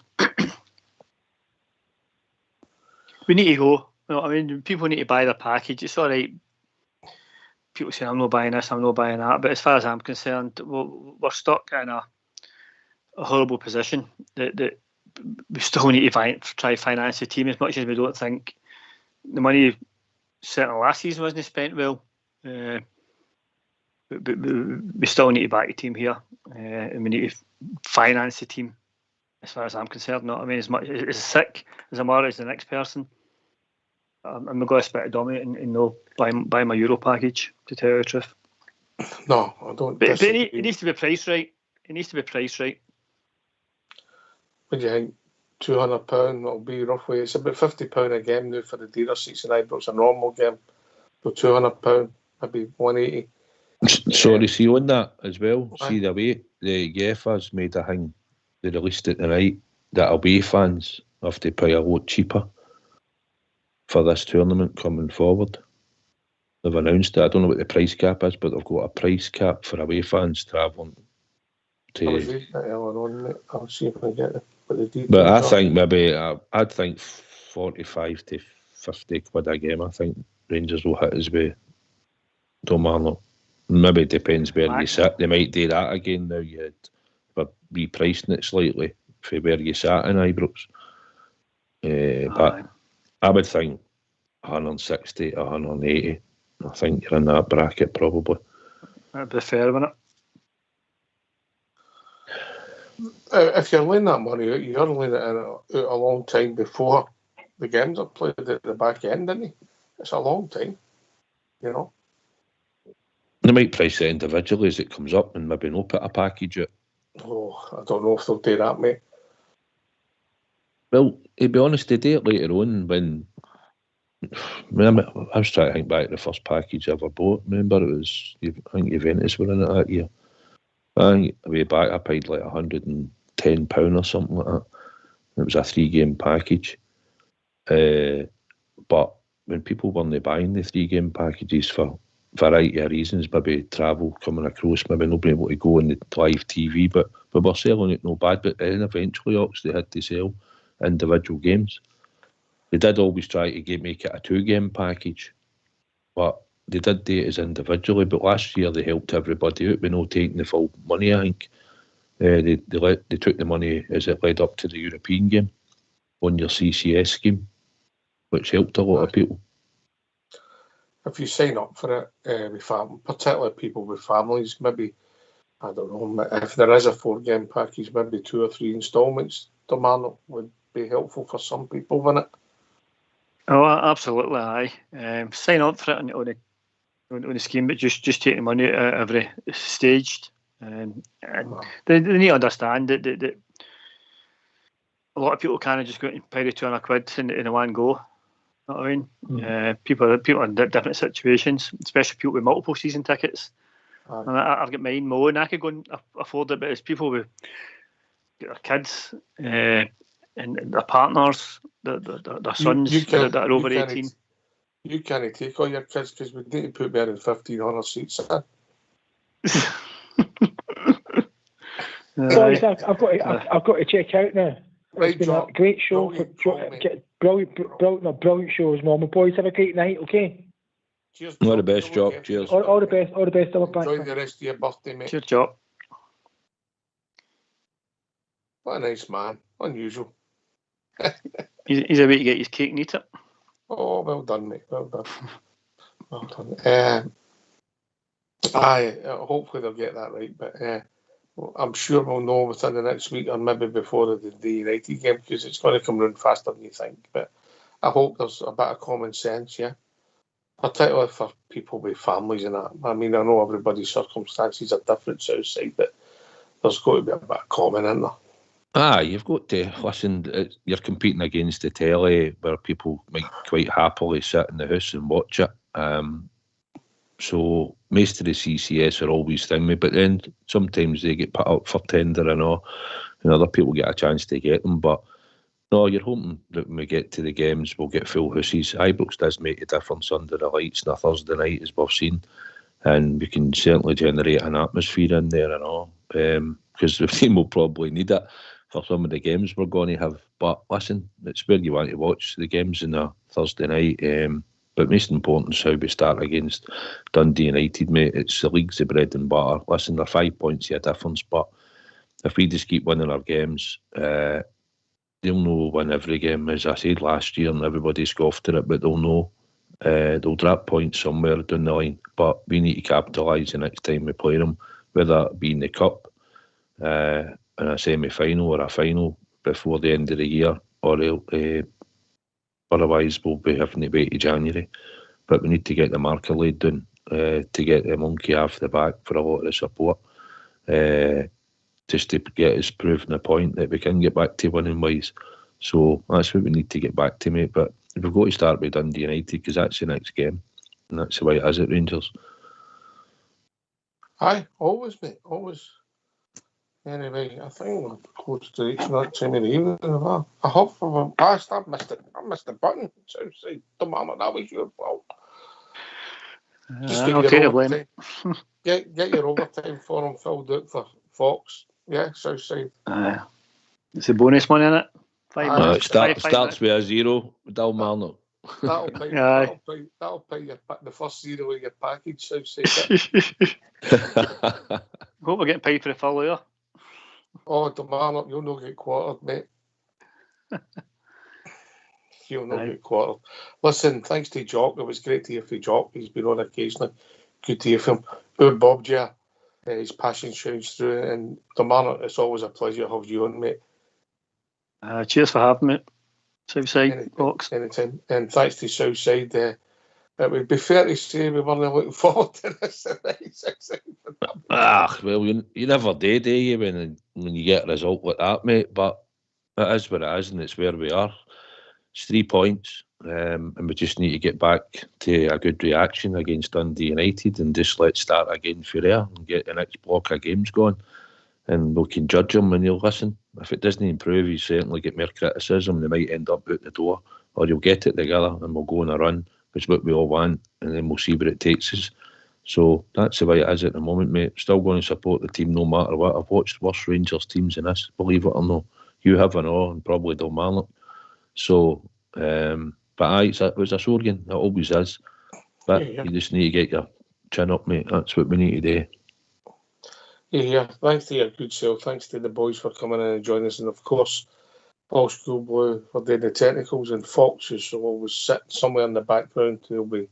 we need to go. You know what I mean? People need to buy their package. It's all right. People say I'm not buying this, I'm not buying that. But as far as I'm concerned, we're stuck in a horrible position that we still need to try to finance the team, as much as we don't think the money certainly last season wasn't spent well. But we still need to back the team here, and we need to finance the team. As far as I'm concerned, not. I mean, as much as sick as I'm as the next person, I'm not going to expect to dominate and no buy my Euro package. To tell you the truth, no, I don't. But it needs to be priced right. it needs to be priced right. What do you think? £200, that'll be roughly, it's about £50 a game now for the dealer seats in Ibrox, a normal game. So £200, maybe 180. Sorry, see on that as well. See the way the UEFA's made a thing, they released it tonight, that away fans have to pay a lot cheaper for this tournament coming forward. They've announced it. I don't know what the price cap is, but they've got a price cap for away fans travelling to. I'll see if I get the details. But I think maybe I'd think 45 to 50 quid a game. I think Rangers will hit us with Domarno. Maybe it depends where you sit. They might do that again now. But repricing it slightly for where you sat in Ibrox. But I would think 160, 180. I think you're in that bracket probably. That'd be fair, wouldn't it? If you're laying that money out, you're laying it out a long time before the games are played at the back end, isn't it? It's a long time, you know. They might price it individually as it comes up and maybe not put a package out. Oh, I don't know if they'll do that, mate. Well, to be honest, they do it later on when... I was trying to think back to the first package I ever bought. Remember, it was... I think Juventus were in it that year. I think way back I paid like £110 or something like that. It was a 3-game package. But when people weren't buying the 3-game packages for variety of reasons, maybe travel coming across, maybe not being able to go on the live TV, but we were selling it no bad. But then eventually Oxley had to sell individual games. They did always try to make it a 2-game package, but they did do it as individually. But last year they helped everybody out with no taking the full money. I think they took the money as it led up to the European game on your CCS scheme, which helped a lot of people. If you sign up for it, with particularly people with families, maybe, I don't know, if there is a 4-game package, maybe 2 or 3 instalments, Domano would be helpful for some people, wouldn't it? Oh, absolutely, aye. Sign up for it on the scheme, but just take the money out every staged. And they need to understand that a lot of people can't just go out and pay the £200 in one go. You know what I mean? People are in different situations, especially people with multiple season tickets. And I've got mine more, and I could go and afford it, but it's people with their kids and their partners, their sons that are over 18. You can't take all your kids because we need to put better than 1,500 seats in. Boys, I've got to check out now. Right, it's been a great show. Brilliant show as well. My boys, have a great night, okay? Cheers. All the best, Jock. Cheers. All the best. Enjoy the rest of your birthday, mate. Cheers, Jock. What a nice man. Unusual. He's a way to get his cake and eat it. Oh, well done, mate. Well done. Well done. Hopefully they'll get that right, but I'm sure we'll know within the next week or maybe before the United game, because it's going to come round faster than you think. But I hope there's a bit of common sense, yeah, particularly for people with families and that. I mean, I know everybody's circumstances are different outside, but there's got to be a bit of common in there. You've got to listen. You're competing against the telly, where people might quite happily sit in the house and watch it. So most of the CCS are always thingy, but then sometimes they get put up for tender and all, and other people get a chance to get them. But no, you're hoping that when we get to the games, we'll get full houses. Ibrox does make a difference under the lights on a Thursday night, as we've seen, and we can certainly generate an atmosphere in there and all, because the team will probably need it for some of the games we're going to have. But listen, it's where you want to watch the games on a Thursday night. But most important is how we start against Dundee United, mate. It's the league's the bread and butter. Listen, they're 5 points of a difference, but if we just keep winning our games, they'll know we'll win every game. As I said last year, and everybody scoffed at it, but they'll know. They'll drop points somewhere down the line, but we need to capitalise the next time we play them, whether it be in the Cup, in a semi-final or a final before the end of the year, or otherwise we'll be having to wait to January. But we need to get the marker laid down to get the monkey off the back for a lot of the support. just to get us proving a point that we can get back to winning ways. So that's what we need to get back to, mate. But we've got to start with Dundee United because that's the next game, and that's the way it is at Rangers. Aye, always, mate, always. Anyway, I think we're close to reaching that time of the evening. I hope for the past. I missed the button. Southside, don't matter, that was your fault. Just I'll take the blame. Get your overtime form filled out for Fox. Yeah, Southside. It's the bonus money in it. 5 minutes. It starts with a 0. Dalmarnock. That'll pay the first 0 of your package, Southside. Hope we're getting paid for the full year. Oh, Dalmarnock, you'll not get quartered, mate. You'll not get quartered. Listen, thanks to Jock. It was great to hear from Jock. He's been on occasionally. Good to hear from him. Our Bob J. His passion shines through. And Dalmarnock, it's always a pleasure to have you on, mate. Cheers for having me. Southside Box. Anytime. And thanks to Southside. It would be fair to say we weren't looking forward to this. Well, you never did, you, when you get a result like that, mate. But it is what it is, and it's where we are. It's 3 points, and we just need to get back to a good reaction against Dundee United and just let's start again for there and get the next block of games going. And we can judge them when you'll listen. If it doesn't improve, you certainly get more criticism. They might end up out the door, or you'll get it together and we'll go on a run, which is what we all want, and then we'll see where it takes us. So that's the way it is at the moment, mate. Still going to support the team no matter what. I've watched worse Rangers teams than this, believe it or not. You have and all, and probably Dalmarnock. So, but aye, it was a sore game. It always is. But you just need to get your chin up, mate. That's what we need to do. Yeah, thanks to your good self. Thanks to the boys for coming in and joining us. And of course, Paul Schoolboy for doing the technicals, and Fox is always sitting somewhere in the background. He'll be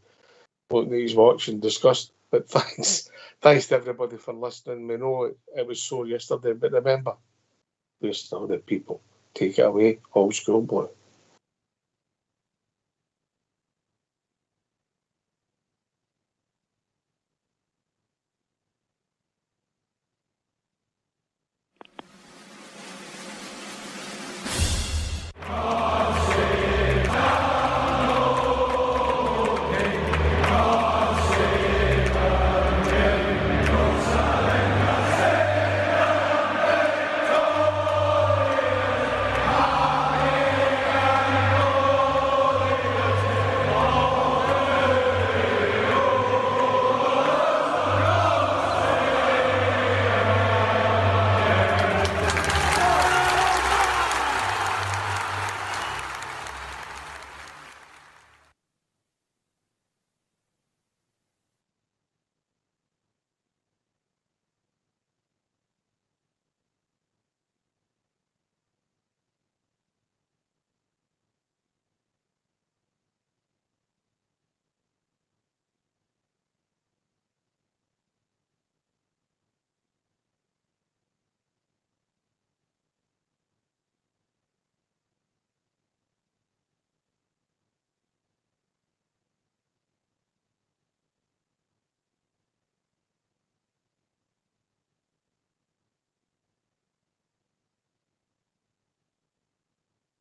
looking at his watch and discuss. But thanks to everybody for listening. We know it was sore yesterday, but remember, we're still the people. Take it away, Paul Schoolboy.